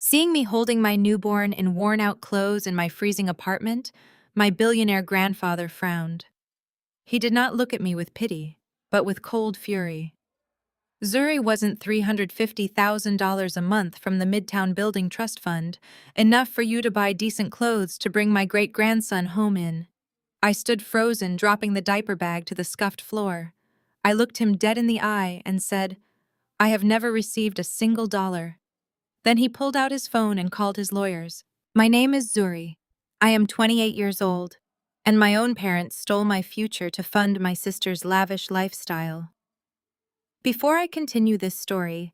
Seeing me holding my newborn in worn-out clothes in my freezing apartment, my billionaire grandfather frowned. He did not look at me with pity, but with cold fury. Zuri wasn't $350,000 a month from the Midtown Building Trust Fund, enough for you to buy decent clothes to bring my great-grandson home in. I stood frozen, dropping the diaper bag to the scuffed floor. I looked him dead in the eye and said, "I have never received a single dollar." Then he pulled out his phone and called his lawyers. "My name is Zuri. I am 28 years old, and my own parents stole my future to fund my sister's lavish lifestyle." Before I continue this story,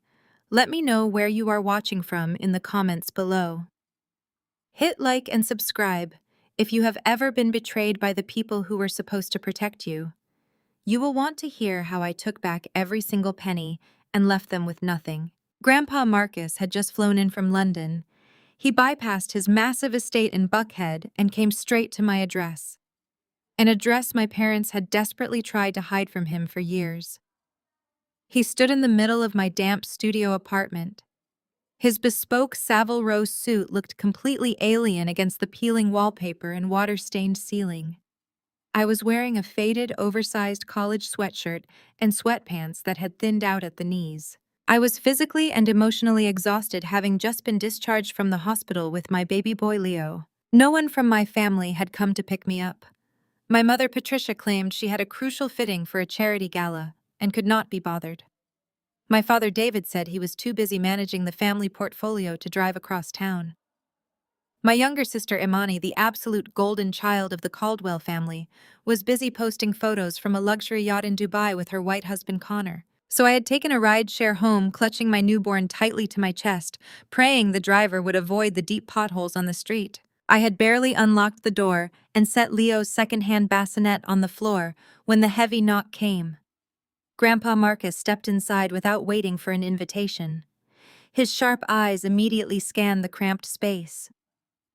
let me know where you are watching from in the comments below. Hit like and subscribe if you have ever been betrayed by the people who were supposed to protect you. You will want to hear how I took back every single penny and left them with nothing. Grandpa Marcus had just flown in from London. He bypassed his massive estate in Buckhead and came straight to my address. An address my parents had desperately tried to hide from him for years. He stood in the middle of my damp studio apartment. His bespoke Savile Row suit looked completely alien against the peeling wallpaper and water-stained ceiling. I was wearing a faded, oversized college sweatshirt and sweatpants that had thinned out at the knees. I was physically and emotionally exhausted, having just been discharged from the hospital with my baby boy Leo. No one from my family had come to pick me up. My mother Patricia claimed she had a crucial fitting for a charity gala and could not be bothered. My father David said he was too busy managing the family portfolio to drive across town. My younger sister Imani, the absolute golden child of the Caldwell family, was busy posting photos from a luxury yacht in Dubai with her white husband Connor. So I had taken a ride-share home, clutching my newborn tightly to my chest, praying the driver would avoid the deep potholes on the street. I had barely unlocked the door and set Leo's second-hand bassinet on the floor when the heavy knock came. Grandpa Marcus stepped inside without waiting for an invitation. His sharp eyes immediately scanned the cramped space.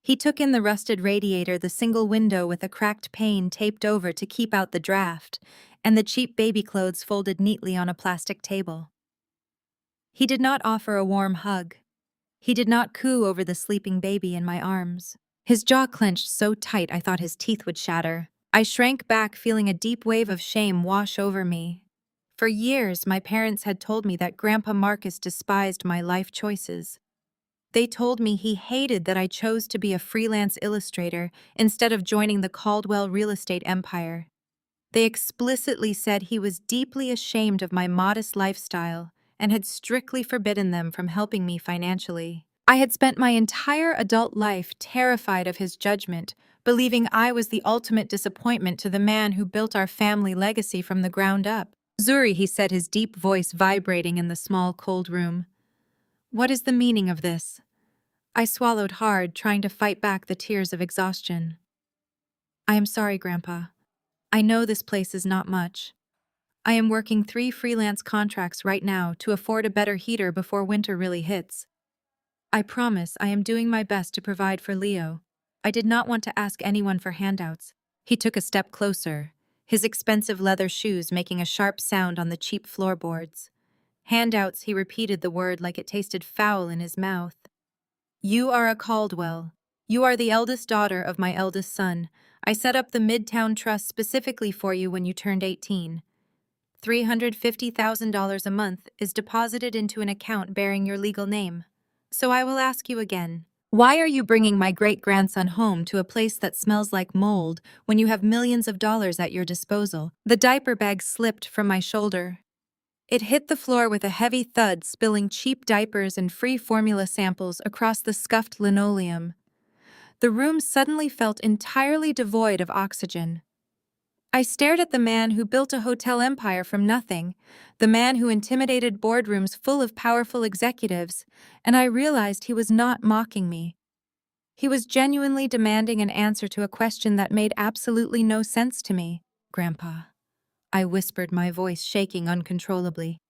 He took in the rusted radiator, the single window with a cracked pane taped over to keep out the draft, and the cheap baby clothes folded neatly on a plastic table. He did not offer a warm hug. He did not coo over the sleeping baby in my arms. His jaw clenched so tight I thought his teeth would shatter. I shrank back, feeling a deep wave of shame wash over me. For years, my parents had told me that Grandpa Marcus despised my life choices. They told me he hated that I chose to be a freelance illustrator instead of joining the Caldwell real estate empire. They explicitly said he was deeply ashamed of my modest lifestyle and had strictly forbidden them from helping me financially. I had spent my entire adult life terrified of his judgment, believing I was the ultimate disappointment to the man who built our family legacy from the ground up. "Zuri," he said, his deep voice vibrating in the small, cold room. "What is the meaning of this?" I swallowed hard, trying to fight back the tears of exhaustion. "I am sorry, Grandpa. I know this place is not much. I am working 3 freelance contracts right now to afford a better heater before winter really hits. I promise I am doing my best to provide for Leo. I did not want to ask anyone for handouts." He took a step closer, his expensive leather shoes making a sharp sound on the cheap floorboards. "Handouts," he repeated the word like it tasted foul in his mouth. "You are a Caldwell. You are the eldest daughter of my eldest son. I set up the Midtown Trust specifically for you when you turned 18. $350,000 a month is deposited into an account bearing your legal name. So I will ask you again. Why are you bringing my great-grandson home to a place that smells like mold when you have millions of dollars at your disposal?" The diaper bag slipped from my shoulder. It hit the floor with a heavy thud, spilling cheap diapers and free formula samples across the scuffed linoleum. The room suddenly felt entirely devoid of oxygen. I stared at the man who built a hotel empire from nothing, the man who intimidated boardrooms full of powerful executives, and I realized he was not mocking me. He was genuinely demanding an answer to a question that made absolutely no sense to me. "Grandpa," I whispered, my voice shaking uncontrollably,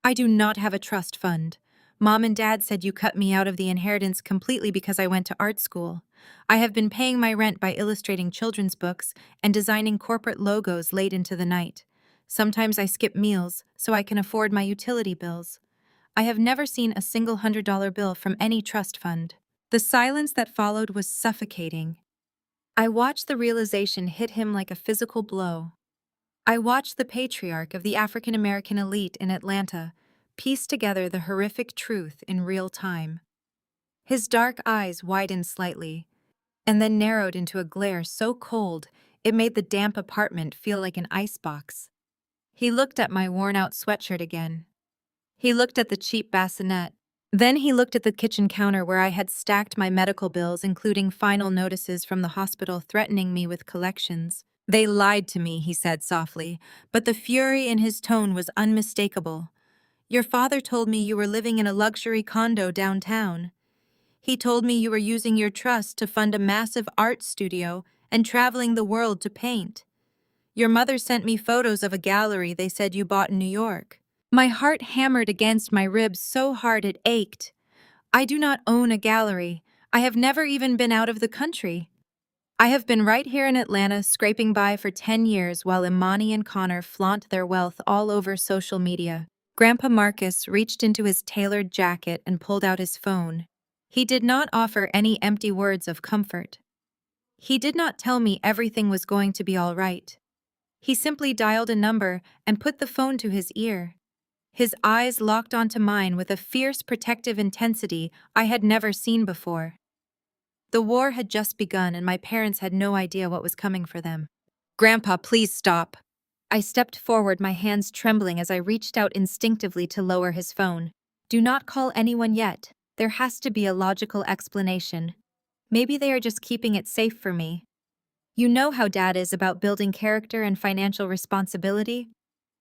"I do not have a trust fund. Mom and Dad said you cut me out of the inheritance completely because I went to art school. I have been paying my rent by illustrating children's books and designing corporate logos late into the night. Sometimes I skip meals so I can afford my utility bills. I have never seen a single $100 bill from any trust fund. The silence that followed was suffocating. I watched the realization hit him like a physical blow. I watched the patriarch of the African American elite in Atlanta piece together the horrific truth in real time. His dark eyes widened slightly, and then narrowed into a glare so cold it made the damp apartment feel like an icebox. He looked at my worn-out sweatshirt again. He looked at the cheap bassinet. Then he looked at the kitchen counter where I had stacked my medical bills, including final notices from the hospital threatening me with collections. "They lied to me," he said softly, but the fury in his tone was unmistakable. "Your father told me you were living in a luxury condo downtown. He told me you were using your trust to fund a massive art studio and traveling the world to paint. Your mother sent me photos of a gallery they said you bought in New York." My heart hammered against my ribs so hard it ached. I do not own a gallery. I have never even been out of the country. I have been right here in Atlanta scraping by for 10 years while Imani and Connor flaunt their wealth all over social media. Grandpa Marcus reached into his tailored jacket and pulled out his phone. He did not offer any empty words of comfort. He did not tell me everything was going to be all right. He simply dialed a number and put the phone to his ear. His eyes locked onto mine with a fierce protective intensity I had never seen before. The war had just begun and my parents had no idea what was coming for them. "Grandpa, please stop." I stepped forward, my hands trembling as I reached out instinctively to lower his phone. "Do not call anyone yet. There has to be a logical explanation. Maybe they are just keeping it safe for me. You know how Dad is about building character and financial responsibility.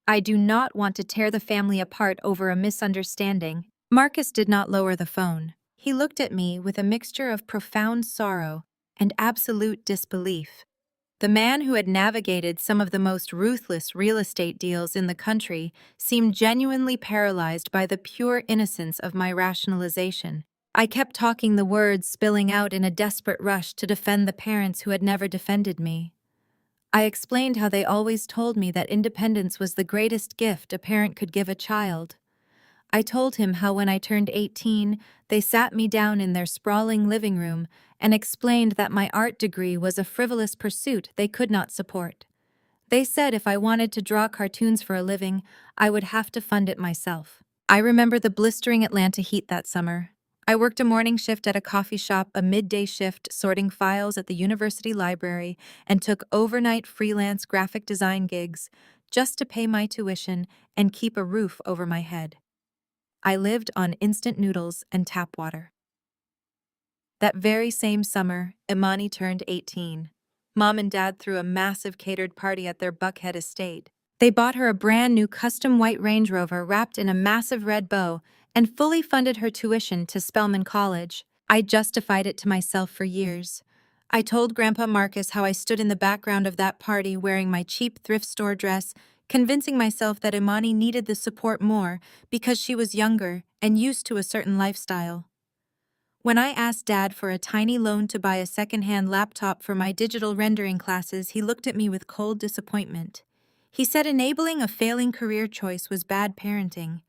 I do not want to tear the family apart over a misunderstanding." Marcus did not lower the phone. He looked at me with a mixture of profound sorrow and absolute disbelief. The man who had navigated some of the most ruthless real estate deals in the country seemed genuinely paralyzed by the pure innocence of my rationalization. I kept talking, the words spilling out in a desperate rush to defend the parents who had never defended me. I explained how they always told me that independence was the greatest gift a parent could give a child. I told him how when I turned 18, they sat me down in their sprawling living room and explained that my art degree was a frivolous pursuit they could not support. They said if I wanted to draw cartoons for a living, I would have to fund it myself. I remember the blistering Atlanta heat that summer. I worked a morning shift at a coffee shop, a midday shift sorting files at the university library, and took overnight freelance graphic design gigs just to pay my tuition and keep a roof over my head. I lived on instant noodles and tap water. That very same summer, Imani turned 18. Mom and Dad threw a massive catered party at their Buckhead estate. They bought her a brand new custom white Range Rover wrapped in a massive red bow and fully funded her tuition to Spelman College. I justified it to myself for years. I told Grandpa Marcus how I stood in the background of that party wearing my cheap thrift store dress, convincing myself that Imani needed the support more because she was younger and used to a certain lifestyle. When I asked Dad for a tiny loan to buy a secondhand laptop for my digital rendering classes, he looked at me with cold disappointment. He said enabling a failing career choice was bad parenting.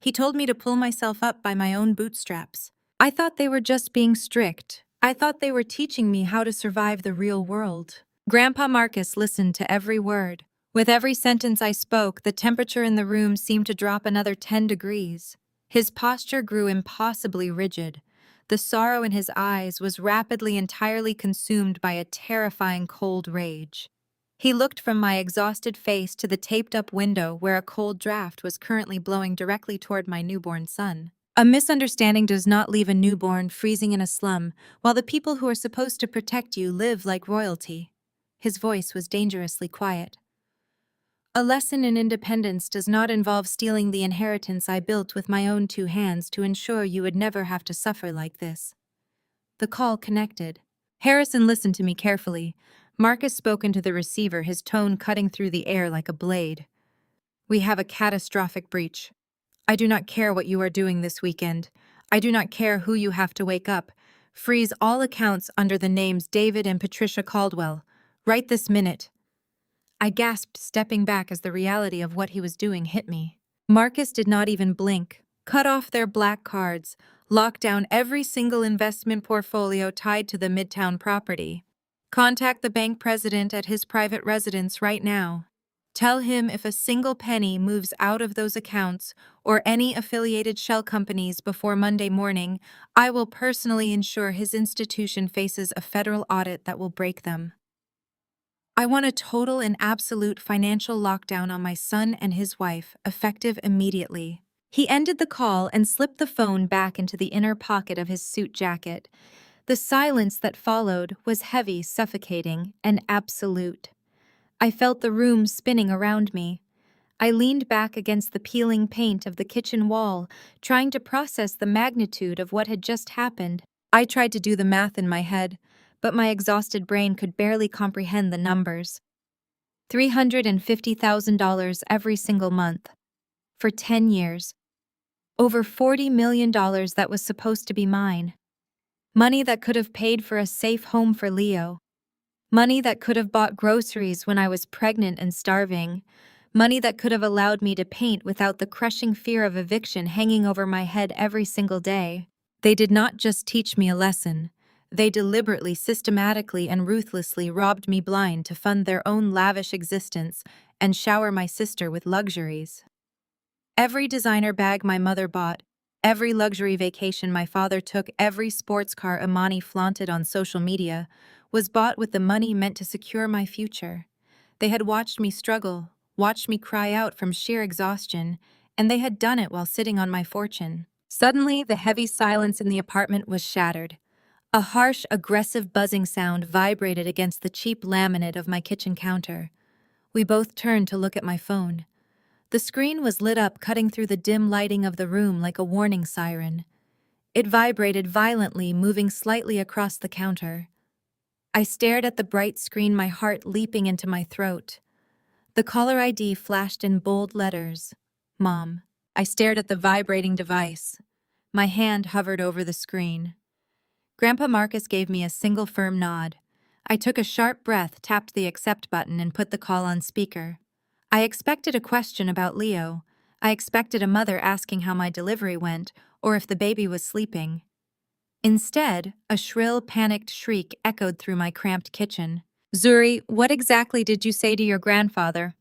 He told me to pull myself up by my own bootstraps. I thought they were just being strict. I thought they were teaching me how to survive the real world. Grandpa Marcus listened to every word. With every sentence I spoke, the temperature in the room seemed to drop another 10 degrees. His posture grew impossibly rigid. The sorrow in his eyes was rapidly entirely consumed by a terrifying cold rage. He looked from my exhausted face to the taped-up window where a cold draft was currently blowing directly toward my newborn son. A misunderstanding does not leave a newborn freezing in a slum, while the people who are supposed to protect you live like royalty. His voice was dangerously quiet. A lesson in independence does not involve stealing the inheritance I built with my own 2 hands to ensure you would never have to suffer like this. The call connected. Harrison listened to me carefully. Marcus spoke into the receiver, his tone cutting through the air like a blade. "We have a catastrophic breach. I do not care what you are doing this weekend. I do not care who you have to wake up. Freeze all accounts under the names David and Patricia Caldwell. Right this minute." I gasped, stepping back as the reality of what he was doing hit me. Marcus did not even blink, cut off their black cards, lock down every single investment portfolio tied to the Midtown property. Contact the bank president at his private residence right now. Tell him if a single penny moves out of those accounts or any affiliated shell companies before Monday morning, I will personally ensure his institution faces a federal audit that will break them. I want a total and absolute financial lockdown on my son and his wife, effective immediately. He ended the call and slipped the phone back into the inner pocket of his suit jacket. The silence that followed was heavy, suffocating, and absolute. I felt the room spinning around me. I leaned back against the peeling paint of the kitchen wall, trying to process the magnitude of what had just happened. I tried to do the math in my head, but my exhausted brain could barely comprehend the numbers. $350,000 every single month. For 10 years. Over $40 million that was supposed to be mine. Money that could have paid for a safe home for Leo. Money that could have bought groceries when I was pregnant and starving. Money that could have allowed me to paint without the crushing fear of eviction hanging over my head every single day. They did not just teach me a lesson. They deliberately, systematically, and ruthlessly robbed me blind to fund their own lavish existence and shower my sister with luxuries. Every designer bag my mother bought, every luxury vacation my father took, every sports car Imani flaunted on social media was bought with the money meant to secure my future. They had watched me struggle, watched me cry out from sheer exhaustion, and they had done it while sitting on my fortune. Suddenly, the heavy silence in the apartment was shattered. A harsh, aggressive buzzing sound vibrated against the cheap laminate of my kitchen counter. We both turned to look at my phone. The screen was lit up, cutting through the dim lighting of the room like a warning siren. It vibrated violently, moving slightly across the counter. I stared at the bright screen, my heart leaping into my throat. The caller ID flashed in bold letters. Mom. I stared at the vibrating device. My hand hovered over the screen. Grandpa Marcus gave me a single firm nod. I took a sharp breath, tapped the accept button, and put the call on speaker. I expected a question about Leo. I expected a mother asking how my delivery went or if the baby was sleeping. Instead, a shrill, panicked shriek echoed through my cramped kitchen. Zuri, what exactly did you say to your grandfather?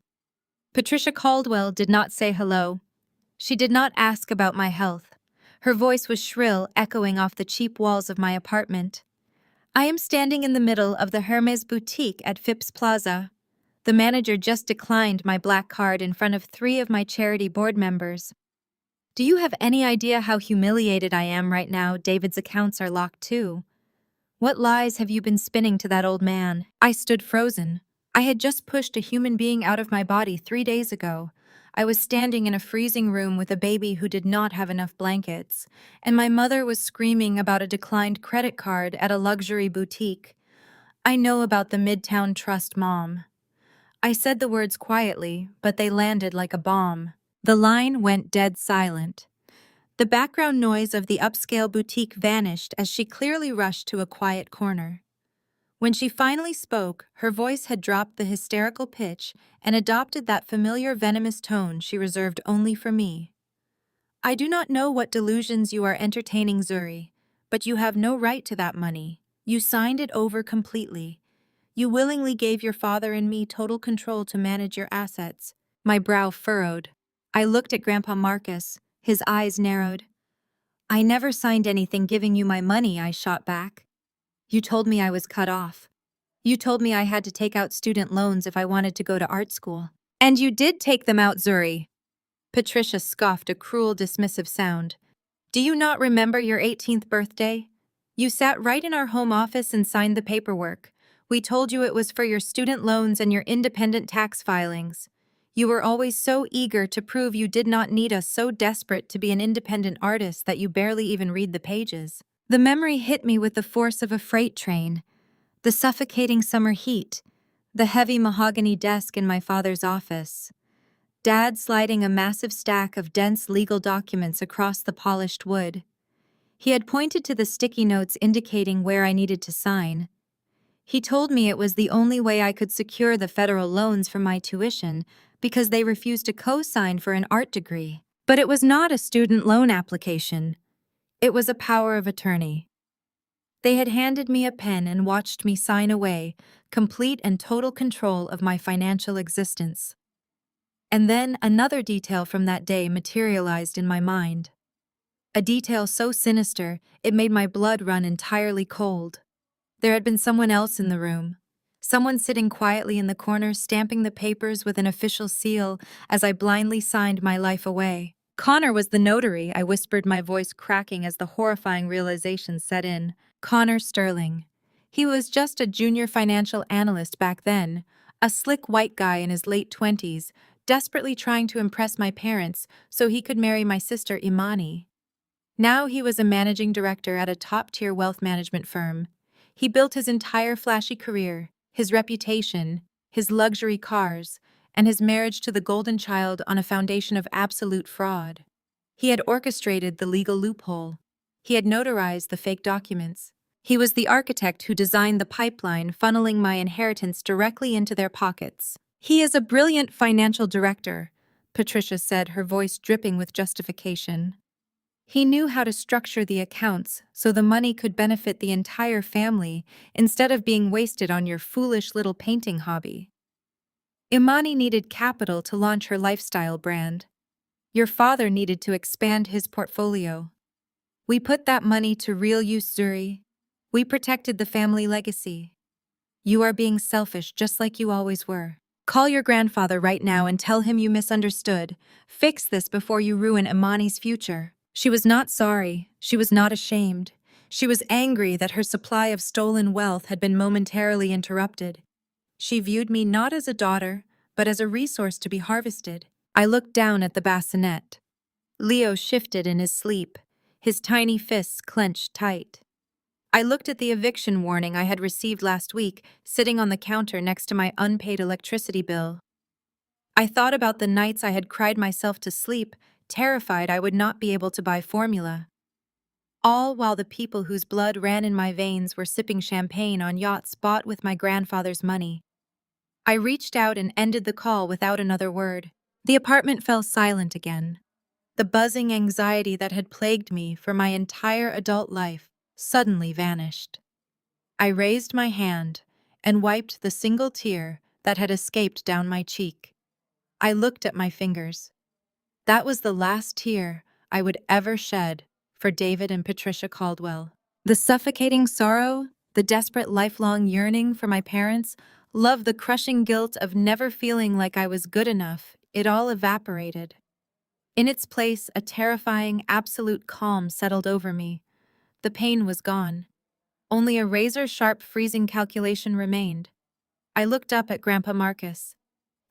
Patricia Caldwell did not say hello. She did not ask about my health. Her voice was shrill, echoing off the cheap walls of my apartment. I am standing in the middle of the Hermes boutique at Phipps Plaza. The manager just declined my black card in front of 3 of my charity board members. Do you have any idea how humiliated I am right now? David's accounts are locked too. What lies have you been spinning to that old man? I stood frozen. I had just pushed a human being out of my body 3 days ago. I was standing in a freezing room with a baby who did not have enough blankets, and my mother was screaming about a declined credit card at a luxury boutique. I know about the Midtown Trust, Mom. I said the words quietly, but they landed like a bomb. The line went dead silent. The background noise of the upscale boutique vanished as she clearly rushed to a quiet corner. When she finally spoke, her voice had dropped the hysterical pitch and adopted that familiar venomous tone she reserved only for me. I do not know what delusions you are entertaining, Zuri, but you have no right to that money. You signed it over completely. You willingly gave your father and me total control to manage your assets. My brow furrowed. I looked at Grandpa Marcus. His eyes narrowed. I never signed anything giving you my money, I shot back. You told me I was cut off. You told me I had to take out student loans if I wanted to go to art school. And you did take them out, Zuri. Patricia scoffed, a cruel, dismissive sound. Do you not remember your 18th birthday? You sat right in our home office and signed the paperwork. We told you it was for your student loans and your independent tax filings. You were always so eager to prove you did not need us, so desperate to be an independent artist that you barely even read the pages. The memory hit me with the force of a freight train. The suffocating summer heat, the heavy mahogany desk in my father's office, Dad sliding a massive stack of dense legal documents across the polished wood. He had pointed to the sticky notes indicating where I needed to sign. He told me it was the only way I could secure the federal loans for my tuition because they refused to co-sign for an art degree. But it was not a student loan application. It was a power of attorney. They had handed me a pen and watched me sign away, complete and total control of my financial existence. And then another detail from that day materialized in my mind. A detail so sinister, it made my blood run entirely cold. There had been someone else in the room. Someone sitting quietly in the corner, stamping the papers with an official seal as I blindly signed my life away. Connor was the notary, I whispered, my voice cracking as the horrifying realization set in. Connor Sterling. He was just a junior financial analyst back then, a slick white guy in his late 20s, desperately trying to impress my parents so he could marry my sister Imani. Now he was a managing director at a top-tier wealth management firm. He built his entire flashy career, his reputation, his luxury cars, and his marriage to the golden child on a foundation of absolute fraud. He had orchestrated the legal loophole. He had notarized the fake documents. He was the architect who designed the pipeline funneling my inheritance directly into their pockets. He is a brilliant financial director, Patricia said, her voice dripping with justification. He knew how to structure the accounts so the money could benefit the entire family instead of being wasted on your foolish little painting hobby. Imani needed capital to launch her lifestyle brand. Your father needed to expand his portfolio. We put that money to real use, Zuri. We protected the family legacy. You are being selfish just like you always were. Call your grandfather right now and tell him you misunderstood. Fix this before you ruin Imani's future. She was not sorry. She was not ashamed. She was angry that her supply of stolen wealth had been momentarily interrupted. She viewed me not as a daughter, but as a resource to be harvested. I looked down at the bassinet. Leo shifted in his sleep, his tiny fists clenched tight. I looked at the eviction warning I had received last week, sitting on the counter next to my unpaid electricity bill. I thought about the nights I had cried myself to sleep, terrified I would not be able to buy formula. All while the people whose blood ran in my veins were sipping champagne on yachts bought with my grandfather's money. I reached out and ended the call without another word. The apartment fell silent again. The buzzing anxiety that had plagued me for my entire adult life suddenly vanished. I raised my hand and wiped the single tear that had escaped down my cheek. I looked at my fingers. That was the last tear I would ever shed for David and Patricia Caldwell. The suffocating sorrow, the desperate lifelong yearning for my parents, love, the crushing guilt of never feeling like I was good enough, it all evaporated. In its place, a terrifying, absolute calm settled over me. The pain was gone. Only a razor-sharp freezing calculation remained. I looked up at Grandpa Marcus.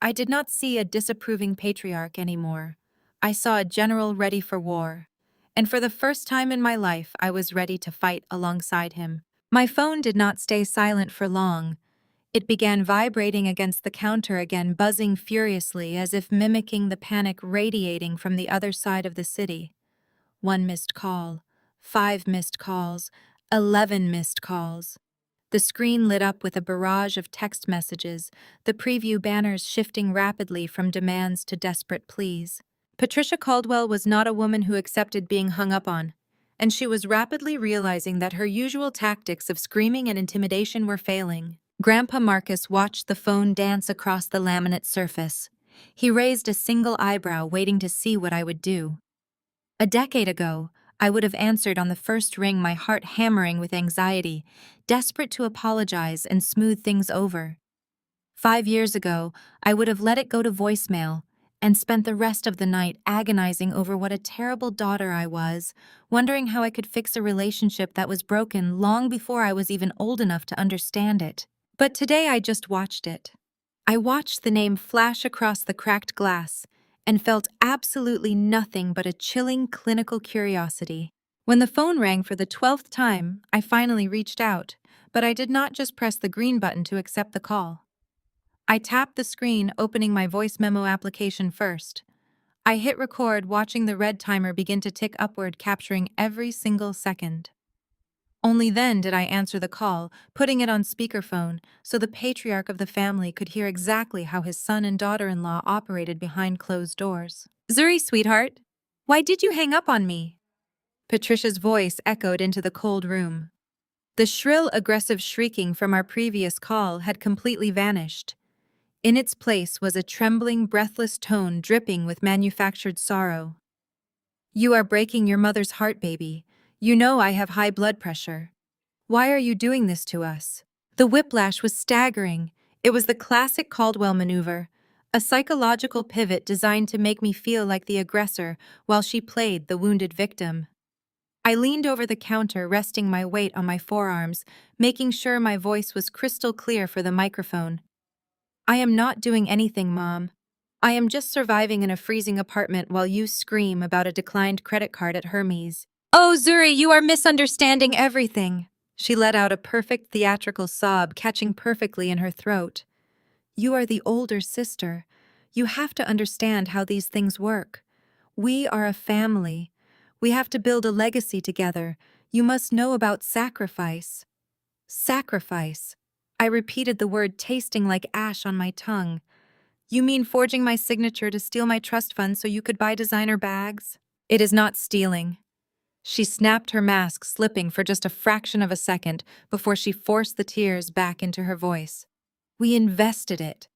I did not see a disapproving patriarch anymore. I saw a general ready for war. And for the first time in my life, I was ready to fight alongside him. My phone did not stay silent for long. It began vibrating against the counter again, buzzing furiously as if mimicking the panic radiating from the other side of the city. 1 missed call, 5 missed calls, 11 missed calls. The screen lit up with a barrage of text messages, the preview banners shifting rapidly from demands to desperate pleas. Patricia Caldwell was not a woman who accepted being hung up on, and she was rapidly realizing that her usual tactics of screaming and intimidation were failing. Grandpa Marcus watched the phone dance across the laminate surface. He raised a single eyebrow, waiting to see what I would do. A decade ago, I would have answered on the first ring, my heart hammering with anxiety, desperate to apologize and smooth things over. 5 years ago, I would have let it go to voicemail and spent the rest of the night agonizing over what a terrible daughter I was, wondering how I could fix a relationship that was broken long before I was even old enough to understand it. But today I just watched it. I watched the name flash across the cracked glass and felt absolutely nothing but a chilling clinical curiosity. When the phone rang for the 12th time, I finally reached out, but I did not just press the green button to accept the call. I tapped the screen, opening my voice memo application first. I hit record, watching the red timer begin to tick upward, capturing every single second. Only then did I answer the call, putting it on speakerphone so the patriarch of the family could hear exactly how his son and daughter-in-law operated behind closed doors. "Zuri, sweetheart," Why did you hang up on me? Patricia's voice echoed into the cold room. The shrill, aggressive shrieking from our previous call had completely vanished. In its place was a trembling, breathless tone dripping with manufactured sorrow. You are breaking your mother's heart, baby. You know I have high blood pressure. Why are you doing this to us? The whiplash was staggering. It was the classic Caldwell maneuver, a psychological pivot designed to make me feel like the aggressor while she played the wounded victim. I leaned over the counter, resting my weight on my forearms, making sure my voice was crystal clear for the microphone. I am not doing anything, Mom. I am just surviving in a freezing apartment while you scream about a declined credit card at Hermes. Oh, Zuri, you are misunderstanding everything. She let out a perfect theatrical sob, catching perfectly in her throat. You are the older sister. You have to understand how these things work. We are a family. We have to build a legacy together. You must know about sacrifice. Sacrifice. I repeated the word, tasting like ash on my tongue. You mean forging my signature to steal my trust fund so you could buy designer bags? It is not stealing. She snapped her mask, slipping for just a fraction of a second before she forced the tears back into her voice. We invested it.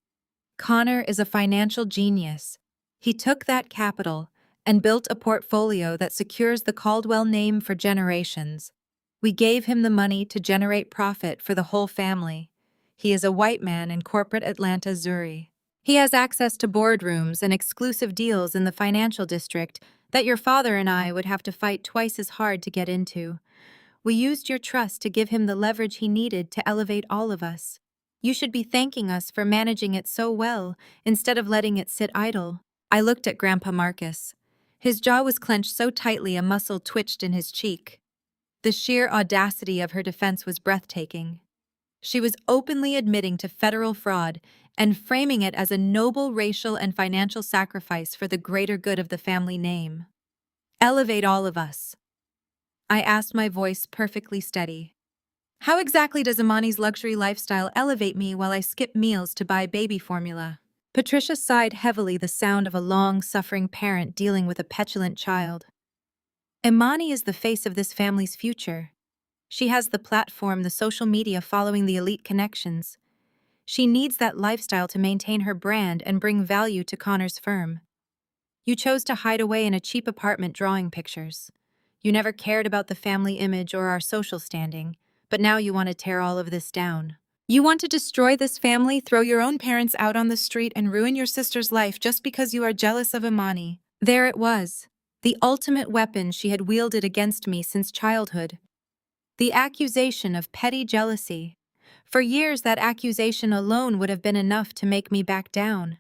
Connor is a financial genius. He took that capital and built a portfolio that secures the Caldwell name for generations. We gave him the money to generate profit for the whole family. He is a white man in corporate Atlanta, Zuri. He has access to boardrooms and exclusive deals in the financial district that your father and I would have to fight twice as hard to get into. We used your trust to give him the leverage he needed to elevate all of us. You should be thanking us for managing it so well instead of letting it sit idle. I looked at Grandpa Marcus. His jaw was clenched so tightly a muscle twitched in his cheek. The sheer audacity of her defense was breathtaking. She was openly admitting to federal fraud and framing it as a noble racial and financial sacrifice for the greater good of the family name. Elevate all of us. I asked, my voice perfectly steady. How exactly does Imani's luxury lifestyle elevate me while I skip meals to buy baby formula? Patricia sighed heavily, the sound of a long-suffering parent dealing with a petulant child. Imani is the face of this family's future. She has the platform, the social media following, the elite connections. She needs that lifestyle to maintain her brand and bring value to Connor's firm. You chose to hide away in a cheap apartment drawing pictures. You never cared about the family image or our social standing, but now you want to tear all of this down. You want to destroy this family, throw your own parents out on the street, and ruin your sister's life just because you are jealous of Imani. There it was, the ultimate weapon she had wielded against me since childhood. The accusation of petty jealousy. For years, that accusation alone would have been enough to make me back down.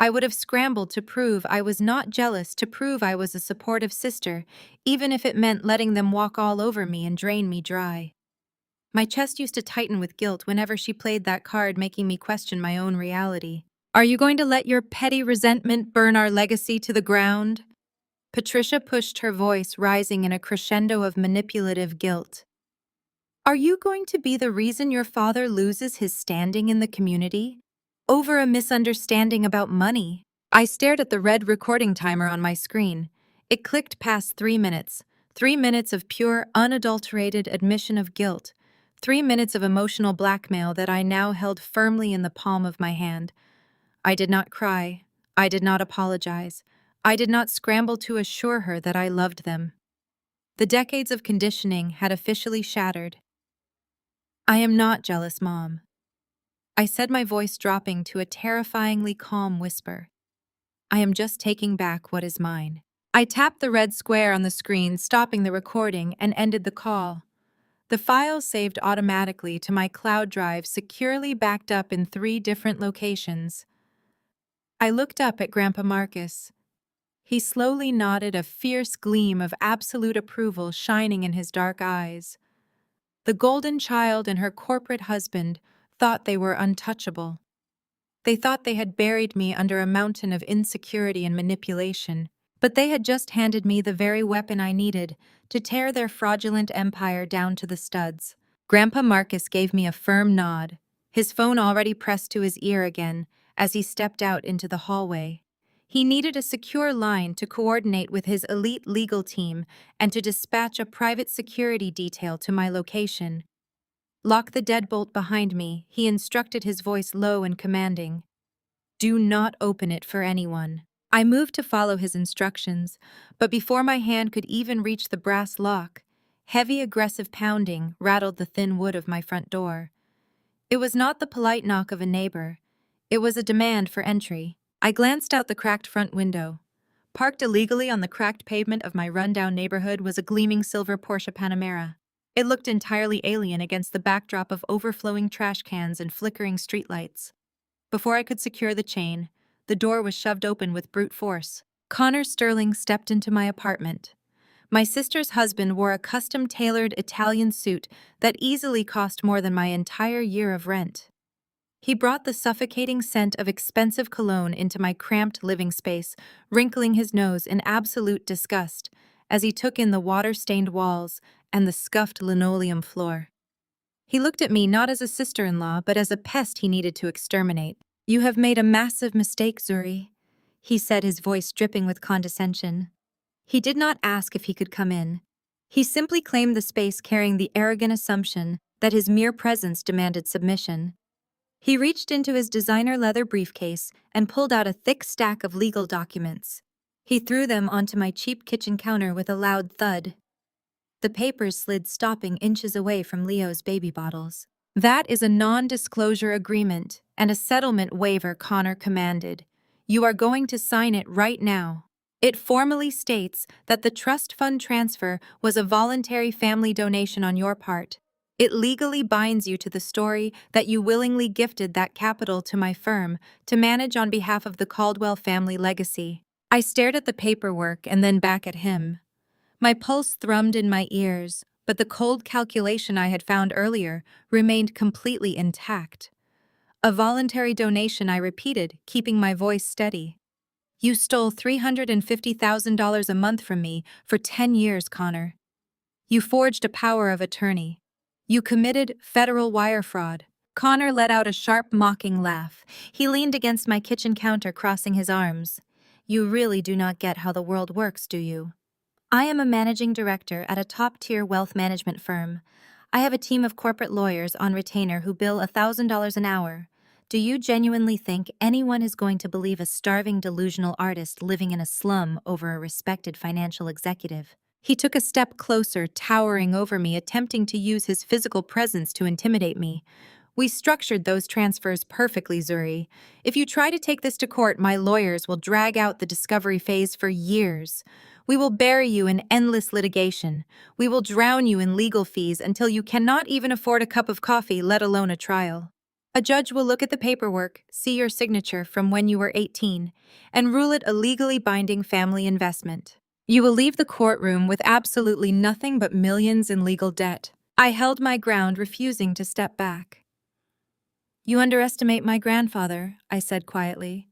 I would have scrambled to prove I was not jealous, to prove I was a supportive sister, even if it meant letting them walk all over me and drain me dry. My chest used to tighten with guilt whenever she played that card, making me question my own reality. Are you going to let your petty resentment burn our legacy to the ground? Patricia pushed, her voice rising in a crescendo of manipulative guilt. Are you going to be the reason your father loses his standing in the community? Over a misunderstanding about money? I stared at the red recording timer on my screen. It clicked past 3 minutes. 3 minutes of pure, unadulterated admission of guilt. 3 minutes of emotional blackmail that I now held firmly in the palm of my hand. I did not cry. I did not apologize. I did not scramble to assure her that I loved them. The decades of conditioning had officially shattered. I am not jealous, Mom. I said, my voice dropping to a terrifyingly calm whisper. I am just taking back what is mine. I tapped the red square on the screen, stopping the recording, and ended the call. The file saved automatically to my cloud drive, securely backed up in 3 different locations. I looked up at Grandpa Marcus. He slowly nodded, a fierce gleam of absolute approval shining in his dark eyes. The golden child and her corporate husband thought they were untouchable. They thought they had buried me under a mountain of insecurity and manipulation, but they had just handed me the very weapon I needed to tear their fraudulent empire down to the studs. Grandpa Marcus gave me a firm nod, his phone already pressed to his ear again, as he stepped out into the hallway. He needed a secure line to coordinate with his elite legal team and to dispatch a private security detail to my location. "Lock the deadbolt behind me," he instructed, his voice low and commanding. "Do not open it for anyone." I moved to follow his instructions, but before my hand could even reach the brass lock, heavy aggressive pounding rattled the thin wood of my front door. It was not the polite knock of a neighbor. It was a demand for entry. I glanced out the cracked front window. Parked illegally on the cracked pavement of my rundown neighborhood was a gleaming silver Porsche Panamera. It looked entirely alien against the backdrop of overflowing trash cans and flickering streetlights. Before I could secure the chain, the door was shoved open with brute force. Connor Sterling stepped into my apartment. My sister's husband wore a custom-tailored Italian suit that easily cost more than my entire year of rent. He brought the suffocating scent of expensive cologne into my cramped living space, wrinkling his nose in absolute disgust as he took in the water-stained walls and the scuffed linoleum floor. He looked at me not as a sister-in-law, but as a pest he needed to exterminate. "You have made a massive mistake, Zuri," he said, his voice dripping with condescension. He did not ask if he could come in. He simply claimed the space, carrying the arrogant assumption that his mere presence demanded submission. He reached into his designer leather briefcase and pulled out a thick stack of legal documents. He threw them onto my cheap kitchen counter with a loud thud. The papers slid, stopping inches away from Leo's baby bottles. "That is a non-disclosure agreement and a settlement waiver," Connor commanded. "You are going to sign it right now. It formally states that the trust fund transfer was a voluntary family donation on your part. It legally binds you to the story that you willingly gifted that capital to my firm to manage on behalf of the Caldwell family legacy." I stared at the paperwork and then back at him. My pulse thrummed in my ears, but the cold calculation I had found earlier remained completely intact. "A voluntary donation," I repeated, keeping my voice steady. "You stole $350,000 a month from me for 10 years, Connor. You forged a power of attorney. You committed federal wire fraud." Connor let out a sharp, mocking laugh. He leaned against my kitchen counter, crossing his arms. "You really do not get how the world works, do you? I am a managing director at a top-tier wealth management firm. I have a team of corporate lawyers on retainer who bill $1,000 an hour. Do you genuinely think anyone is going to believe a starving, delusional artist living in a slum over a respected financial executive?" He took a step closer, towering over me, attempting to use his physical presence to intimidate me. "We structured those transfers perfectly, Zuri. If you try to take this to court, my lawyers will drag out the discovery phase for years. We will bury you in endless litigation. We will drown you in legal fees until you cannot even afford a cup of coffee, let alone a trial. A judge will look at the paperwork, see your signature from when you were 18, and rule it a legally binding family investment. You will leave the courtroom with absolutely nothing but millions in legal debt." I held my ground, refusing to step back. "You underestimate my grandfather," I said quietly.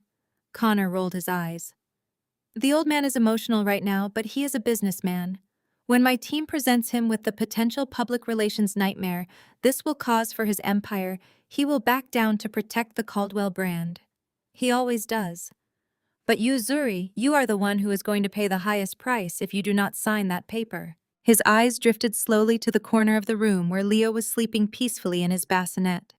Connor rolled his eyes. "The old man is emotional right now, but he is a businessman. When my team presents him with the potential public relations nightmare this will cause for his empire, he will back down to protect the Caldwell brand. He always does. But you, Zuri, you are the one who is going to pay the highest price if you do not sign that paper." His eyes drifted slowly to the corner of the room where Leo was sleeping peacefully in his bassinet.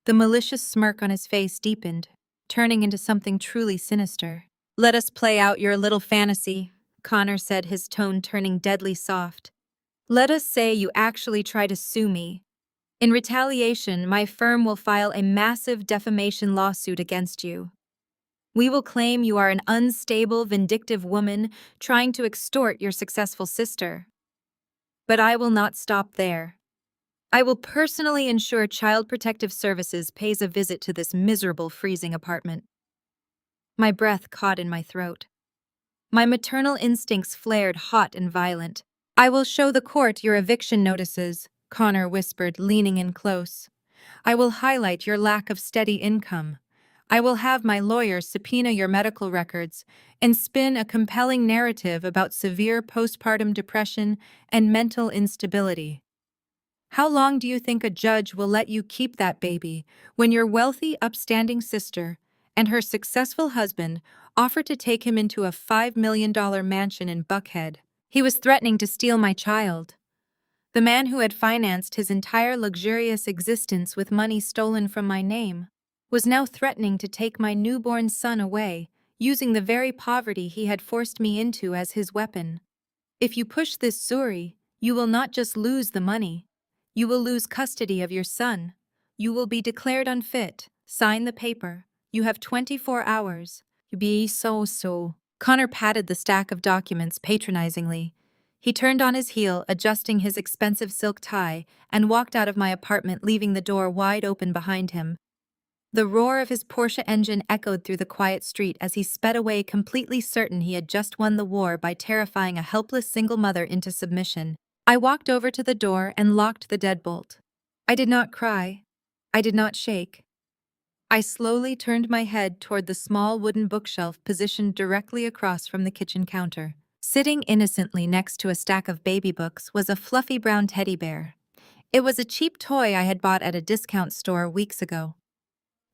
The malicious smirk on his face deepened, turning into something truly sinister. "Let us play out your little fantasy," Connor said, his tone turning deadly soft. "Let us say you actually try to sue me. In retaliation, my firm will file a massive defamation lawsuit against you. We will claim you are an unstable, vindictive woman trying to extort your successful sister. But I will not stop there. I will personally ensure Child Protective Services pays a visit to this miserable, freezing apartment." My breath caught in my throat. My maternal instincts flared hot and violent. "I will show the court your eviction notices," Connor whispered, leaning in close. "I will highlight your lack of steady income. I will have my lawyers subpoena your medical records and spin a compelling narrative about severe postpartum depression and mental instability. How long do you think a judge will let you keep that baby when your wealthy, upstanding sister and her successful husband offered to take him into a $5 million mansion in Buckhead. He was threatening to steal my child. The man who had financed his entire luxurious existence with money stolen from my name was now threatening to take my newborn son away, using the very poverty he had forced me into as his weapon. If you push this, Zuri, you will not just lose the money. You will lose custody of your son. You will be declared unfit. Sign the paper. You have 24 hours. You be so. Connor patted the stack of documents patronizingly. He turned on his heel, adjusting his expensive silk tie, and walked out of my apartment, leaving the door wide open behind him. The roar of his Porsche engine echoed through the quiet street as he sped away, completely certain he had just won the war by terrifying a helpless single mother into submission. I walked over to the door and locked the deadbolt. I did not cry. I did not shake. I slowly turned my head toward the small wooden bookshelf positioned directly across from the kitchen counter. Sitting innocently next to a stack of baby books was a fluffy brown teddy bear. It was a cheap toy I had bought at a discount store weeks ago.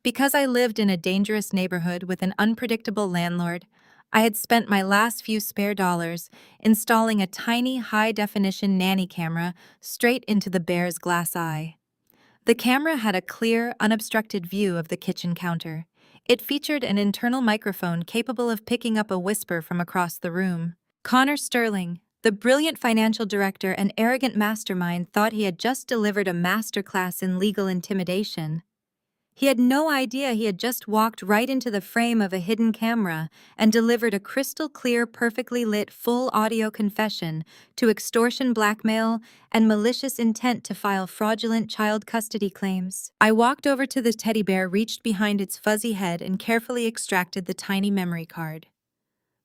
Because I lived in a dangerous neighborhood with an unpredictable landlord, I had spent my last few spare dollars installing a tiny high-definition nanny camera straight into the bear's glass eye. The camera had a clear, unobstructed view of the kitchen counter. It featured an internal microphone capable of picking up a whisper from across the room. Connor Sterling, the brilliant financial director and arrogant mastermind, thought he had just delivered a masterclass in legal intimidation. He had no idea he had just walked right into the frame of a hidden camera and delivered a crystal-clear, perfectly lit, full-audio confession to extortion, blackmail, and malicious intent to file fraudulent child custody claims. I walked over to the teddy bear, reached behind its fuzzy head, and carefully extracted the tiny memory card.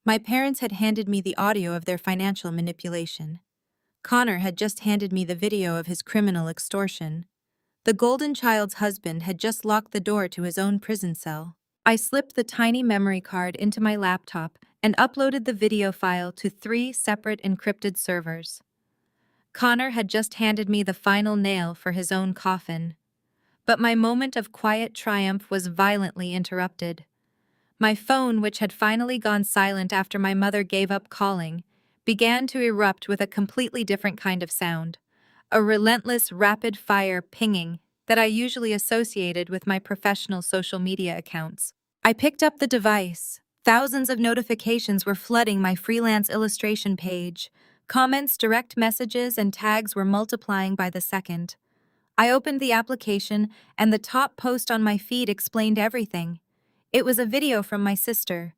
My parents had handed me the audio of their financial manipulation. Connor had just handed me the video of his criminal extortion. The golden child's husband had just locked the door to his own prison cell. I slipped the tiny memory card into my laptop and uploaded the video file to 3 separate encrypted servers. Connor had just handed me the final nail for his own coffin. But my moment of quiet triumph was violently interrupted. My phone, which had finally gone silent after my mother gave up calling, began to erupt with a completely different kind of sound. A relentless, rapid-fire pinging that I usually associated with my professional social media accounts. I picked up the device. Thousands of notifications were flooding my freelance illustration page. Comments, direct messages, and tags were multiplying by the second. I opened the application, and the top post on my feed explained everything. It was a video from my sister.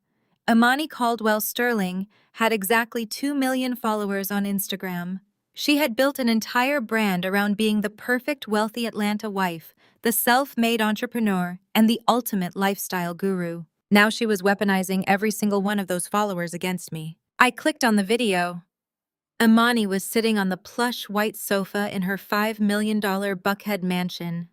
Imani Caldwell Sterling had exactly 2 million followers on Instagram. She had built an entire brand around being the perfect wealthy Atlanta wife, the self-made entrepreneur, and the ultimate lifestyle guru. Now she was weaponizing every single one of those followers against me. I clicked on the video. Imani was sitting on the plush white sofa in her $5 million Buckhead mansion.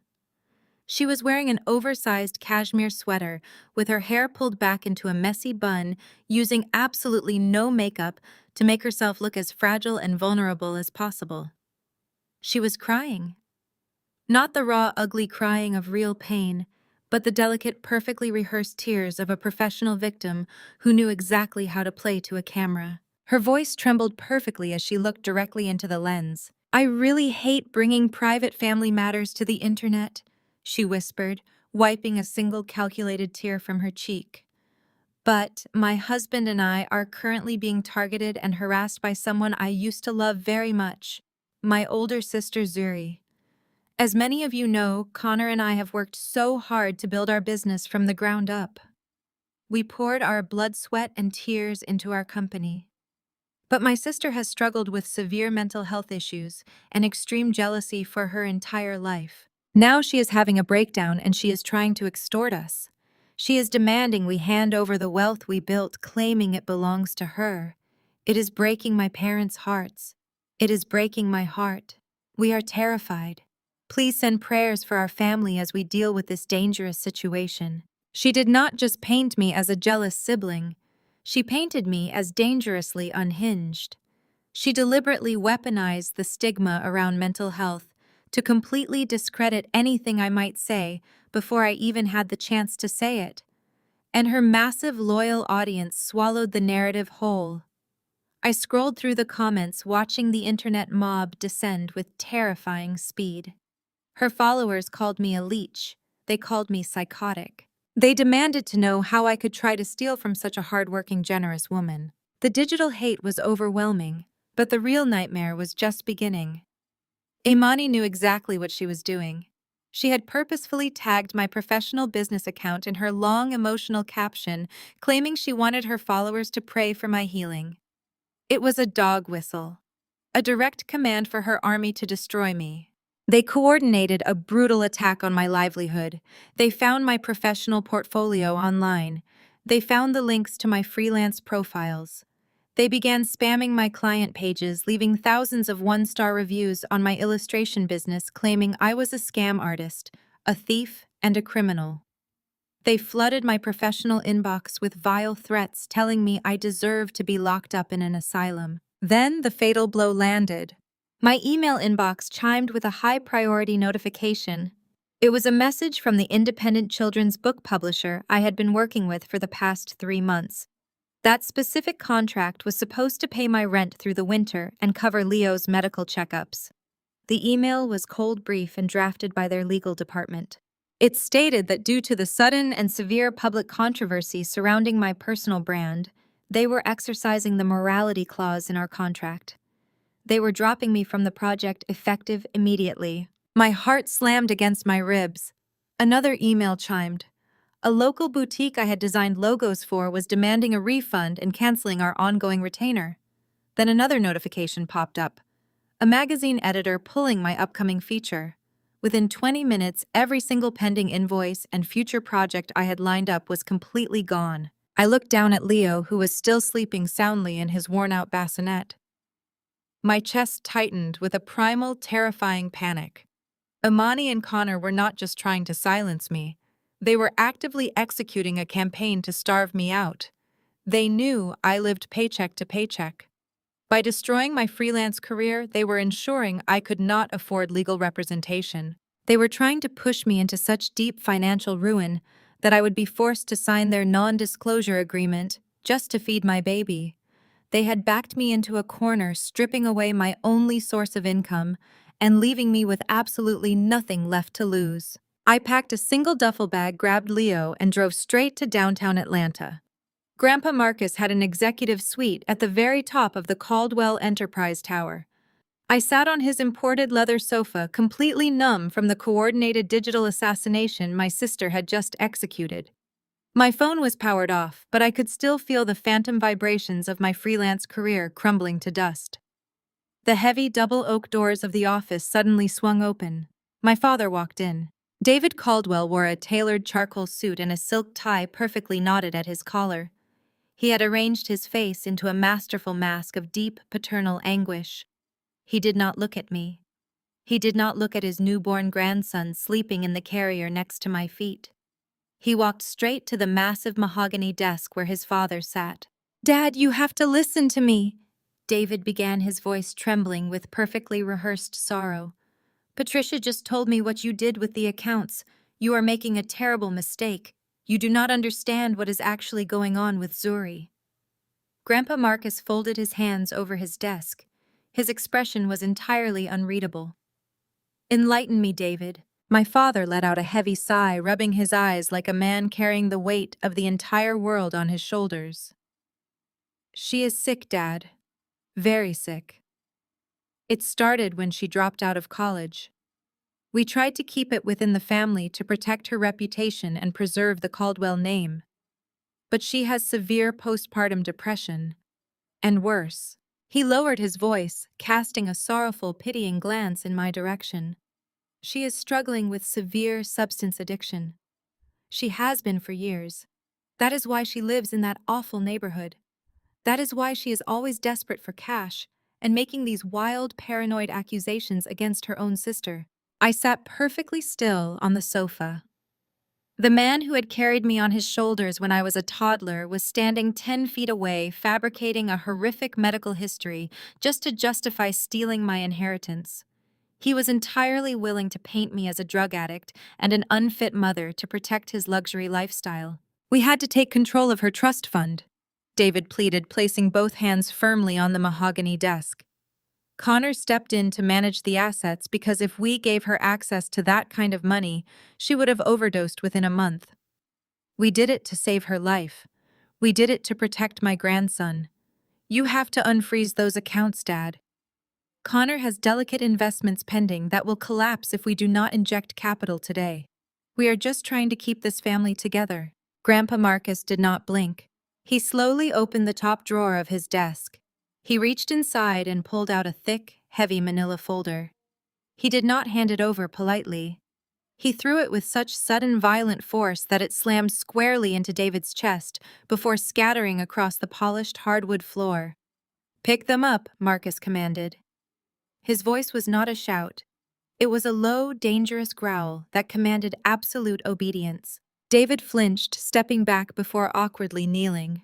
She was wearing an oversized cashmere sweater with her hair pulled back into a messy bun, using absolutely no makeup to make herself look as fragile and vulnerable as possible. She was crying. Not the raw, ugly crying of real pain, but the delicate, perfectly rehearsed tears of a professional victim who knew exactly how to play to a camera. Her voice trembled perfectly as she looked directly into the lens. "I really hate bringing private family matters to the internet," she whispered, wiping a single calculated tear from her cheek. "But my husband and I are currently being targeted and harassed by someone I used to love very much, my older sister Zuri. As many of you know, Connor and I have worked so hard to build our business from the ground up. We poured our blood, sweat, and tears into our company. But my sister has struggled with severe mental health issues and extreme jealousy for her entire life. Now she is having a breakdown and she is trying to extort us. She is demanding we hand over the wealth we built, claiming it belongs to her. It is breaking my parents' hearts. It is breaking my heart. We are terrified. Please send prayers for our family as we deal with this dangerous situation." She did not just paint me as a jealous sibling. She painted me as dangerously unhinged. She deliberately weaponized the stigma around mental health to completely discredit anything I might say before I even had the chance to say it. and her massive loyal audience swallowed the narrative whole. I scrolled through the comments, watching the internet mob descend with terrifying speed. Her followers called me a leech. They called me psychotic. They demanded to know how I could try to steal from such a hardworking, generous woman. The digital hate was overwhelming, but the real nightmare was just beginning. Imani knew exactly what she was doing. She had purposefully tagged my professional business account in her long emotional caption, claiming she wanted her followers to pray for my healing. It was a dog whistle, a direct command for her army to destroy me. They coordinated a brutal attack on my livelihood. They found my professional portfolio online. They found the links to my freelance profiles. They began spamming my client pages, leaving thousands of one-star reviews on my illustration business, claiming I was a scam artist, a thief, and a criminal. They flooded my professional inbox with vile threats, telling me I deserved to be locked up in an asylum. Then the fatal blow landed. My email inbox chimed with a high-priority notification. It was a message from the independent children's book publisher I had been working with for the past 3 months. That specific contract was supposed to pay my rent through the winter and cover Leo's medical checkups. The email was cold, brief, and drafted by their legal department. It stated that due to the sudden and severe public controversy surrounding my personal brand, they were exercising the morality clause in our contract. They were dropping me from the project effective immediately. My heart slammed against my ribs. Another email chimed. A local boutique I had designed logos for was demanding a refund and canceling our ongoing retainer. Then another notification popped up. A magazine editor pulling my upcoming feature. Within 20 minutes, every single pending invoice and future project I had lined up was completely gone. I looked down at Leo, who was still sleeping soundly in his worn-out bassinet. My chest tightened with a primal, terrifying panic. Imani and Connor were not just trying to silence me. They were actively executing a campaign to starve me out. They knew I lived paycheck to paycheck. By destroying my freelance career, they were ensuring I could not afford legal representation. They were trying to push me into such deep financial ruin that I would be forced to sign their non-disclosure agreement just to feed my baby. They had backed me into a corner, stripping away my only source of income and leaving me with absolutely nothing left to lose. I packed a single duffel bag, grabbed Leo, and drove straight to downtown Atlanta. Grandpa Marcus had an executive suite at the very top of the Caldwell Enterprise Tower. I sat on his imported leather sofa, completely numb from the coordinated digital assassination my sister had just executed. My phone was powered off, but I could still feel the phantom vibrations of my freelance career crumbling to dust. The heavy double oak doors of the office suddenly swung open. My father walked in. David Caldwell wore a tailored charcoal suit and a silk tie perfectly knotted at his collar. He had arranged his face into a masterful mask of deep paternal anguish. He did not look at me. He did not look at his newborn grandson sleeping in the carrier next to my feet. He walked straight to the massive mahogany desk where his father sat. "Dad, you have to listen to me," David began, his voice trembling with perfectly rehearsed sorrow. "Patricia just told me what you did with the accounts. You are making a terrible mistake. You do not understand what is actually going on with Zuri." Grandpa Marcus folded his hands over his desk. His expression was entirely unreadable. "Enlighten me, David." My father let out a heavy sigh, rubbing his eyes like a man carrying the weight of the entire world on his shoulders. "She is sick, Dad. Very sick. It started when she dropped out of college. We tried to keep it within the family to protect her reputation and preserve the Caldwell name. But she has severe postpartum depression. And worse." He lowered his voice, casting a sorrowful, pitying glance in my direction. "She is struggling with severe substance addiction. She has been for years. That is why she lives in that awful neighborhood. That is why she is always desperate for cash and making these wild, paranoid accusations against her own sister." I sat perfectly still on the sofa. The man who had carried me on his shoulders when I was a toddler was standing 10 feet away, fabricating a horrific medical history just to justify stealing my inheritance. He was entirely willing to paint me as a drug addict and an unfit mother to protect his luxury lifestyle. We had to take control of her trust fund, David pleaded, placing both hands firmly on the mahogany desk. Connor stepped in to manage the assets because if we gave her access to that kind of money, she would have overdosed within a month. We did it to save her life. We did it to protect my grandson. You have to unfreeze those accounts, Dad. Connor has delicate investments pending that will collapse if we do not inject capital today. We are just trying to keep this family together. Grandpa Marcus did not blink. He slowly opened the top drawer of his desk. He reached inside and pulled out a thick, heavy manila folder. He did not hand it over politely. He threw it with such sudden violent force that it slammed squarely into David's chest before scattering across the polished hardwood floor. "Pick them up," Marcus commanded. His voice was not a shout. It was a low, dangerous growl that commanded absolute obedience. David flinched, stepping back before awkwardly kneeling.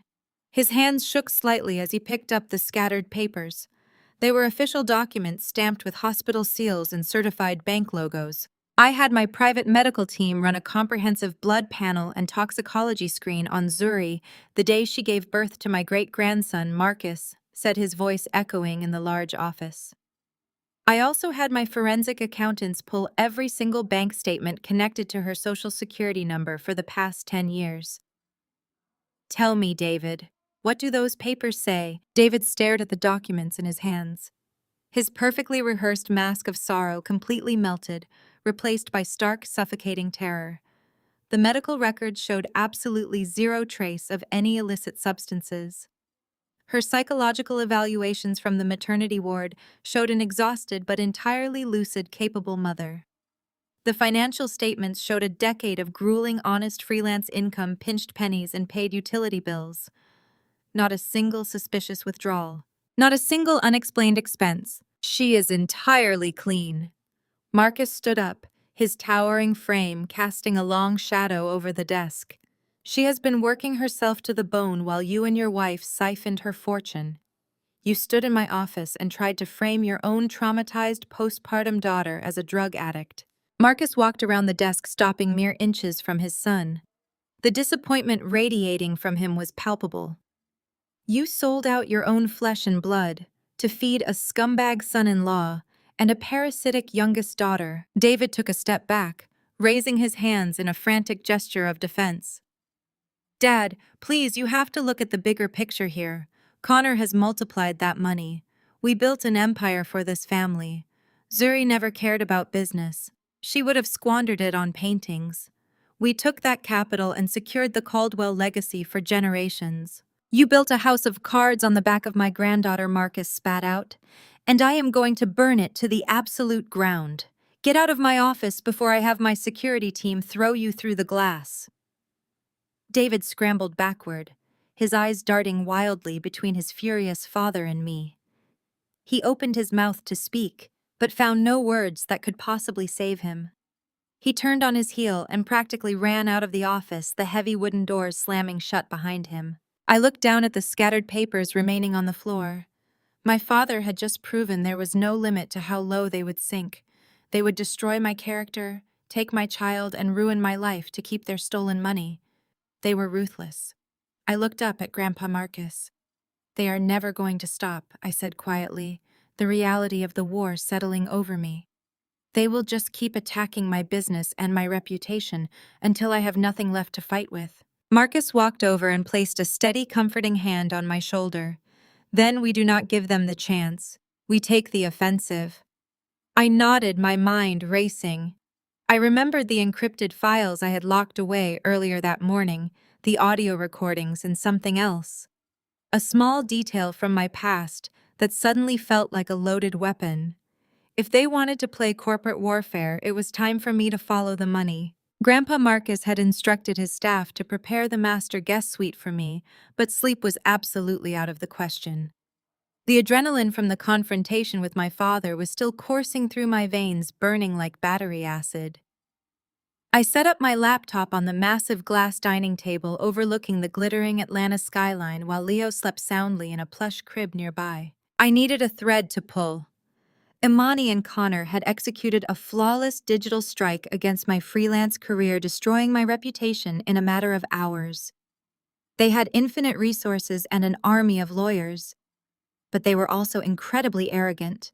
His hands shook slightly as he picked up the scattered papers. They were official documents stamped with hospital seals and certified bank logos. I had my private medical team run a comprehensive blood panel and toxicology screen on Zuri the day she gave birth to my great-grandson, Marcus, said his voice echoing in the large office. I also had my forensic accountants pull every single bank statement connected to her social security number for the past 10 years. Tell me, David, what do those papers say? David stared at the documents in his hands. His perfectly rehearsed mask of sorrow completely melted, replaced by stark, suffocating terror. The medical records showed absolutely zero trace of any illicit substances. Her psychological evaluations from the maternity ward showed an exhausted but entirely lucid, capable mother. The financial statements showed a decade of grueling, honest freelance income, pinched pennies, and paid utility bills. Not a single suspicious withdrawal. Not a single unexplained expense. She is entirely clean. Marcus stood up, his towering frame casting a long shadow over the desk. She has been working herself to the bone while you and your wife siphoned her fortune. You stood in my office and tried to frame your own traumatized postpartum daughter as a drug addict. Marcus walked around the desk, stopping mere inches from his son. The disappointment radiating from him was palpable. You sold out your own flesh and blood to feed a scumbag son-in-law and a parasitic youngest daughter. David took a step back, raising his hands in a frantic gesture of defense. Dad, please, you have to look at the bigger picture here. Connor has multiplied that money. We built an empire for this family. Zuri never cared about business. She would have squandered it on paintings. We took that capital and secured the Caldwell legacy for generations. You built a house of cards on the back of my granddaughter, Marcus spat out, and I am going to burn it to the absolute ground. Get out of my office before I have my security team throw you through the glass. David scrambled backward, his eyes darting wildly between his furious father and me. He opened his mouth to speak, but found no words that could possibly save him. He turned on his heel and practically ran out of the office, the heavy wooden doors slamming shut behind him. I looked down at the scattered papers remaining on the floor. My father had just proven there was no limit to how low they would sink. They would destroy my character, take my child, and ruin my life to keep their stolen money. They were ruthless. I looked up at Grandpa Marcus. They are never going to stop, I said quietly, the reality of the war settling over me. They will just keep attacking my business and my reputation until I have nothing left to fight with. Marcus walked over and placed a steady, comforting hand on my shoulder. Then we do not give them the chance. We take the offensive. I nodded, my mind racing. I remembered the encrypted files I had locked away earlier that morning, the audio recordings, and something else. A small detail from my past that suddenly felt like a loaded weapon. If they wanted to play corporate warfare, it was time for me to follow the money. Grandpa Marcus had instructed his staff to prepare the master guest suite for me, but sleep was absolutely out of the question. The adrenaline from the confrontation with my father was still coursing through my veins, burning like battery acid. I set up my laptop on the massive glass dining table overlooking the glittering Atlanta skyline while Leo slept soundly in a plush crib nearby. I needed a thread to pull. Imani and Connor had executed a flawless digital strike against my freelance career, destroying my reputation in a matter of hours. They had infinite resources and an army of lawyers, but they were also incredibly arrogant.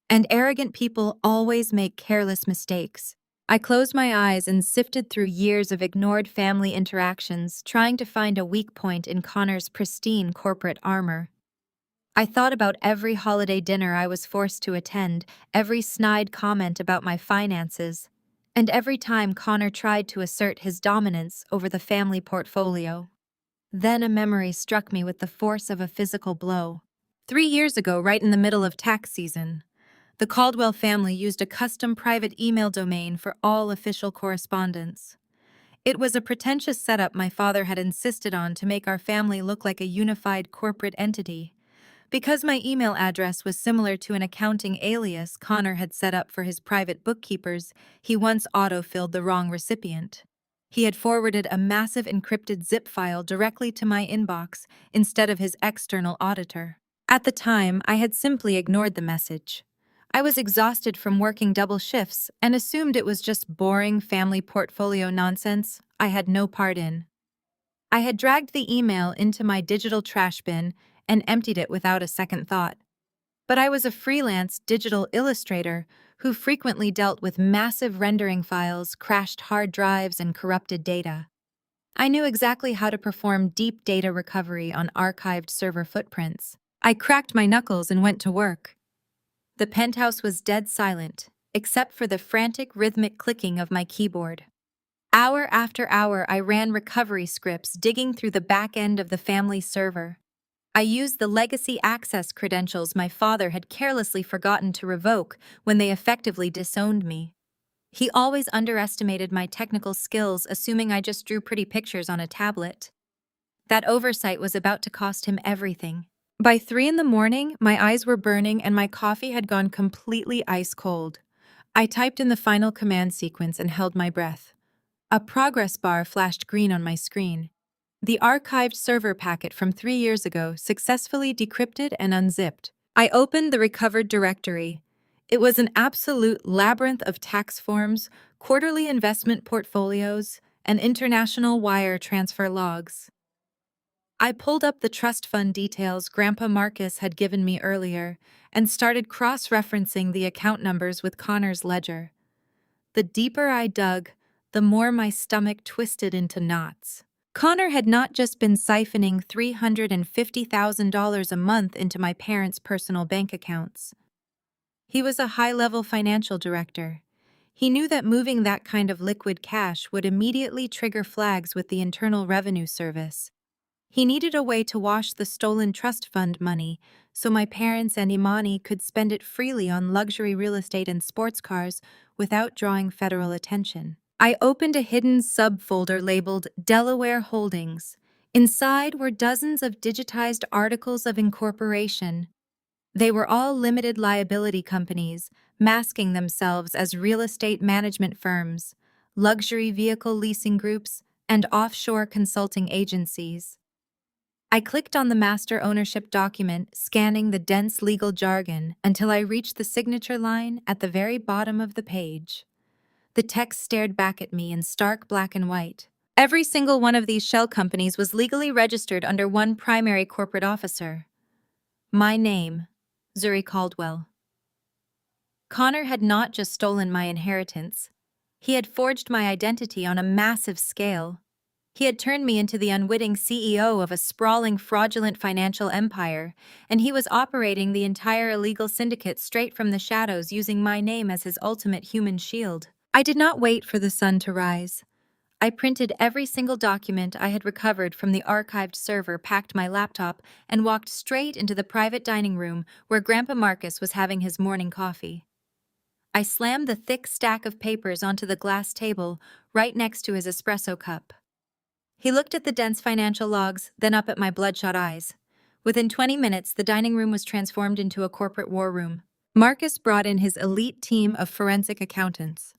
And arrogant people always make careless mistakes. I closed my eyes and sifted through years of ignored family interactions, trying to find a weak point in Connor's pristine corporate armor. I thought about every holiday dinner I was forced to attend, every snide comment about my finances, and every time Connor tried to assert his dominance over the family portfolio. Then a memory struck me with the force of a physical blow. 3 years ago, right in the middle of tax season, the Caldwell family used a custom private email domain for all official correspondence. It was a pretentious setup my father had insisted on to make our family look like a unified corporate entity. Because my email address was similar to an accounting alias Connor had set up for his private bookkeepers, he once autofilled the wrong recipient. He had forwarded a massive encrypted zip file directly to my inbox instead of his external auditor. At the time, I had simply ignored the message. I was exhausted from working double shifts and assumed it was just boring family portfolio nonsense I had no part in. I had dragged the email into my digital trash bin and emptied it without a second thought. But I was a freelance digital illustrator who frequently dealt with massive rendering files, crashed hard drives, and corrupted data. I knew exactly how to perform deep data recovery on archived server footprints. I cracked my knuckles and went to work. The penthouse was dead silent, except for the frantic rhythmic clicking of my keyboard. Hour after hour, I ran recovery scripts digging through the back end of the family server. I used the legacy access credentials my father had carelessly forgotten to revoke when they effectively disowned me. He always underestimated my technical skills, assuming I just drew pretty pictures on a tablet. That oversight was about to cost him everything. By 3 in the morning, my eyes were burning and my coffee had gone completely ice cold. I typed in the final command sequence and held my breath. A progress bar flashed green on my screen. The archived server packet from 3 years ago successfully decrypted and unzipped. I opened the recovered directory. It was an absolute labyrinth of tax forms, quarterly investment portfolios, and international wire transfer logs. I pulled up the trust fund details Grandpa Marcus had given me earlier and started cross-referencing the account numbers with Connor's ledger. The deeper I dug, the more my stomach twisted into knots. Connor had not just been siphoning $350,000 a month into my parents' personal bank accounts. He was a high-level financial director. He knew that moving that kind of liquid cash would immediately trigger flags with the Internal Revenue Service. He needed a way to wash the stolen trust fund money so my parents and Imani could spend it freely on luxury real estate and sports cars without drawing federal attention. I opened a hidden subfolder labeled Delaware Holdings. Inside were dozens of digitized articles of incorporation. They were all limited liability companies, masking themselves as real estate management firms, luxury vehicle leasing groups, and offshore consulting agencies. I clicked on the master ownership document, scanning the dense legal jargon until I reached the signature line at the very bottom of the page. The text stared back at me in stark black and white. Every single one of these shell companies was legally registered under one primary corporate officer. My name, Zuri Caldwell. Connor had not just stolen my inheritance. He had forged my identity on a massive scale. He had turned me into the unwitting CEO of a sprawling, fraudulent financial empire, and he was operating the entire illegal syndicate straight from the shadows using my name as his ultimate human shield. I did not wait for the sun to rise. I printed every single document I had recovered from the archived server, packed my laptop, and walked straight into the private dining room where Grandpa Marcus was having his morning coffee. I slammed the thick stack of papers onto the glass table right next to his espresso cup. He looked at the dense financial logs, then up at my bloodshot eyes. Within 20 minutes, the dining room was transformed into a corporate war room. Marcus brought in his elite team of forensic accountants.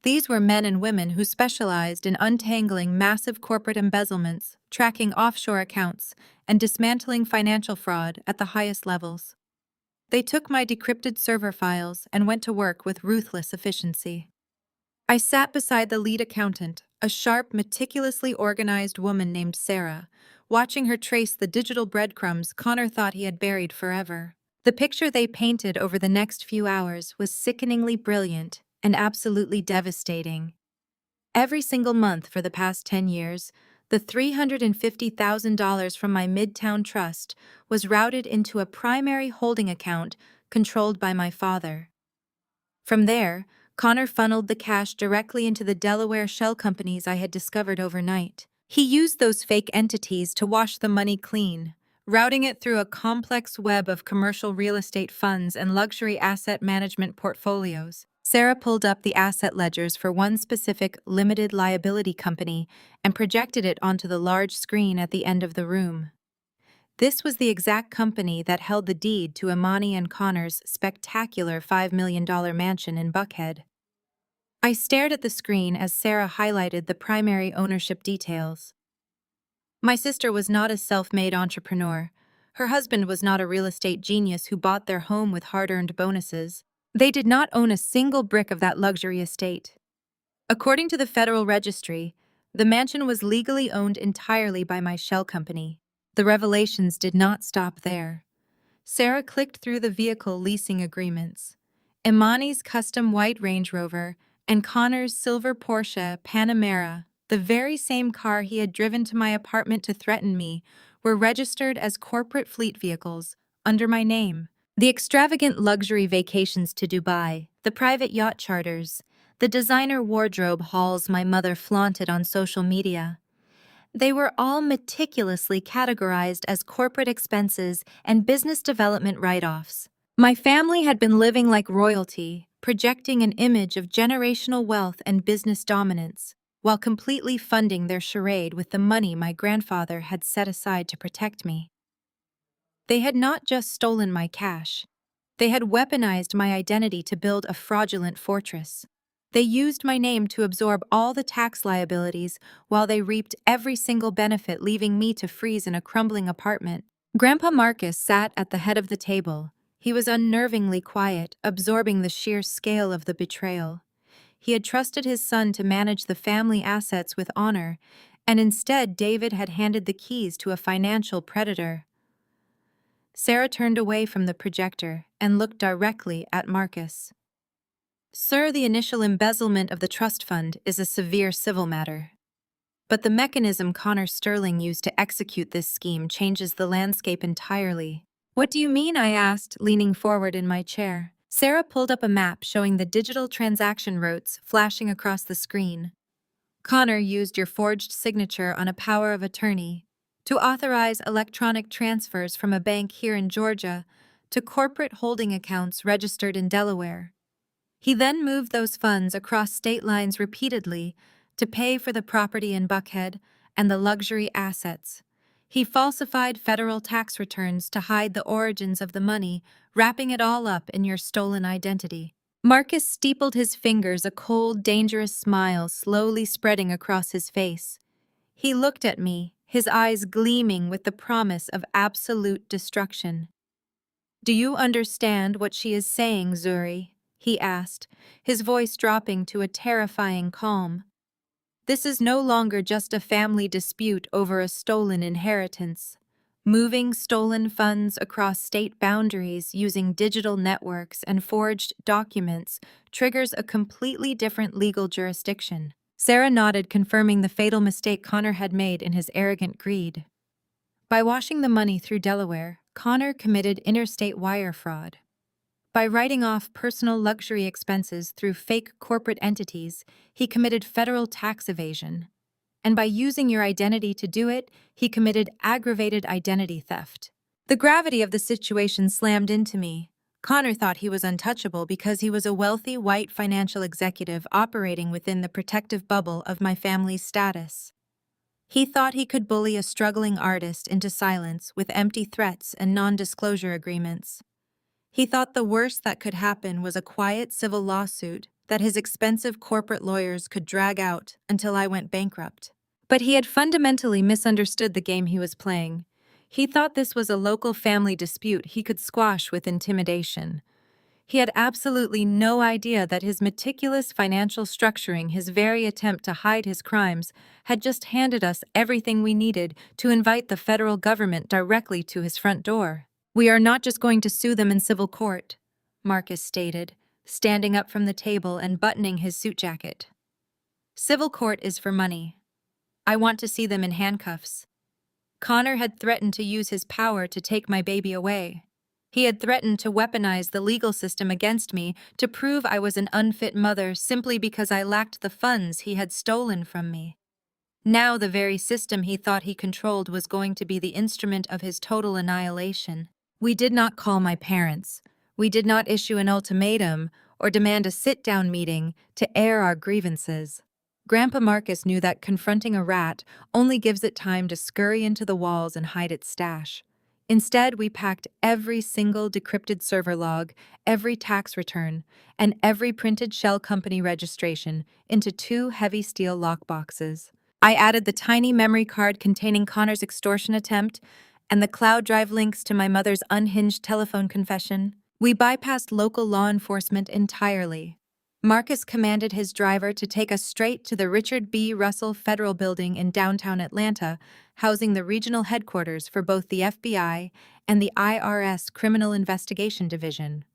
These were men and women who specialized in untangling massive corporate embezzlements, tracking offshore accounts, and dismantling financial fraud at the highest levels. They took my decrypted server files and went to work with ruthless efficiency. I sat beside the lead accountant, a sharp, meticulously organized woman named Sarah. Watching her trace the digital breadcrumbs Connor thought he had buried forever. The picture they painted over the next few hours was sickeningly brilliant and absolutely devastating. Every single month for the past 10 years, the $350,000 from my Midtown trust was routed into a primary holding account controlled by my father. From there, Connor funneled the cash directly into the Delaware shell companies I had discovered overnight. He used those fake entities to wash the money clean, routing it through a complex web of commercial real estate funds and luxury asset management portfolios. Sarah pulled up the asset ledgers for one specific limited liability company and projected it onto the large screen at the end of the room. This was the exact company that held the deed to Imani and Connor's spectacular $5 million mansion in Buckhead. I stared at the screen as Sarah highlighted the primary ownership details. My sister was not a self-made entrepreneur. Her husband was not a real estate genius who bought their home with hard-earned bonuses. They did not own a single brick of that luxury estate. According to the Federal Registry, the mansion was legally owned entirely by my shell company. The revelations did not stop there. Sarah clicked through the vehicle leasing agreements. Imani's custom white Range Rover and Connor's silver Porsche Panamera, the very same car he had driven to my apartment to threaten me, were registered as corporate fleet vehicles under my name. The extravagant luxury vacations to Dubai, the private yacht charters, the designer wardrobe hauls my mother flaunted on social media. They were all meticulously categorized as corporate expenses and business development write-offs. My family had been living like royalty, projecting an image of generational wealth and business dominance, while completely funding their charade with the money my grandfather had set aside to protect me. They had not just stolen my cash. They had weaponized my identity to build a fraudulent fortress. They used my name to absorb all the tax liabilities while they reaped every single benefit, leaving me to freeze in a crumbling apartment. Grandpa Marcus sat at the head of the table. He was unnervingly quiet, absorbing the sheer scale of the betrayal. He had trusted his son to manage the family assets with honor, and instead David had handed the keys to a financial predator. Sarah turned away from the projector and looked directly at Marcus. Sir, the initial embezzlement of the trust fund is a severe civil matter. But the mechanism Connor Sterling used to execute this scheme changes the landscape entirely. What do you mean? I asked, leaning forward in my chair. Sarah pulled up a map showing the digital transaction routes flashing across the screen. Connor used your forged signature on a power of attorney to authorize electronic transfers from a bank here in Georgia to corporate holding accounts registered in Delaware. He then moved those funds across state lines repeatedly to pay for the property in Buckhead and the luxury assets. He falsified federal tax returns to hide the origins of the money, wrapping it all up in your stolen identity. Marcus steepled his fingers, a cold, dangerous smile slowly spreading across his face. He looked at me, his eyes gleaming with the promise of absolute destruction. "Do you understand what she is saying, Zuri?" he asked, his voice dropping to a terrifying calm. "This is no longer just a family dispute over a stolen inheritance. Moving stolen funds across state boundaries using digital networks and forged documents triggers a completely different legal jurisdiction." Sarah nodded, confirming the fatal mistake Connor had made in his arrogant greed. By washing the money through Delaware, Connor committed interstate wire fraud. By writing off personal luxury expenses through fake corporate entities, he committed federal tax evasion. And by using your identity to do it, he committed aggravated identity theft. The gravity of the situation slammed into me. Connor thought he was untouchable because he was a wealthy white financial executive operating within the protective bubble of my family's status. He thought he could bully a struggling artist into silence with empty threats and non-disclosure agreements. He thought the worst that could happen was a quiet civil lawsuit that his expensive corporate lawyers could drag out until I went bankrupt. But he had fundamentally misunderstood the game he was playing. He thought this was a local family dispute he could squash with intimidation. He had absolutely no idea that his meticulous financial structuring, his very attempt to hide his crimes, had just handed us everything we needed to invite the federal government directly to his front door. "We are not just going to sue them in civil court," Marcus stated, standing up from the table and buttoning his suit jacket. "Civil court is for money. I want to see them in handcuffs." Connor had threatened to use his power to take my baby away. He had threatened to weaponize the legal system against me to prove I was an unfit mother simply because I lacked the funds he had stolen from me. Now the very system he thought he controlled was going to be the instrument of his total annihilation. We did not call my parents. We did not issue an ultimatum or demand a sit-down meeting to air our grievances. Grandpa Marcus knew that confronting a rat only gives it time to scurry into the walls and hide its stash. Instead, we packed every single decrypted server log, every tax return, and every printed shell company registration into 2 heavy steel lockboxes. I added the tiny memory card containing Connor's extortion attempt and the cloud drive links to my mother's unhinged telephone confession. We bypassed local law enforcement entirely. Marcus commanded his driver to take us straight to the Richard B. Russell Federal Building in downtown Atlanta, housing the regional headquarters for both the FBI and the IRS Criminal Investigation Division.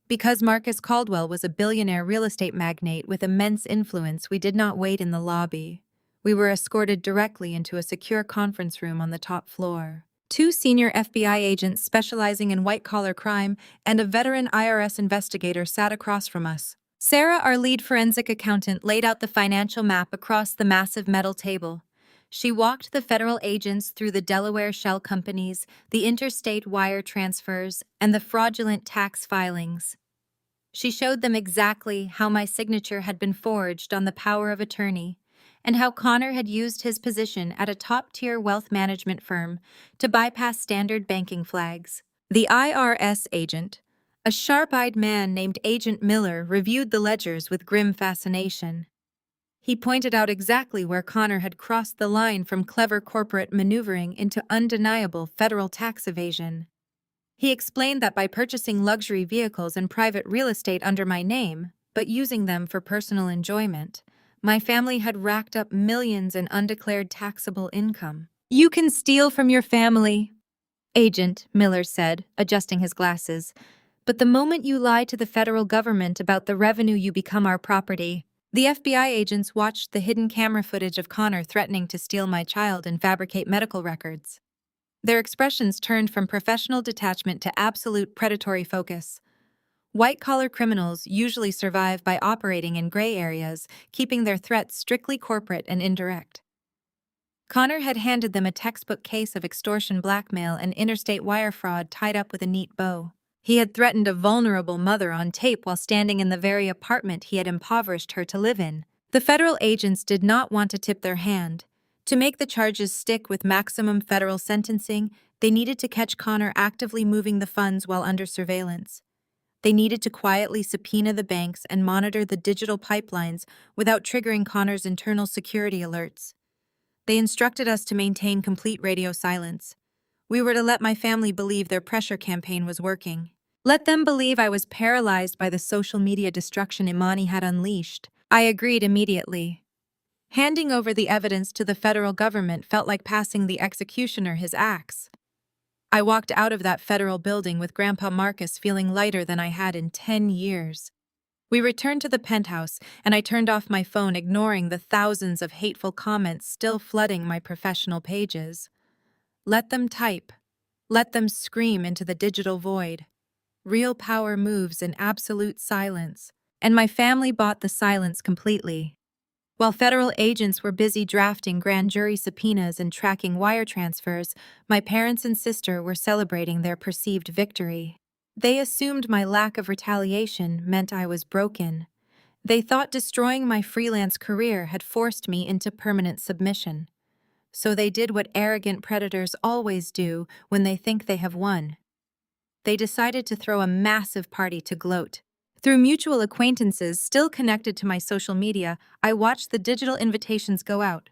Because Marcus Caldwell was a billionaire real estate magnate with immense influence, we did not wait in the lobby. We were escorted directly into a secure conference room on the top floor. 2 senior FBI agents specializing in white-collar crime and a veteran IRS investigator sat across from us. Sarah, our lead forensic accountant, laid out the financial map across the massive metal table. She walked the federal agents through the Delaware shell companies, the interstate wire transfers, and the fraudulent tax filings. She showed them exactly how my signature had been forged on the power of attorney, and how Connor had used his position at a top-tier wealth management firm to bypass standard banking flags. The IRS agent, a sharp-eyed man named Agent Miller, reviewed the ledgers with grim fascination. He pointed out exactly where Connor had crossed the line from clever corporate maneuvering into undeniable federal tax evasion. He explained that by purchasing luxury vehicles and private real estate under my name, but using them for personal enjoyment, my family had racked up millions in undeclared taxable income. "You can steal from your family," Agent Miller said, adjusting his glasses. "But the moment you lie to the federal government about the revenue, you become our property." The FBI agents watched the hidden camera footage of Connor threatening to steal my child and fabricate medical records. Their expressions turned from professional detachment to absolute predatory focus. White-collar criminals usually survive by operating in gray areas, keeping their threats strictly corporate and indirect. Connor had handed them a textbook case of extortion, blackmail, and interstate wire fraud tied up with a neat bow. He had threatened a vulnerable mother on tape while standing in the very apartment he had impoverished her to live in. The federal agents did not want to tip their hand. To make the charges stick with maximum federal sentencing, they needed to catch Connor actively moving the funds while under surveillance. They needed to quietly subpoena the banks and monitor the digital pipelines without triggering Connor's internal security alerts. They instructed us to maintain complete radio silence. We were to let my family believe their pressure campaign was working. Let them believe I was paralyzed by the social media destruction Imani had unleashed. I agreed immediately. Handing over the evidence to the federal government felt like passing the executioner his axe. I walked out of that federal building with Grandpa Marcus feeling lighter than I had in 10 years. We returned to the penthouse, and I turned off my phone, ignoring the thousands of hateful comments still flooding my professional pages. Let them type. Let them scream into the digital void. Real power moves in absolute silence, and my family bought the silence completely. While federal agents were busy drafting grand jury subpoenas and tracking wire transfers, my parents and sister were celebrating their perceived victory. They assumed my lack of retaliation meant I was broken. They thought destroying my freelance career had forced me into permanent submission. So they did what arrogant predators always do when they think they have won. They decided to throw a massive party to gloat. Through mutual acquaintances still connected to my social media, I watched the digital invitations go out.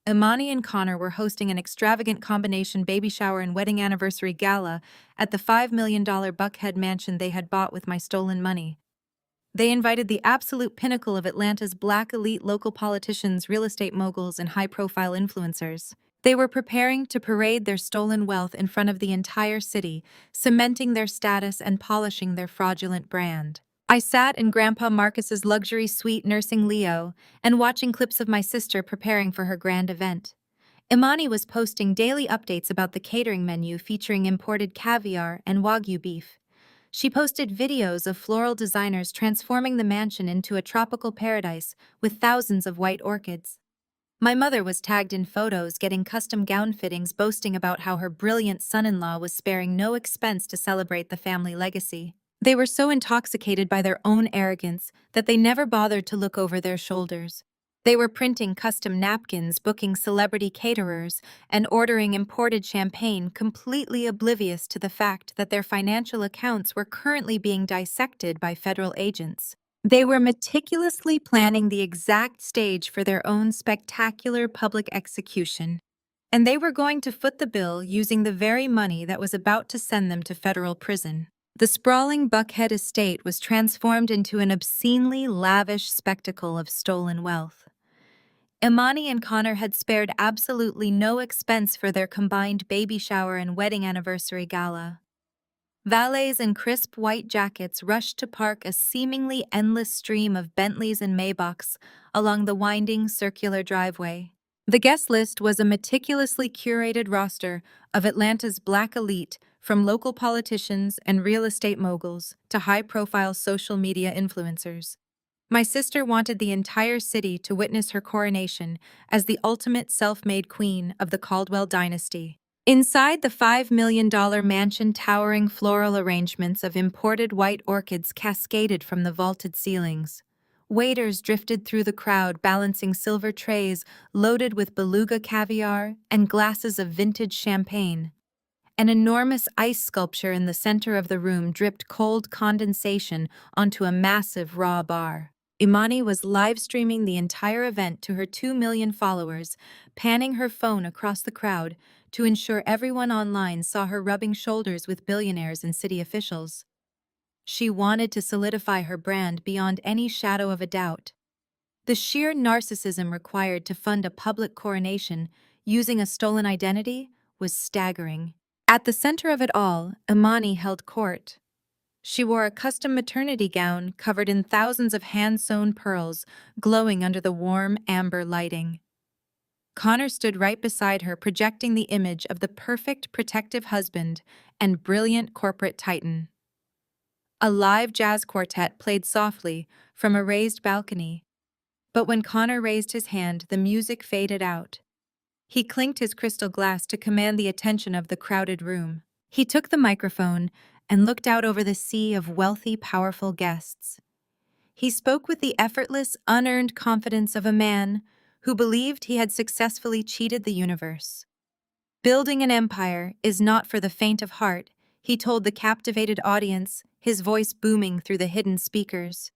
Imani and Connor were hosting an extravagant combination baby shower and wedding anniversary gala at the $5 million Buckhead mansion they had bought with my stolen money. They invited the absolute pinnacle of Atlanta's black elite local politicians, real estate moguls, and high-profile influencers. They were preparing to parade their stolen wealth in front of the entire city, cementing their status and polishing their fraudulent brand. I sat in Grandpa Marcus's luxury suite nursing Leo and watching clips of my sister preparing for her grand event. Imani was posting daily updates about the catering menu featuring imported caviar and Wagyu beef. She posted videos of floral designers transforming the mansion into a tropical paradise with thousands of white orchids. My mother was tagged in photos getting custom gown fittings, boasting about how her brilliant son-in-law was sparing no expense to celebrate the family legacy. They were so intoxicated by their own arrogance that they never bothered to look over their shoulders. They were printing custom napkins, booking celebrity caterers, and ordering imported champagne, completely oblivious to the fact that their financial accounts were currently being dissected by federal agents. They were meticulously planning the exact stage for their own spectacular public execution, and they were going to foot the bill using the very money that was about to send them to federal prison. The sprawling Buckhead estate was transformed into an obscenely lavish spectacle of stolen wealth. Imani and Connor had spared absolutely no expense for their combined baby shower and wedding anniversary gala. Valets in crisp white jackets rushed to park a seemingly endless stream of Bentleys and Maybachs along the winding circular driveway. The guest list was a meticulously curated roster of Atlanta's black elite, from local politicians and real estate moguls to high-profile social media influencers. My sister wanted the entire city to witness her coronation as the ultimate self-made queen of the Caldwell dynasty. Inside the $5 million mansion, towering floral arrangements of imported white orchids cascaded from the vaulted ceilings. Waiters drifted through the crowd, balancing silver trays loaded with beluga caviar and glasses of vintage champagne. An enormous ice sculpture in the center of the room dripped cold condensation onto a massive raw bar. Imani was live-streaming the entire event to her 2 million followers, panning her phone across the crowd to ensure everyone online saw her rubbing shoulders with billionaires and city officials. She wanted to solidify her brand beyond any shadow of a doubt. The sheer narcissism required to fund a public coronation using a stolen identity was staggering. At the center of it all, Imani held court. She wore a custom maternity gown covered in thousands of hand-sewn pearls, glowing under the warm amber lighting. Connor stood right beside her, projecting the image of the perfect protective husband and brilliant corporate titan. A live jazz quartet played softly from a raised balcony, but when Connor raised his hand, the music faded out. He clinked his crystal glass to command the attention of the crowded room. He took the microphone and looked out over the sea of wealthy, powerful guests. He spoke with the effortless, unearned confidence of a man who believed he had successfully cheated the universe. Building an empire is not for the faint of heart, he told the captivated audience, his voice booming through the hidden speakers.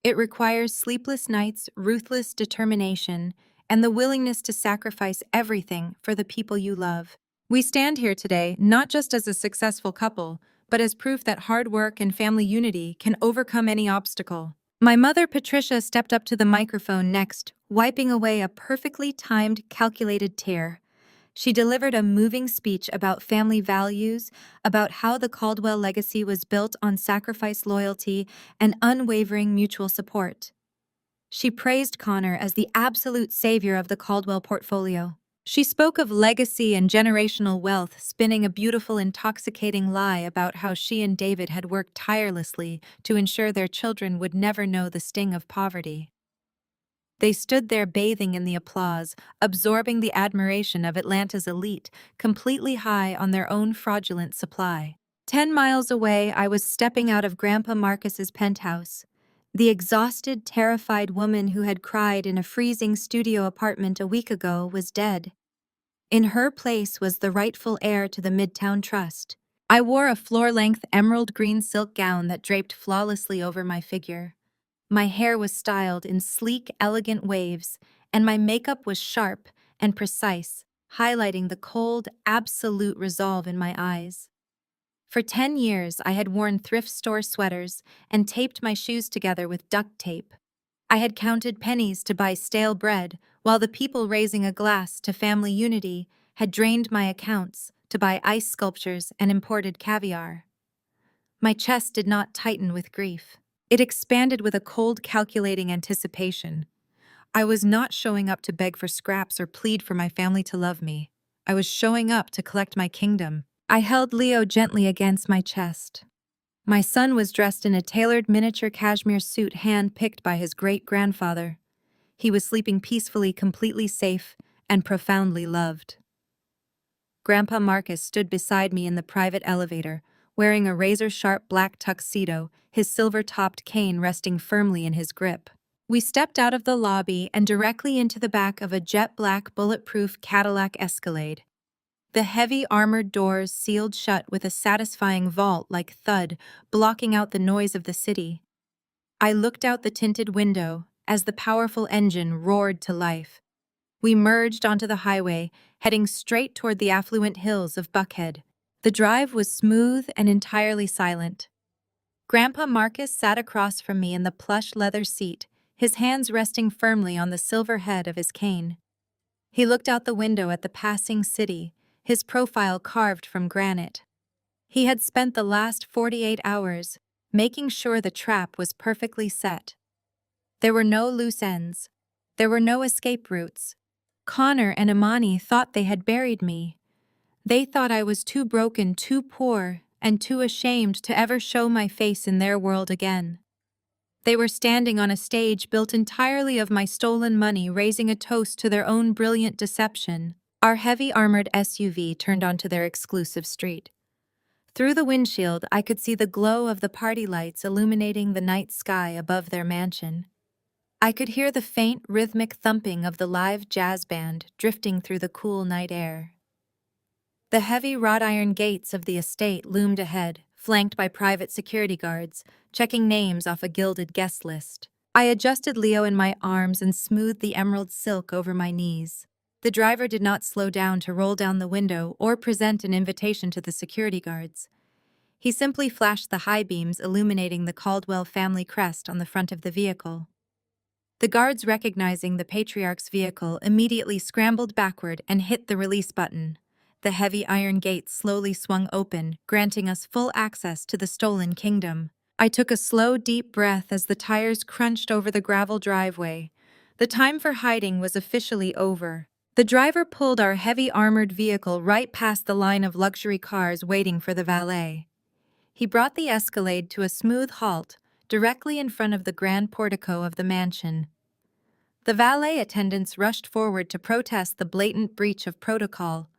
It requires sleepless nights, ruthless determination, and the willingness to sacrifice everything for the people you love. We stand here today not just as a successful couple, but as proof that hard work and family unity can overcome any obstacle. My mother, Patricia, stepped up to the microphone next, wiping away a perfectly timed, calculated tear. She delivered a moving speech about family values, about how the Caldwell legacy was built on sacrifice, loyalty, and unwavering mutual support. She praised Connor as the absolute savior of the Caldwell portfolio. She spoke of legacy and generational wealth, spinning a beautiful, intoxicating lie about how she and David had worked tirelessly to ensure their children would never know the sting of poverty. They stood there bathing in the applause, absorbing the admiration of Atlanta's elite, completely high on their own fraudulent supply. 10 miles away, I was stepping out of Grandpa Marcus's penthouse. The exhausted, terrified woman who had cried in a freezing studio apartment a week ago was dead. In her place was the rightful heir to the Midtown Trust. I wore a floor-length emerald green silk gown that draped flawlessly over my figure. My hair was styled in sleek, elegant waves, and my makeup was sharp and precise, highlighting the cold, absolute resolve in my eyes. For 10 years, I had worn thrift store sweaters and taped my shoes together with duct tape. I had counted pennies to buy stale bread, while the people raising a glass to family unity had drained my accounts to buy ice sculptures and imported caviar. My chest did not tighten with grief. It expanded with a cold, calculating anticipation. I was not showing up to beg for scraps or plead for my family to love me. I was showing up to collect my kingdom. I held Leo gently against my chest. My son was dressed in a tailored miniature cashmere suit hand-picked by his great-grandfather. He was sleeping peacefully, completely safe, and profoundly loved. Grandpa Marcus stood beside me in the private elevator, wearing a razor-sharp black tuxedo, his silver-topped cane resting firmly in his grip. We stepped out of the lobby and directly into the back of a jet-black bulletproof Cadillac Escalade. The heavy armored doors sealed shut with a satisfying vault-like thud, blocking out the noise of the city. I looked out the tinted window as the powerful engine roared to life. We merged onto the highway, heading straight toward the affluent hills of Buckhead. The drive was smooth and entirely silent. Grandpa Marcus sat across from me in the plush leather seat, his hands resting firmly on the silver head of his cane. He looked out the window at the passing city, his profile carved from granite. He had spent the last 48 hours making sure the trap was perfectly set. There were no loose ends. There were no escape routes. Connor and Imani thought they had buried me. They thought I was too broken, too poor, and too ashamed to ever show my face in their world again. They were standing on a stage built entirely of my stolen money, raising a toast to their own brilliant deception. Our heavy armored SUV turned onto their exclusive street. Through the windshield, I could see the glow of the party lights illuminating the night sky above their mansion. I could hear the faint, rhythmic thumping of the live jazz band drifting through the cool night air. The heavy wrought iron gates of the estate loomed ahead, flanked by private security guards, checking names off a gilded guest list. I adjusted Leo in my arms and smoothed the emerald silk over my knees. The driver did not slow down to roll down the window or present an invitation to the security guards. He simply flashed the high beams illuminating the Caldwell family crest on the front of the vehicle. The guards, recognizing the patriarch's vehicle, immediately scrambled backward and hit the release button. The heavy iron gates slowly swung open, granting us full access to the stolen kingdom. I took a slow, deep breath as the tires crunched over the gravel driveway. The time for hiding was officially over. The driver pulled our heavy armored vehicle right past the line of luxury cars waiting for the valet. He brought the Escalade to a smooth halt, directly in front of the grand portico of the mansion. The valet attendants rushed forward to protest the blatant breach of protocol,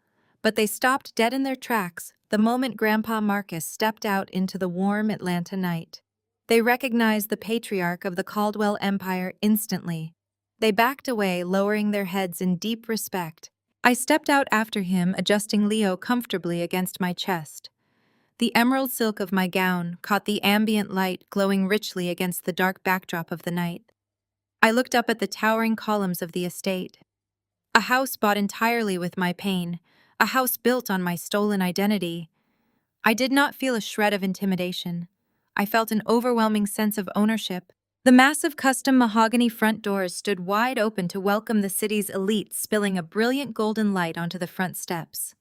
but they stopped dead in their tracks the moment Grandpa Marcus stepped out into the warm Atlanta night. They recognized the patriarch of the Caldwell Empire instantly. They backed away, lowering their heads in deep respect. I stepped out after him, adjusting Leo comfortably against my chest. The emerald silk of my gown caught the ambient light glowing richly against the dark backdrop of the night. I looked up at the towering columns of the estate. A house bought entirely with my pain, a house built on my stolen identity. I did not feel a shred of intimidation. I felt an overwhelming sense of ownership. The massive custom mahogany front doors stood wide open to welcome the city's elite, spilling a brilliant golden light onto the front steps.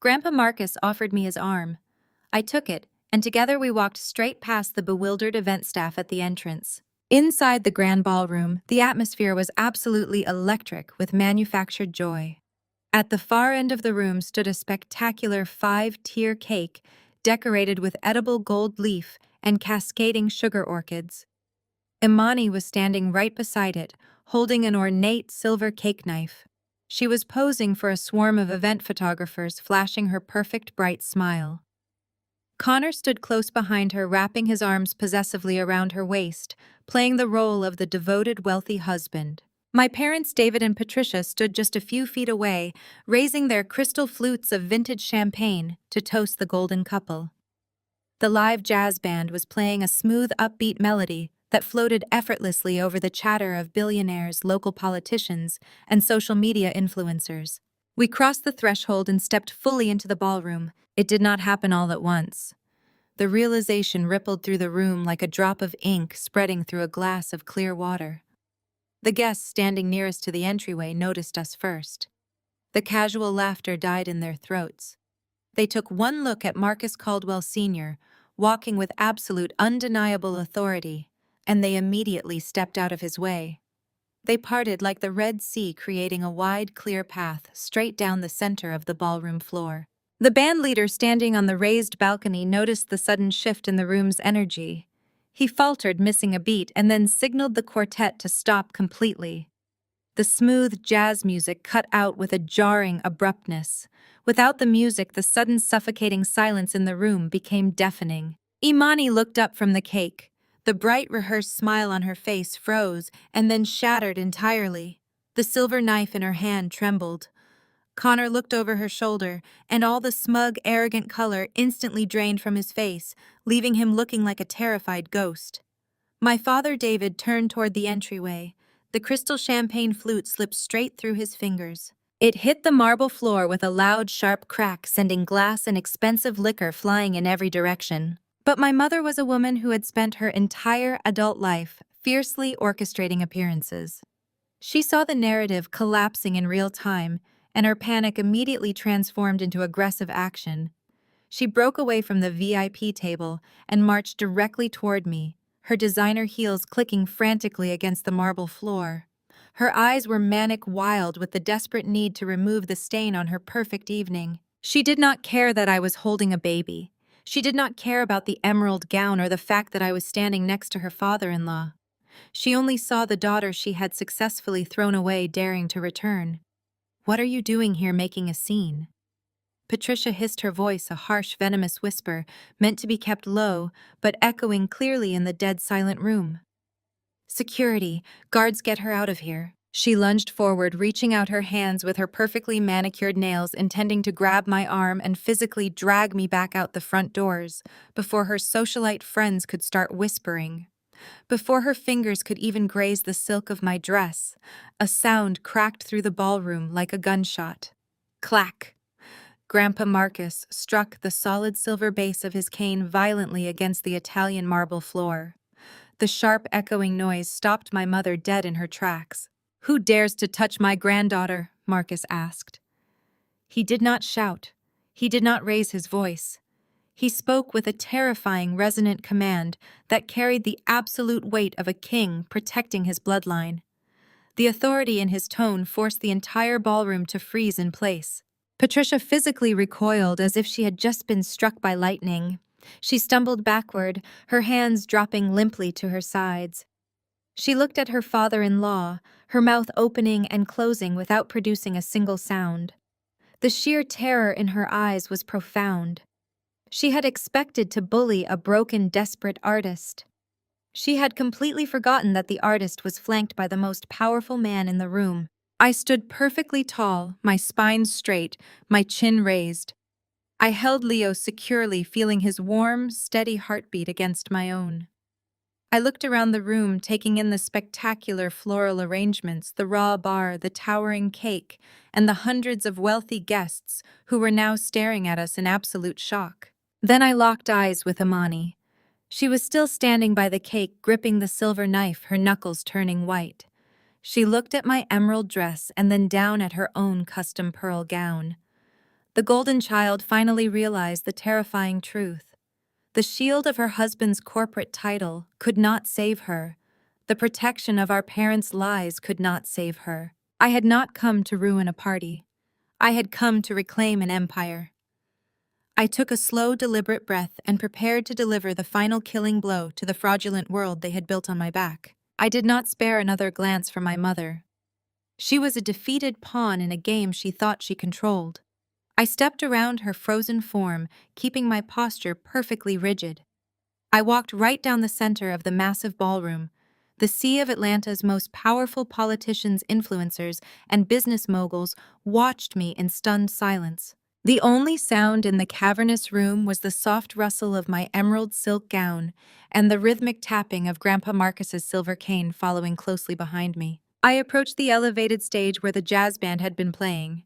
Grandpa Marcus offered me his arm. I took it, and together we walked straight past the bewildered event staff at the entrance. Inside the grand ballroom, the atmosphere was absolutely electric with manufactured joy. At the far end of the room stood a spectacular 5-tier cake decorated with edible gold leaf and cascading sugar orchids. Imani was standing right beside it, holding an ornate silver cake knife. She was posing for a swarm of event photographers, flashing her perfect bright smile. Connor stood close behind her, wrapping his arms possessively around her waist, playing the role of the devoted, wealthy husband. My parents, David and Patricia, stood just a few feet away, raising their crystal flutes of vintage champagne to toast the golden couple. The live jazz band was playing a smooth, upbeat melody, that floated effortlessly over the chatter of billionaires, local politicians, and social media influencers. We crossed the threshold and stepped fully into the ballroom. It did not happen all at once. The realization rippled through the room like a drop of ink spreading through a glass of clear water. The guests standing nearest to the entryway noticed us first. The casual laughter died in their throats. They took one look at Marcus Caldwell Sr., walking with absolute undeniable authority, and they immediately stepped out of his way. They parted like the Red Sea, creating a wide, clear path straight down the center of the ballroom floor. The bandleader standing on the raised balcony noticed the sudden shift in the room's energy. He faltered, missing a beat, and then signaled the quartet to stop completely. The smooth jazz music cut out with a jarring abruptness. Without the music, the sudden suffocating silence in the room became deafening. Imani looked up from the cake. The bright, rehearsed smile on her face froze and then shattered entirely. The silver knife in her hand trembled. Connor looked over her shoulder, and all the smug, arrogant color instantly drained from his face, leaving him looking like a terrified ghost. My father David turned toward the entryway. The crystal champagne flute slipped straight through his fingers. It hit the marble floor with a loud, sharp crack, sending glass and expensive liquor flying in every direction. But my mother was a woman who had spent her entire adult life fiercely orchestrating appearances. She saw the narrative collapsing in real time, and her panic immediately transformed into aggressive action. She broke away from the VIP table and marched directly toward me, her designer heels clicking frantically against the marble floor. Her eyes were manic wild with the desperate need to remove the stain on her perfect evening. She did not care that I was holding a baby. She did not care about the emerald gown or the fact that I was standing next to her father-in-law. She only saw the daughter she had successfully thrown away daring to return. "What are you doing here making a scene?" Patricia hissed, her voice a harsh, venomous whisper, meant to be kept low, but echoing clearly in the dead silent room. "Security, guards, get her out of here." She lunged forward, reaching out her hands with her perfectly manicured nails, intending to grab my arm and physically drag me back out the front doors, before her socialite friends could start whispering. Before her fingers could even graze the silk of my dress, a sound cracked through the ballroom like a gunshot. Clack! Grandpa Marcus struck the solid silver base of his cane violently against the Italian marble floor. The sharp, echoing noise stopped my mother dead in her tracks. "Who dares to touch my granddaughter?" Marcus asked. He did not shout. He did not raise his voice. He spoke with a terrifying, resonant command that carried the absolute weight of a king protecting his bloodline. The authority in his tone forced the entire ballroom to freeze in place. Patricia physically recoiled as if she had just been struck by lightning. She stumbled backward, her hands dropping limply to her sides. She looked at her father-in-law, her mouth opening and closing without producing a single sound. The sheer terror in her eyes was profound. She had expected to bully a broken, desperate artist. She had completely forgotten that the artist was flanked by the most powerful man in the room. I stood perfectly tall, my spine straight, my chin raised. I held Leo securely, feeling his warm, steady heartbeat against my own. I looked around the room, taking in the spectacular floral arrangements, the raw bar, the towering cake, and the hundreds of wealthy guests who were now staring at us in absolute shock. Then I locked eyes with Imani. She was still standing by the cake, gripping the silver knife, her knuckles turning white. She looked at my emerald dress and then down at her own custom pearl gown. The golden child finally realized the terrifying truth. The shield of her husband's corporate title could not save her. The protection of our parents' lies could not save her. I had not come to ruin a party. I had come to reclaim an empire. I took a slow, deliberate breath and prepared to deliver the final killing blow to the fraudulent world they had built on my back. I did not spare another glance for my mother. She was a defeated pawn in a game she thought she controlled. I stepped around her frozen form, keeping my posture perfectly rigid. I walked right down the center of the massive ballroom. The sea of Atlanta's most powerful politicians, influencers, and business moguls watched me in stunned silence. The only sound in the cavernous room was the soft rustle of my emerald silk gown and the rhythmic tapping of Grandpa Marcus's silver cane following closely behind me. I approached the elevated stage where the jazz band had been playing.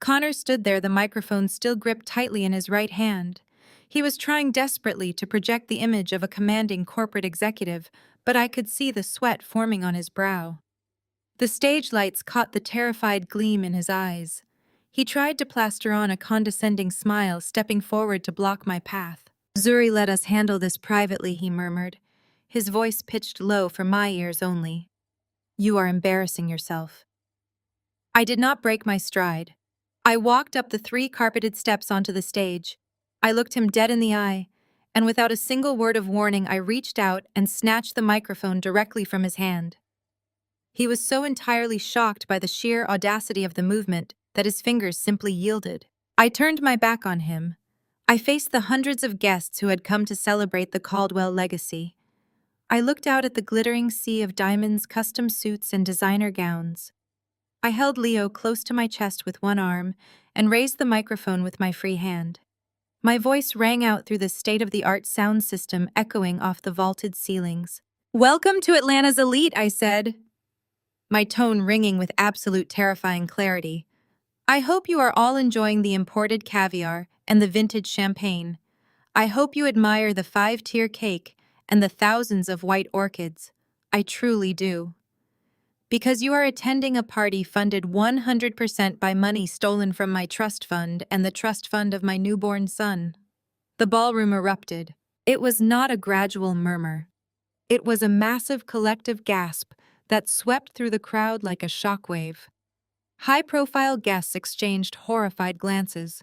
Connor stood there, the microphone still gripped tightly in his right hand. He was trying desperately to project the image of a commanding corporate executive, but I could see the sweat forming on his brow. The stage lights caught the terrified gleam in his eyes. He tried to plaster on a condescending smile, stepping forward to block my path. "Zuri, let us handle this privately," he murmured, his voice pitched low for my ears only. "You are embarrassing yourself." I did not break my stride. I walked up the 3 carpeted steps onto the stage. I looked him dead in the eye, and without a single word of warning, I reached out and snatched the microphone directly from his hand. He was so entirely shocked by the sheer audacity of the movement that his fingers simply yielded. I turned my back on him. I faced the hundreds of guests who had come to celebrate the Caldwell legacy. I looked out at the glittering sea of diamonds, custom suits, and designer gowns. I held Leo close to my chest with one arm and raised the microphone with my free hand. My voice rang out through the state-of-the-art sound system echoing off the vaulted ceilings. "Welcome to Atlanta's elite," I said, my tone ringing with absolute terrifying clarity. "I hope you are all enjoying the imported caviar and the vintage champagne. I hope you admire the 5-tier cake and the thousands of white orchids. I truly do. Because you are attending a party funded 100% by money stolen from my trust fund and the trust fund of my newborn son." The ballroom erupted. It was not a gradual murmur. It was a massive collective gasp that swept through the crowd like a shockwave. High-profile guests exchanged horrified glances.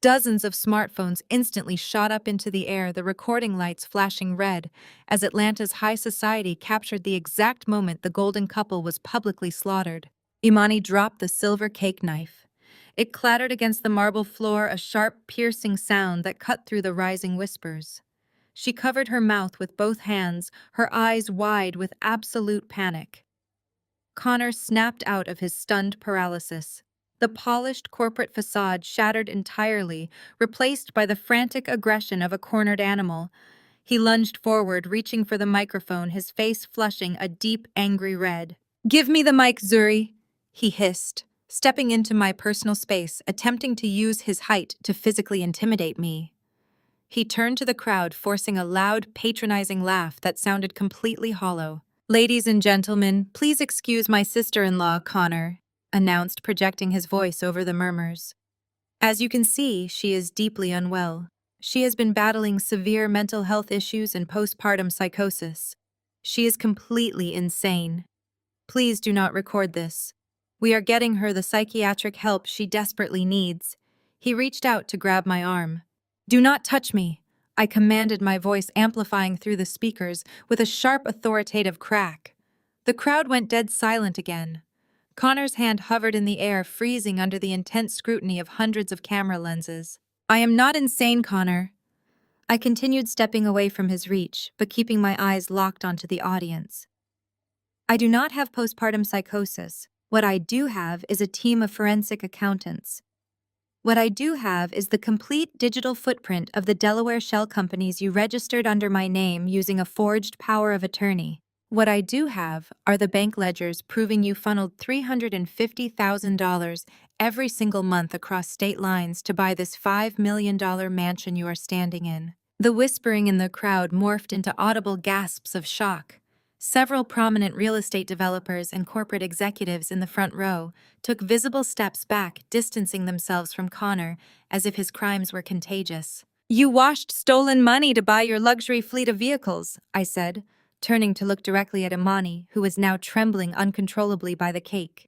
Dozens of smartphones instantly shot up into the air, the recording lights flashing red, as Atlanta's high society captured the exact moment the golden couple was publicly slaughtered. Imani dropped the silver cake knife. It clattered against the marble floor, a sharp, piercing sound that cut through the rising whispers. She covered her mouth with both hands, her eyes wide with absolute panic. Connor snapped out of his stunned paralysis. The polished corporate facade shattered entirely, replaced by the frantic aggression of a cornered animal. He lunged forward, reaching for the microphone, his face flushing a deep, angry red. "Give me the mic, Zuri," he hissed, stepping into my personal space, attempting to use his height to physically intimidate me. He turned to the crowd, forcing a loud, patronizing laugh that sounded completely hollow. "Ladies and gentlemen, please excuse my sister-in-law, Connor," announced, projecting his voice over the murmurs. "As you can see, she is deeply unwell. She has been battling severe mental health issues and postpartum psychosis. She is completely insane. Please do not record this. We are getting her the psychiatric help she desperately needs." He reached out to grab my arm. "Do not touch me," I commanded, my voice amplifying through the speakers with a sharp, authoritative crack. The crowd went dead silent again. Connor's hand hovered in the air, freezing under the intense scrutiny of hundreds of camera lenses. "I am not insane, Connor." I continued, stepping away from his reach, but keeping my eyes locked onto the audience. "I do not have postpartum psychosis. What I do have is a team of forensic accountants. What I do have is the complete digital footprint of the Delaware shell companies you registered under my name using a forged power of attorney. What I do have are the bank ledgers proving you funneled $350,000 every single month across state lines to buy this $5 million mansion you are standing in." The whispering in the crowd morphed into audible gasps of shock. Several prominent real estate developers and corporate executives in the front row took visible steps back, distancing themselves from Connor as if his crimes were contagious. "You washed stolen money to buy your luxury fleet of vehicles," I said, turning to look directly at Imani, who was now trembling uncontrollably by the cake.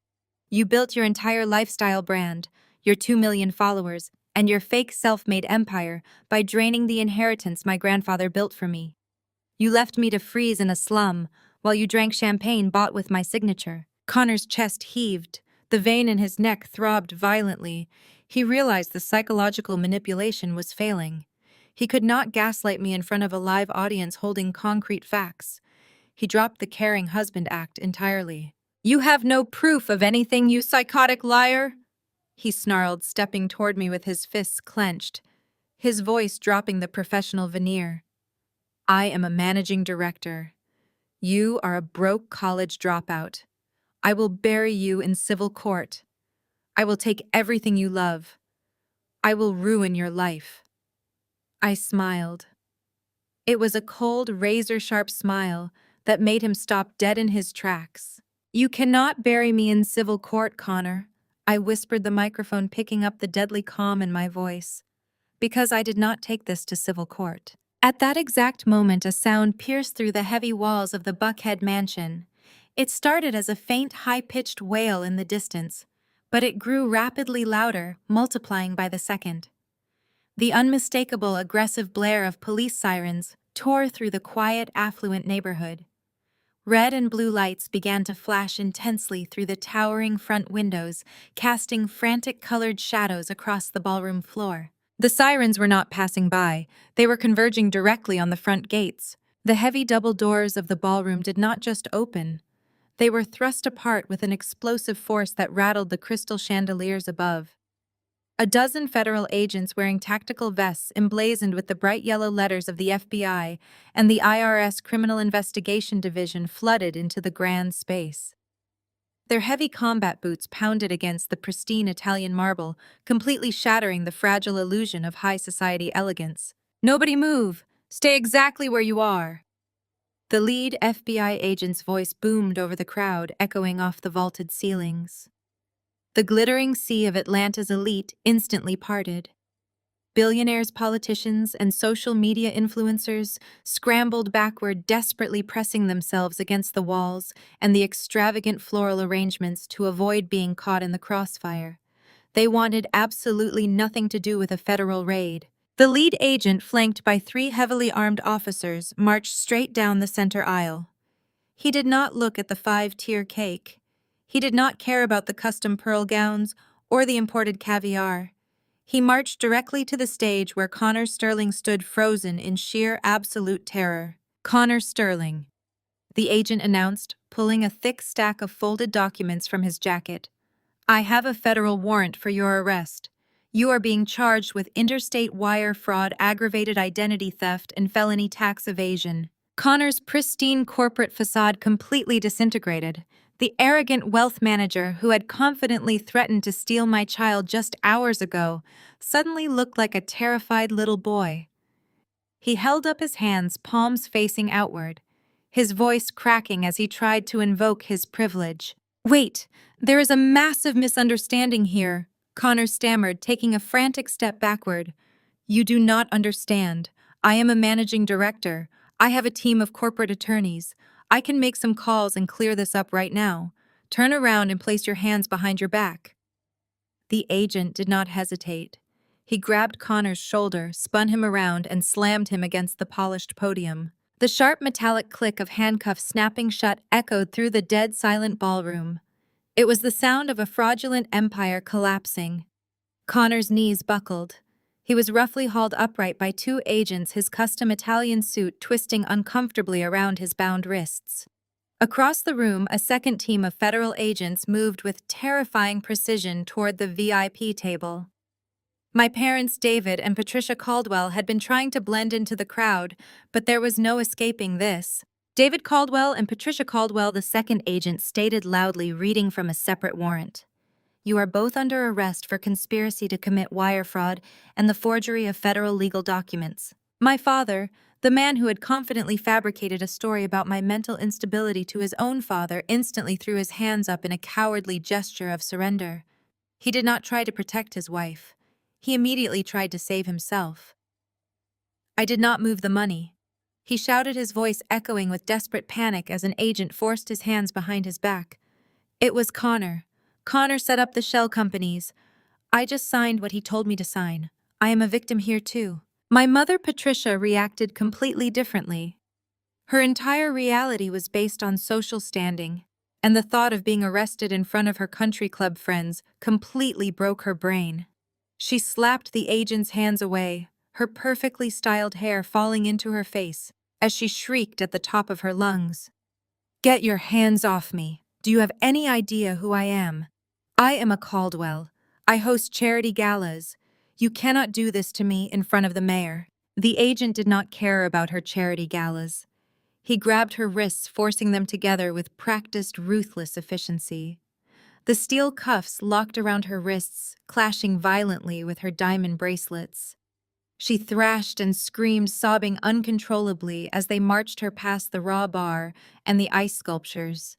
"You built your entire lifestyle brand, your 2 million followers, and your fake self-made empire by draining the inheritance my grandfather built for me. You left me to freeze in a slum while you drank champagne bought with my signature." Connor's chest heaved. The vein in his neck throbbed violently. He realized the psychological manipulation was failing. He could not gaslight me in front of a live audience holding concrete facts. He dropped the caring husband act entirely. "You have no proof of anything, you psychotic liar!" he snarled, stepping toward me with his fists clenched, his voice dropping the professional veneer. I am a managing director. You are a broke college dropout. I will bury you in civil court. I will take everything you love. I will ruin your life. I smiled. It was a cold, razor-sharp smile that made him stop dead in his tracks. You cannot bury me in civil court, Connor, I whispered, the microphone picking up the deadly calm in my voice, because I did not take this to civil court. At that exact moment, a sound pierced through the heavy walls of the Buckhead mansion. It started as a faint, high-pitched wail in the distance, but it grew rapidly louder, multiplying by the second. The unmistakable, aggressive blare of police sirens tore through the quiet, affluent neighborhood. Red and blue lights began to flash intensely through the towering front windows, casting frantic colored shadows across the ballroom floor. The sirens were not passing by, they were converging directly on the front gates. The heavy double doors of the ballroom did not just open, they were thrust apart with an explosive force that rattled the crystal chandeliers above. A dozen federal agents wearing tactical vests emblazoned with the bright yellow letters of the FBI and the IRS Criminal Investigation Division flooded into the grand space. Their heavy combat boots pounded against the pristine Italian marble, completely shattering the fragile illusion of high society elegance. "Nobody move! Stay exactly where you are!" The lead FBI agent's voice boomed over the crowd, echoing off the vaulted ceilings. The glittering sea of Atlanta's elite instantly parted. Billionaires, politicians, and social media influencers scrambled backward, desperately pressing themselves against the walls and the extravagant floral arrangements to avoid being caught in the crossfire. They wanted absolutely nothing to do with a federal raid. The lead agent, flanked by 3 heavily armed officers, marched straight down the center aisle. He did not look at the 5-tier cake. He did not care about the custom pearl gowns or the imported caviar. He marched directly to the stage where Connor Sterling stood, frozen in sheer absolute terror. "Connor Sterling," the agent announced, pulling a thick stack of folded documents from his jacket. "I have a federal warrant for your arrest. You are being charged with interstate wire fraud, aggravated identity theft, and felony tax evasion." Connor's pristine corporate facade completely disintegrated. The arrogant wealth manager who had confidently threatened to steal my child just hours ago suddenly looked like a terrified little boy. He held up his hands, palms facing outward, his voice cracking as he tried to invoke his privilege. "Wait, there is a massive misunderstanding here," Connor stammered, taking a frantic step backward. "You do not understand. I am a managing director. I have a team of corporate attorneys. I can make some calls and clear this up right now. Turn around and place your hands behind your back." The agent did not hesitate. He grabbed Connor's shoulder, spun him around, and slammed him against the polished podium. The sharp metallic click of handcuffs snapping shut echoed through the dead silent ballroom. It was the sound of a fraudulent empire collapsing. Connor's knees buckled. He was roughly hauled upright by 2 agents, his custom Italian suit twisting uncomfortably around his bound wrists. Across the room, a second team of federal agents moved with terrifying precision toward the VIP table. My parents, David and Patricia Caldwell, had been trying to blend into the crowd, but there was no escaping this. David Caldwell and Patricia Caldwell, the second agent, stated loudly, reading from a separate warrant. "You are both under arrest for conspiracy to commit wire fraud and the forgery of federal legal documents." My father, the man who had confidently fabricated a story about my mental instability to his own father, instantly threw his hands up in a cowardly gesture of surrender. He did not try to protect his wife. He immediately tried to save himself. "I did not move the money," he shouted, his voice echoing with desperate panic as an agent forced his hands behind his back. "It was Connor. Connor set up the shell companies. I just signed what he told me to sign. I am a victim here too." My mother, Patricia, reacted completely differently. Her entire reality was based on social standing, and the thought of being arrested in front of her country club friends completely broke her brain. She slapped the agent's hands away, her perfectly styled hair falling into her face, as she shrieked at the top of her lungs. "Get your hands off me! Do you have any idea who I am? I am a Caldwell. I host charity galas. You cannot do this to me in front of the mayor." The agent did not care about her charity galas. He grabbed her wrists, forcing them together with practiced, ruthless efficiency. The steel cuffs locked around her wrists, clashing violently with her diamond bracelets. She thrashed and screamed, sobbing uncontrollably as they marched her past the raw bar and the ice sculptures.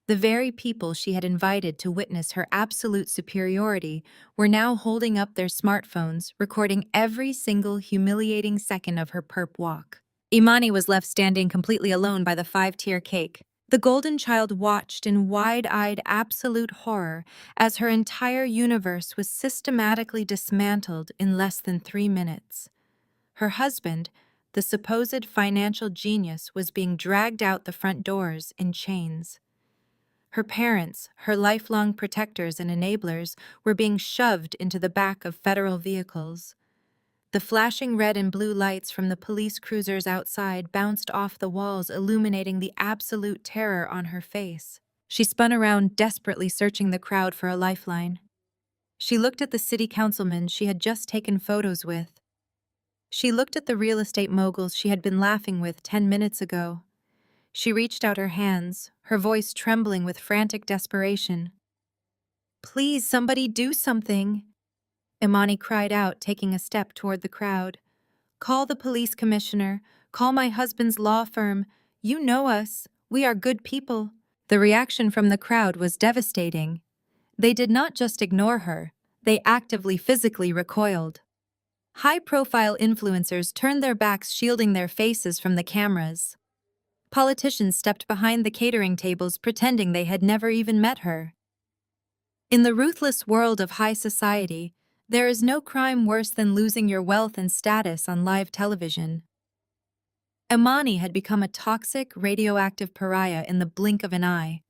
The very people she had invited to witness her absolute superiority were now holding up their smartphones, recording every single humiliating second of her perp walk. Imani was left standing completely alone by the 5-tier cake. The golden child watched in wide-eyed absolute horror as her entire universe was systematically dismantled in less than 3 minutes. Her husband, the supposed financial genius, was being dragged out the front doors in chains. Her parents, her lifelong protectors and enablers, were being shoved into the back of federal vehicles. The flashing red and blue lights from the police cruisers outside bounced off the walls, illuminating the absolute terror on her face. She spun around, desperately searching the crowd for a lifeline. She looked at the city councilman she had just taken photos with. She looked at the real estate moguls she had been laughing with 10 minutes ago. She reached out her hands, her voice trembling with frantic desperation. "Please, somebody do something," Imani cried out, taking a step toward the crowd. "Call the police commissioner. Call my husband's law firm. You know us. We are good people." The reaction from the crowd was devastating. They did not just ignore her. They actively, physically recoiled. High-profile influencers turned their backs, shielding their faces from the cameras. Politicians stepped behind the catering tables, pretending they had never even met her. In the ruthless world of high society, there is no crime worse than losing your wealth and status on live television. Imani had become a toxic, radioactive pariah in the blink of an eye.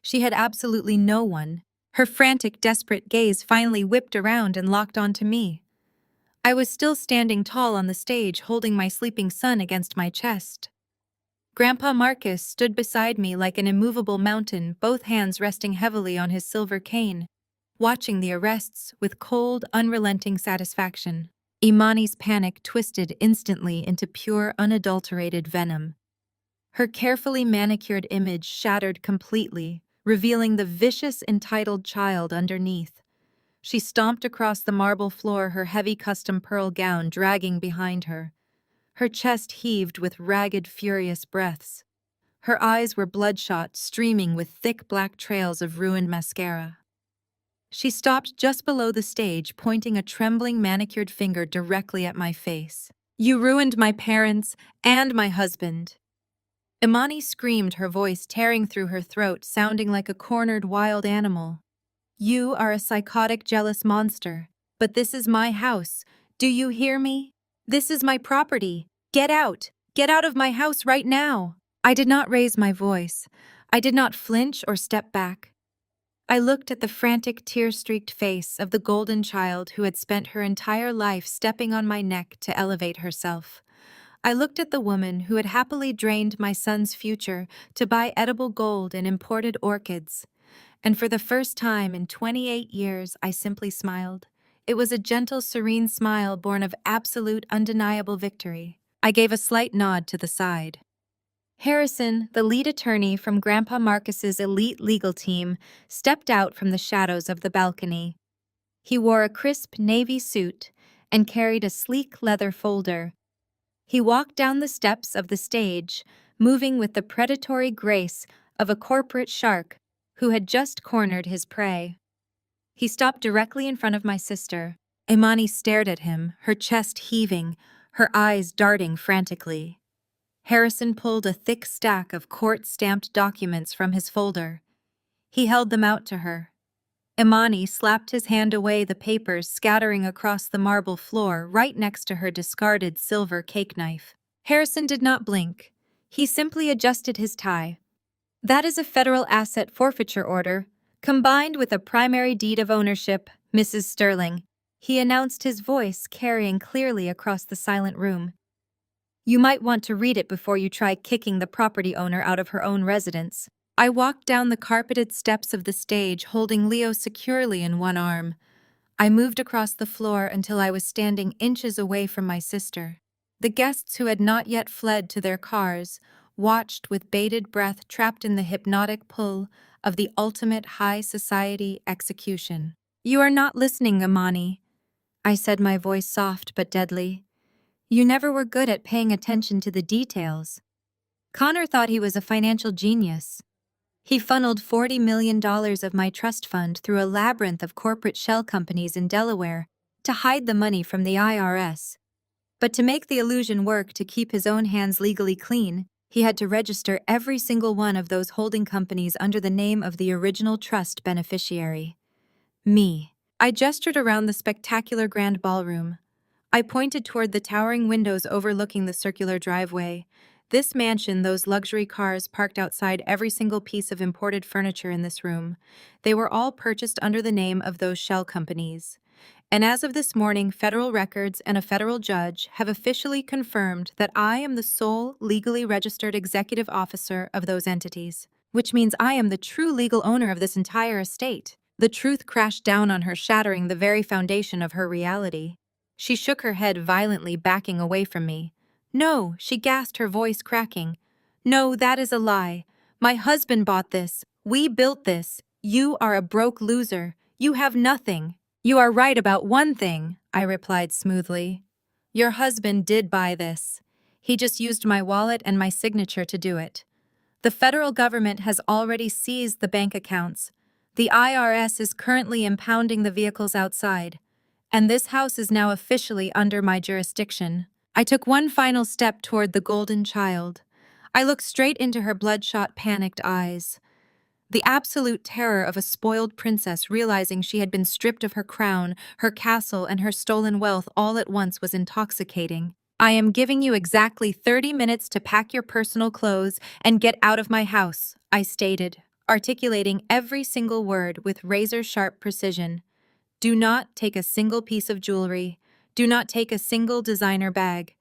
She had absolutely no one. Her frantic, desperate gaze finally whipped around and locked onto me. I was still standing tall on the stage, holding my sleeping son against my chest. Grandpa Marcus stood beside me like an immovable mountain, both hands resting heavily on his silver cane, watching the arrests with cold, unrelenting satisfaction. Imani's panic twisted instantly into pure, unadulterated venom. Her carefully manicured image shattered completely, revealing the vicious, entitled child underneath. She stomped across the marble floor, her heavy custom pearl gown dragging behind her. Her chest heaved with ragged, furious breaths. Her eyes were bloodshot, streaming with thick black trails of ruined mascara. She stopped just below the stage, pointing a trembling, manicured finger directly at my face. "You ruined my parents and my husband." Imani screamed, her voice tearing through her throat, sounding like a cornered wild animal. "You are a psychotic, jealous monster. But this is my house. Do you hear me? This is my property. Get out! Get out of my house right now!" I did not raise my voice. I did not flinch or step back. I looked at the frantic, tear-streaked face of the golden child who had spent her entire life stepping on my neck to elevate herself. I looked at the woman who had happily drained my son's future to buy edible gold and imported orchids. And for the first time in 28 years, I simply smiled. It was a gentle, serene smile born of absolute, undeniable victory. I gave a slight nod to the side. Harrison, the lead attorney from Grandpa Marcus's elite legal team, stepped out from the shadows of the balcony. He wore a crisp navy suit and carried a sleek leather folder. He walked down the steps of the stage, moving with the predatory grace of a corporate shark who had just cornered his prey. He stopped directly in front of my sister. Imani stared at him, her chest heaving, her eyes darting frantically. Harrison pulled a thick stack of court-stamped documents from his folder. He held them out to her. Imani slapped his hand away, the papers scattering across the marble floor right next to her discarded silver cake knife. Harrison did not blink. He simply adjusted his tie. "That is a federal asset forfeiture order, combined with a primary deed of ownership, Mrs. Sterling," he announced, his voice carrying clearly across the silent room. "You might want to read it before you try kicking the property owner out of her own residence." I walked down the carpeted steps of the stage, holding Leo securely in one arm. I moved across the floor until I was standing inches away from my sister. The guests who had not yet fled to their cars watched with bated breath, trapped in the hypnotic pull of the ultimate high society execution. "You are not listening, Imani," I said, my voice soft but deadly. "You never were good at paying attention to the details." Connor thought he was a financial genius. He funneled $40 million of my trust fund through a labyrinth of corporate shell companies in Delaware to hide the money from the IRS. But to make the illusion work, to keep his own hands legally clean, he had to register every single one of those holding companies under the name of the original trust beneficiary. Me. I gestured around the spectacular grand ballroom. I pointed toward the towering windows overlooking the circular driveway. This mansion, those luxury cars parked outside, every single piece of imported furniture in this room, they were all purchased under the name of those shell companies. And as of this morning, federal records and a federal judge have officially confirmed that I am the sole legally registered executive officer of those entities, which means I am the true legal owner of this entire estate. The truth crashed down on her, shattering the very foundation of her reality. She shook her head violently, backing away from me. "No," she gasped, her voice cracking. "No, that is a lie. My husband bought this. We built this. You are a broke loser. You have nothing." "You are right about one thing," I replied smoothly. "Your husband did buy this. He just used my wallet and my signature to do it. The federal government has already seized the bank accounts. The IRS is currently impounding the vehicles outside. And this house is now officially under my jurisdiction." I took one final step toward the golden child. I looked straight into her bloodshot, panicked eyes. The absolute terror of a spoiled princess realizing she had been stripped of her crown, her castle, and her stolen wealth all at once was intoxicating. "I am giving you exactly 30 minutes to pack your personal clothes and get out of my house," I stated, articulating every single word with razor-sharp precision. "Do not take a single piece of jewelry. Do not take a single designer bag.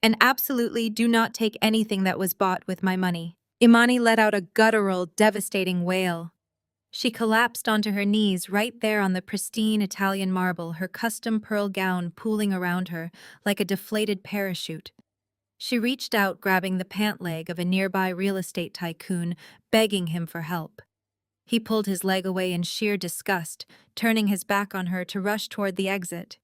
And absolutely do not take anything that was bought with my money." Imani let out a guttural, devastating wail. She collapsed onto her knees right there on the pristine Italian marble, her custom pearl gown pooling around her like a deflated parachute. She reached out, grabbing the pant leg of a nearby real estate tycoon, begging him for help. He pulled his leg away in sheer disgust, turning his back on her to rush toward the exit.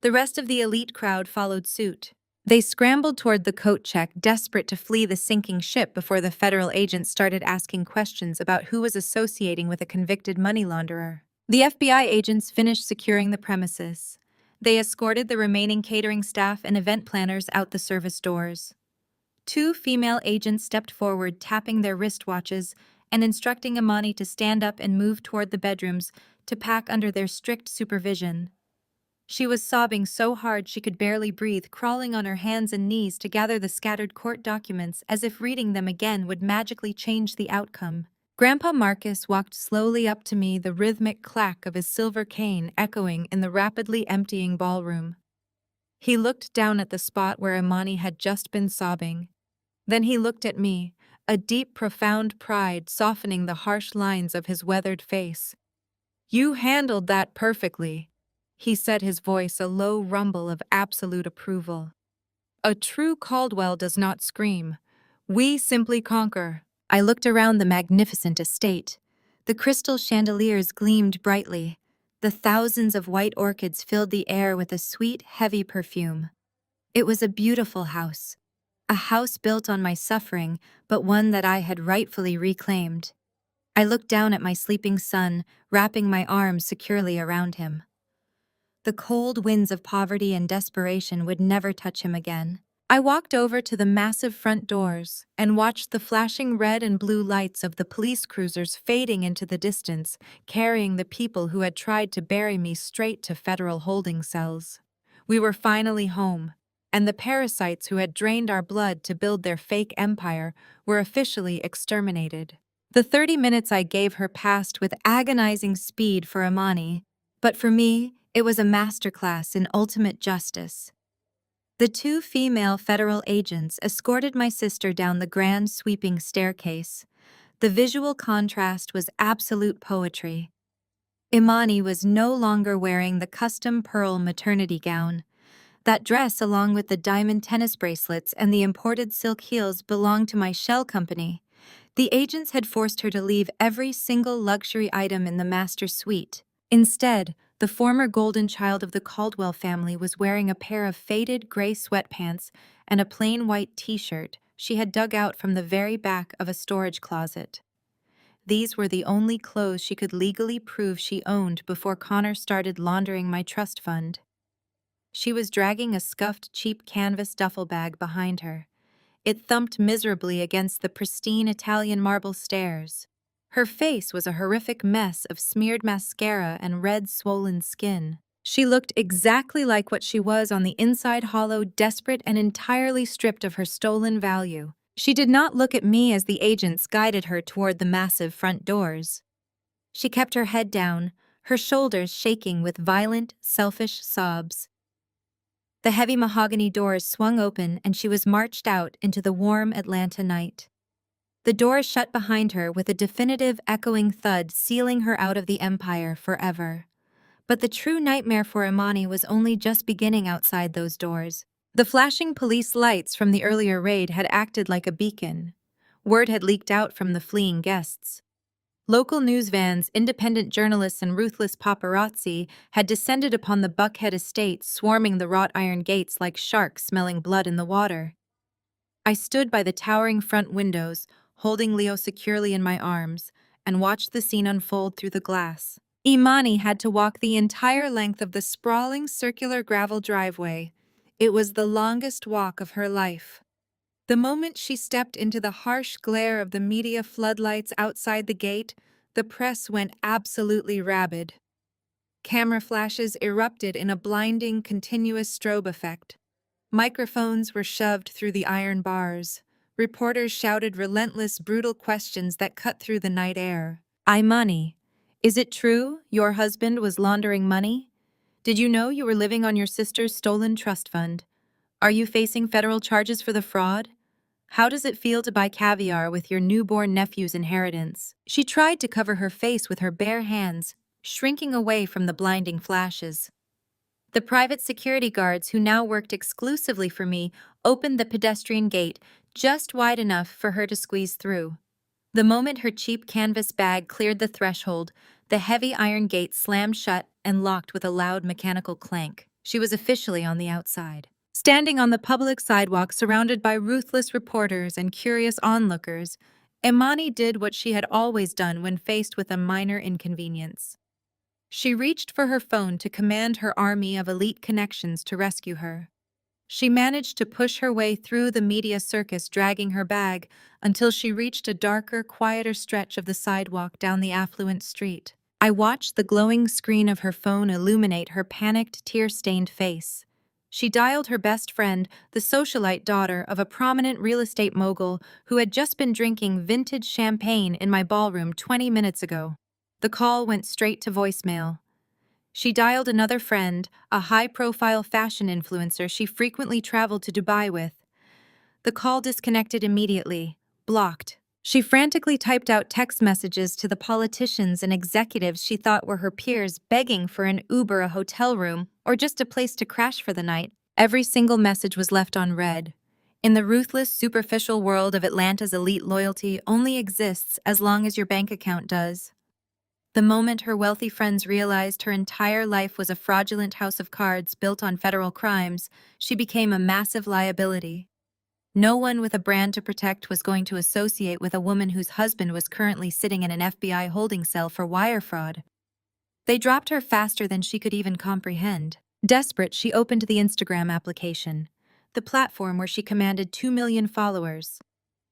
The rest of the elite crowd followed suit. They scrambled toward the coat check, desperate to flee the sinking ship before the federal agents started asking questions about who was associating with a convicted money launderer. The FBI agents finished securing the premises. They escorted the remaining catering staff and event planners out the service doors. Two female agents stepped forward, tapping their wristwatches and instructing Imani to stand up and move toward the bedrooms to pack under their strict supervision. She was sobbing so hard she could barely breathe, crawling on her hands and knees to gather the scattered court documents as if reading them again would magically change the outcome. Grandpa Marcus walked slowly up to me, the rhythmic clack of his silver cane echoing in the rapidly emptying ballroom. He looked down at the spot where Imani had just been sobbing. Then he looked at me, a deep, profound pride softening the harsh lines of his weathered face. "You handled that perfectly," he said, his voice a low rumble of absolute approval. "A true Caldwell does not scream. We simply conquer." I looked around the magnificent estate. The crystal chandeliers gleamed brightly. The thousands of white orchids filled the air with a sweet, heavy perfume. It was a beautiful house. A house built on my suffering, but one that I had rightfully reclaimed. I looked down at my sleeping son, wrapping my arms securely around him. The cold winds of poverty and desperation would never touch him again. I walked over to the massive front doors and watched the flashing red and blue lights of the police cruisers fading into the distance, carrying the people who had tried to bury me straight to federal holding cells. We were finally home, and the parasites who had drained our blood to build their fake empire were officially exterminated. The 30 minutes I gave her passed with agonizing speed for Imani, but for me, it was a masterclass in ultimate justice. The two female federal agents escorted my sister down the grand sweeping staircase. The visual contrast was absolute poetry. Imani was no longer wearing the custom pearl maternity gown. That dress, along with the diamond tennis bracelets and the imported silk heels, belonged to my shell company. The agents had forced her to leave every single luxury item in the master suite. Instead, the former golden child of the Caldwell family was wearing a pair of faded gray sweatpants and a plain white t-shirt she had dug out from the very back of a storage closet. These were the only clothes she could legally prove she owned before Connor started laundering my trust fund. She was dragging a scuffed cheap canvas duffel bag behind her. It thumped miserably against the pristine Italian marble stairs. Her face was a horrific mess of smeared mascara and red swollen skin. She looked exactly like what she was on the inside, hollow, desperate, and entirely stripped of her stolen value. She did not look at me as the agents guided her toward the massive front doors. She kept her head down, her shoulders shaking with violent, selfish sobs. The heavy mahogany doors swung open and she was marched out into the warm Atlanta night. The doors shut behind her with a definitive echoing thud, sealing her out of the empire forever. But the true nightmare for Imani was only just beginning outside those doors. The flashing police lights from the earlier raid had acted like a beacon. Word had leaked out from the fleeing guests. Local news vans, independent journalists, and ruthless paparazzi had descended upon the Buckhead estate, swarming the wrought iron gates like sharks smelling blood in the water. I stood by the towering front windows, holding Leo securely in my arms, and watched the scene unfold through the glass. Imani had to walk the entire length of the sprawling circular gravel driveway. It was the longest walk of her life. The moment she stepped into the harsh glare of the media floodlights outside the gate, the press went absolutely rabid. Camera flashes erupted in a blinding, continuous strobe effect. Microphones were shoved through the iron bars. Reporters shouted relentless, brutal questions that cut through the night air. Imani, is it true your husband was laundering money? Did you know you were living on your sister's stolen trust fund? Are you facing federal charges for the fraud? How does it feel to buy caviar with your newborn nephew's inheritance? She tried to cover her face with her bare hands, shrinking away from the blinding flashes. The private security guards, who now worked exclusively for me, opened the pedestrian gate just wide enough for her to squeeze through. The moment her cheap canvas bag cleared the threshold, the heavy iron gate slammed shut and locked with a loud mechanical clank. She was officially on the outside. Standing on the public sidewalk surrounded by ruthless reporters and curious onlookers, Imani did what she had always done when faced with a minor inconvenience. She reached for her phone to command her army of elite connections to rescue her. She managed to push her way through the media circus, dragging her bag, until she reached a darker, quieter stretch of the sidewalk down the affluent street. I watched the glowing screen of her phone illuminate her panicked, tear-stained face. She dialed her best friend, the socialite daughter of a prominent real estate mogul who had just been drinking vintage champagne in my ballroom 20 minutes ago. The call went straight to voicemail. She dialed another friend, a high-profile fashion influencer she frequently traveled to Dubai with. The call disconnected immediately, blocked. She frantically typed out text messages to the politicians and executives she thought were her peers, begging for an Uber, a hotel room, or just a place to crash for the night. Every single message was left unread. In the ruthless, superficial world of Atlanta's elite, loyalty only exists as long as your bank account does. The moment her wealthy friends realized her entire life was a fraudulent house of cards built on federal crimes, she became a massive liability. No one with a brand to protect was going to associate with a woman whose husband was currently sitting in an FBI holding cell for wire fraud. They dropped her faster than she could even comprehend. Desperate, she opened the Instagram application, the platform where she commanded 2 million followers.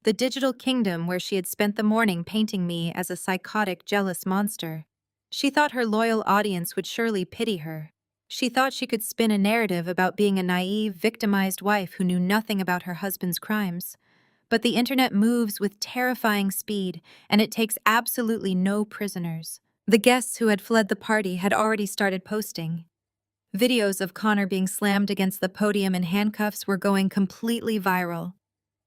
The digital kingdom where she had spent the morning painting me as a psychotic, jealous monster. She thought her loyal audience would surely pity her. She thought she could spin a narrative about being a naive, victimized wife who knew nothing about her husband's crimes. But the internet moves with terrifying speed, and it takes absolutely no prisoners. The guests who had fled the party had already started posting. Videos of Connor being slammed against the podium in handcuffs were going completely viral.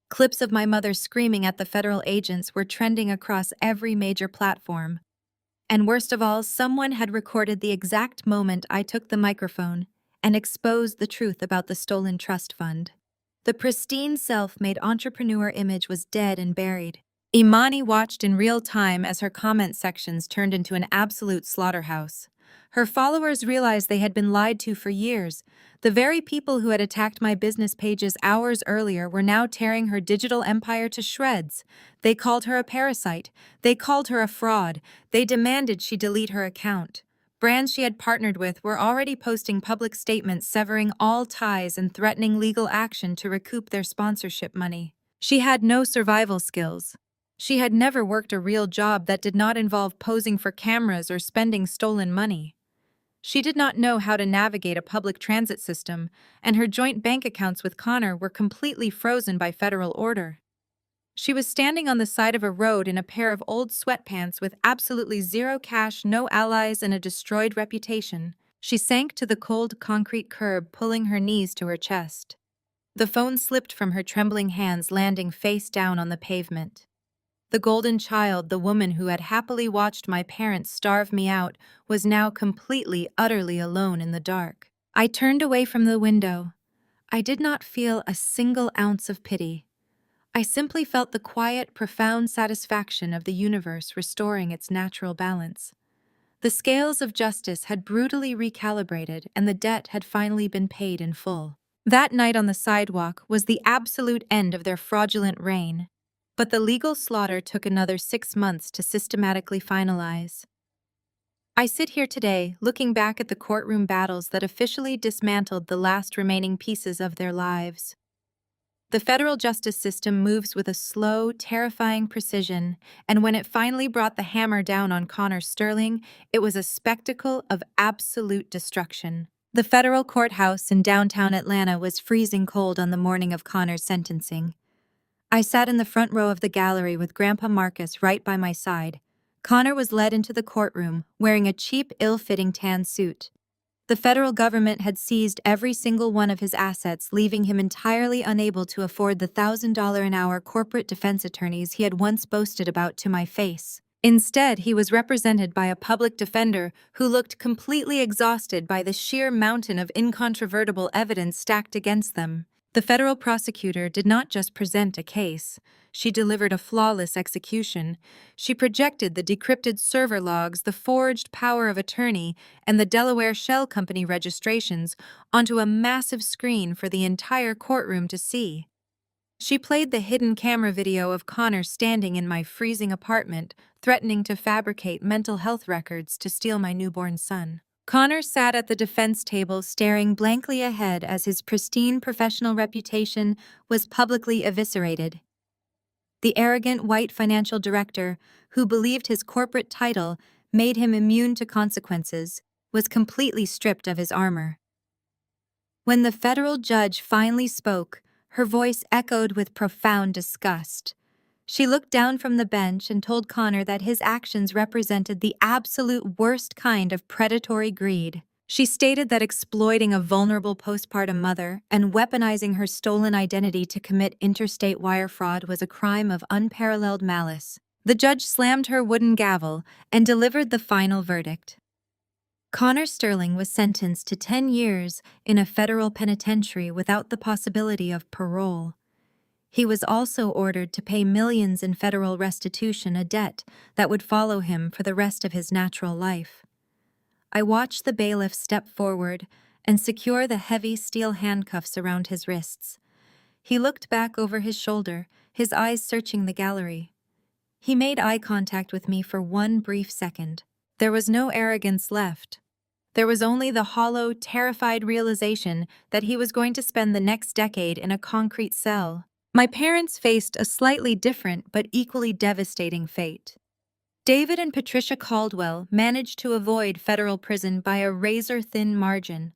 Clips of my mother screaming at the federal agents were trending across every major platform. And worst of all, someone had recorded the exact moment I took the microphone and exposed the truth about the stolen trust fund. The pristine self-made entrepreneur image was dead and buried. Imani watched in real time as her comment sections turned into an absolute slaughterhouse. Her followers realized they had been lied to for years. The very people who had attacked my business pages hours earlier were now tearing her digital empire to shreds. They called her a parasite. They called her a fraud. They demanded she delete her account. Brands she had partnered with were already posting public statements severing all ties and threatening legal action to recoup their sponsorship money. She had no survival skills. She had never worked a real job that did not involve posing for cameras or spending stolen money. She did not know how to navigate a public transit system, and her joint bank accounts with Connor were completely frozen by federal order. She was standing on the side of a road in a pair of old sweatpants with absolutely zero cash, no allies, and a destroyed reputation. She sank to the cold concrete curb, pulling her knees to her chest. The phone slipped from her trembling hands, landing face down on the pavement. The golden child, the woman who had happily watched my parents starve me out, was now completely, utterly alone in the dark. I turned away from the window. I did not feel a single ounce of pity. I simply felt the quiet, profound satisfaction of the universe restoring its natural balance. The scales of justice had brutally recalibrated, and the debt had finally been paid in full. That night on the sidewalk was the absolute end of their fraudulent reign. But the legal slaughter took another 6 months to systematically finalize. I sit here today, looking back at the courtroom battles that officially dismantled the last remaining pieces of their lives. The federal justice system moves with a slow, terrifying precision, and when it finally brought the hammer down on Connor Sterling, it was a spectacle of absolute destruction. The federal courthouse in downtown Atlanta was freezing cold on the morning of Connor's sentencing. I sat in the front row of the gallery with Grandpa Marcus right by my side. Connor was led into the courtroom, wearing a cheap, ill-fitting tan suit. The federal government had seized every single one of his assets, leaving him entirely unable to afford the $1,000 an hour corporate defense attorneys he had once boasted about to my face. Instead, he was represented by a public defender who looked completely exhausted by the sheer mountain of incontrovertible evidence stacked against them. The federal prosecutor did not just present a case. She delivered a flawless execution. She projected the decrypted server logs, the forged power of attorney, and the Delaware Shell Company registrations onto a massive screen for the entire courtroom to see. She played the hidden camera video of Connor standing in my freezing apartment, threatening to fabricate mental health records to steal my newborn son. Connor sat at the defense table staring blankly ahead as his pristine professional reputation was publicly eviscerated. The arrogant white financial director, who believed his corporate title made him immune to consequences, was completely stripped of his armor. When the federal judge finally spoke, her voice echoed with profound disgust. She looked down from the bench and told Connor that his actions represented the absolute worst kind of predatory greed. She stated that exploiting a vulnerable postpartum mother and weaponizing her stolen identity to commit interstate wire fraud was a crime of unparalleled malice. The judge slammed her wooden gavel and delivered the final verdict. Connor Sterling was sentenced to 10 years in a federal penitentiary without the possibility of parole. He was also ordered to pay millions in federal restitution, a debt that would follow him for the rest of his natural life. I watched the bailiff step forward and secure the heavy steel handcuffs around his wrists. He looked back over his shoulder, his eyes searching the gallery. He made eye contact with me for one brief second. There was no arrogance left. There was only the hollow, terrified realization that he was going to spend the next decade in a concrete cell. My parents faced a slightly different but equally devastating fate. David and Patricia Caldwell managed to avoid federal prison by a razor-thin margin.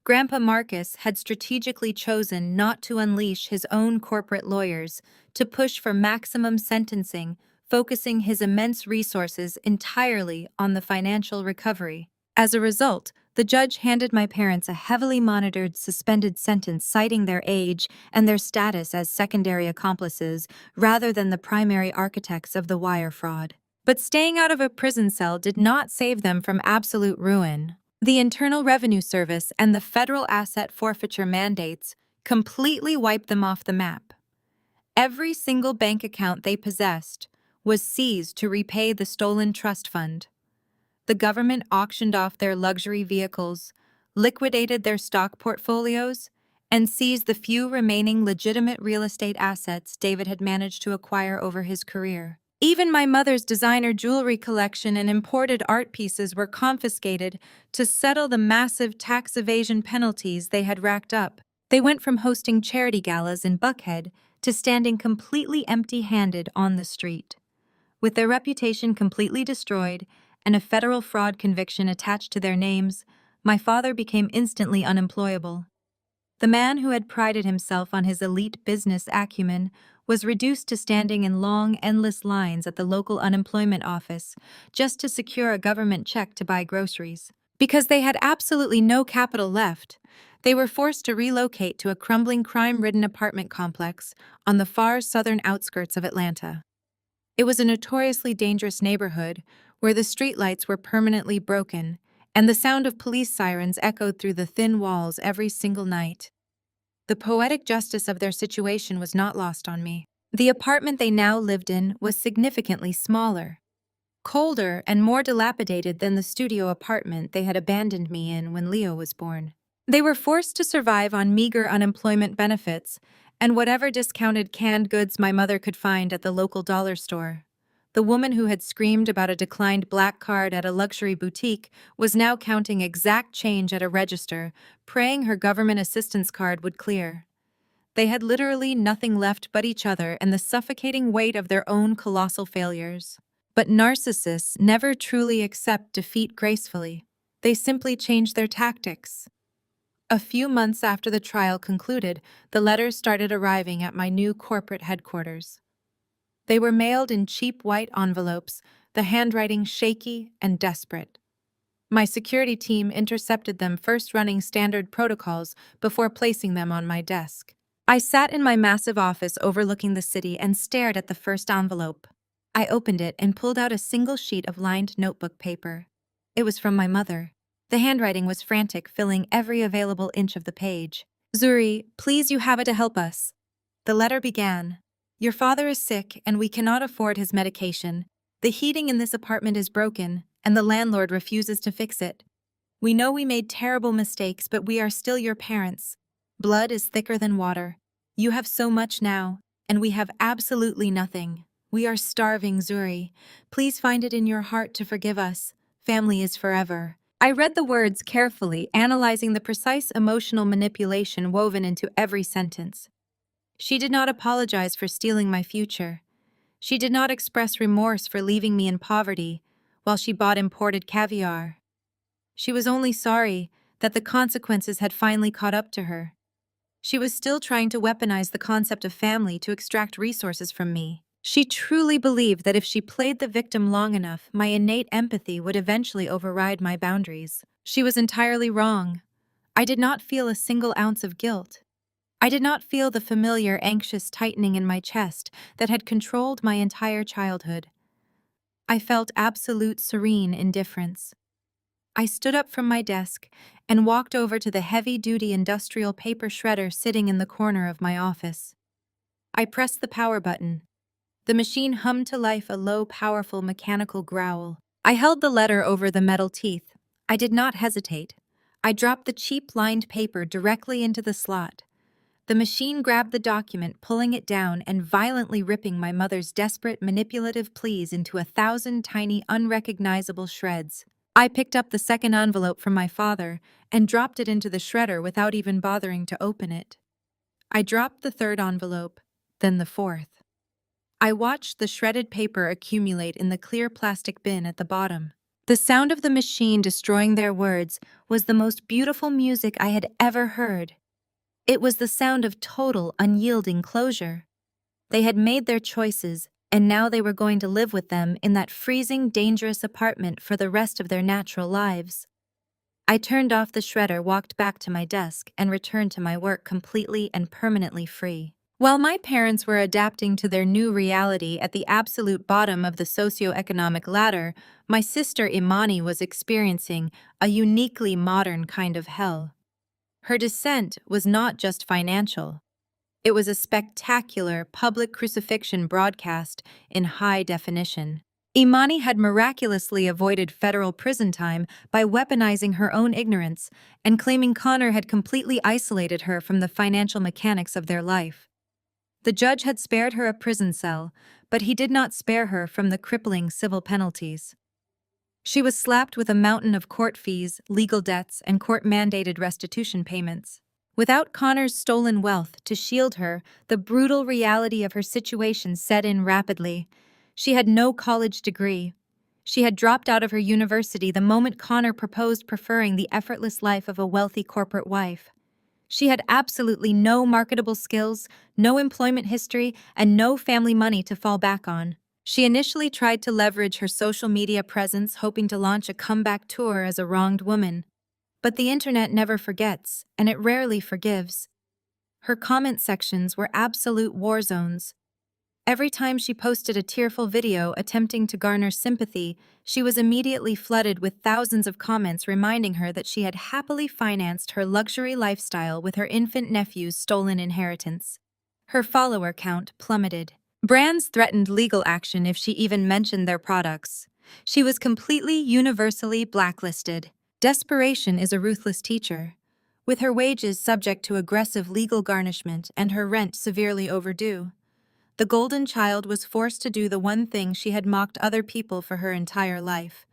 Grandpa Marcus had strategically chosen not to unleash his own corporate lawyers to push for maximum sentencing, focusing his immense resources entirely on the financial recovery. As a result, the judge handed my parents a heavily monitored suspended sentence citing their age and their status as secondary accomplices rather than the primary architects of the wire fraud. But staying out of a prison cell did not save them from absolute ruin. The Internal Revenue Service and the federal asset forfeiture mandates completely wiped them off the map. Every single bank account they possessed was seized to repay the stolen trust fund. The government auctioned off their luxury vehicles, liquidated their stock portfolios, and seized the few remaining legitimate real estate assets David had managed to acquire over his career. Even my mother's designer jewelry collection and imported art pieces were confiscated to settle the massive tax evasion penalties they had racked up. They went from hosting charity galas in Buckhead to standing completely empty-handed on the street. With their reputation completely destroyed and a federal fraud conviction attached to their names, my father became instantly unemployable. The man who had prided himself on his elite business acumen was reduced to standing in long, endless lines at the local unemployment office just to secure a government check to buy groceries. Because they had absolutely no capital left, they were forced to relocate to a crumbling, crime-ridden apartment complex on the far southern outskirts of Atlanta. It was a notoriously dangerous neighborhood where the streetlights were permanently broken and the sound of police sirens echoed through the thin walls every single night. The poetic justice of their situation was not lost on me. The apartment they now lived in was significantly smaller, colder, and more dilapidated than the studio apartment they had abandoned me in when Leo was born. They were forced to survive on meager unemployment benefits and whatever discounted canned goods my mother could find at the local dollar store. The woman who had screamed about a declined black card at a luxury boutique was now counting exact change at a register, praying her government assistance card would clear. They had literally nothing left but each other and the suffocating weight of their own colossal failures. But narcissists never truly accept defeat gracefully. They simply change their tactics. A few months after the trial concluded, the letters started arriving at my new corporate headquarters. They were mailed in cheap white envelopes, the handwriting shaky and desperate. My security team intercepted them, first running standard protocols before placing them on my desk. I sat in my massive office overlooking the city and stared at the first envelope. I opened it and pulled out a single sheet of lined notebook paper. It was from my mother. The handwriting was frantic, filling every available inch of the page. "Zuri, please, you have it to help us." The letter began. "Your father is sick and we cannot afford his medication. The heating in this apartment is broken and the landlord refuses to fix it. We know we made terrible mistakes, but we are still your parents. Blood is thicker than water. You have so much now, and we have absolutely nothing. We are starving, Zuri. Please find it in your heart to forgive us. Family is forever." I read the words carefully, analyzing the precise emotional manipulation woven into every sentence. She did not apologize for stealing my future. She did not express remorse for leaving me in poverty while she bought imported caviar. She was only sorry that the consequences had finally caught up to her. She was still trying to weaponize the concept of family to extract resources from me. She truly believed that if she played the victim long enough, my innate empathy would eventually override my boundaries. She was entirely wrong. I did not feel a single ounce of guilt. I did not feel the familiar, anxious tightening in my chest that had controlled my entire childhood. I felt absolute serene indifference. I stood up from my desk and walked over to the heavy-duty industrial paper shredder sitting in the corner of my office. I pressed the power button. The machine hummed to life, a low, powerful mechanical growl. I held the letter over the metal teeth. I did not hesitate. I dropped the cheap lined paper directly into the slot. The machine grabbed the document, pulling it down and violently ripping my mother's desperate, manipulative pleas into 1,000 tiny, unrecognizable shreds. I picked up the second envelope from my father and dropped it into the shredder without even bothering to open it. I dropped the third envelope, then the fourth. I watched the shredded paper accumulate in the clear plastic bin at the bottom. The sound of the machine destroying their words was the most beautiful music I had ever heard. It was the sound of total, unyielding closure. They had made their choices, and now they were going to live with them in that freezing, dangerous apartment for the rest of their natural lives. I turned off the shredder, walked back to my desk, and returned to my work completely and permanently free. While my parents were adapting to their new reality at the absolute bottom of the socioeconomic ladder, my sister Imani was experiencing a uniquely modern kind of hell. Her descent was not just financial. It was a spectacular public crucifixion broadcast in high definition. Imani had miraculously avoided federal prison time by weaponizing her own ignorance and claiming Connor had completely isolated her from the financial mechanics of their life. The judge had spared her a prison cell, but he did not spare her from the crippling civil penalties. She was slapped with a mountain of court fees, legal debts, and court-mandated restitution payments. Without Connor's stolen wealth to shield her, the brutal reality of her situation set in rapidly. She had no college degree. She had dropped out of her university the moment Connor proposed preferring the effortless life of a wealthy corporate wife. She had absolutely no marketable skills, no employment history, and no family money to fall back on. She initially tried to leverage her social media presence, hoping to launch a comeback tour as a wronged woman. But the internet never forgets, and it rarely forgives. Her comment sections were absolute war zones. Every time she posted a tearful video attempting to garner sympathy, she was immediately flooded with thousands of comments reminding her that she had happily financed her luxury lifestyle with her infant nephew's stolen inheritance. Her follower count plummeted. Brands threatened legal action if she even mentioned their products. She was completely universally blacklisted. Desperation is a ruthless teacher. With her wages subject to aggressive legal garnishment and her rent severely overdue, the golden child was forced to do the one thing she had mocked other people for her entire life.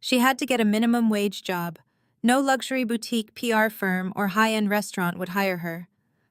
She had to get a minimum wage job. No luxury boutique PR firm or high-end restaurant would hire her.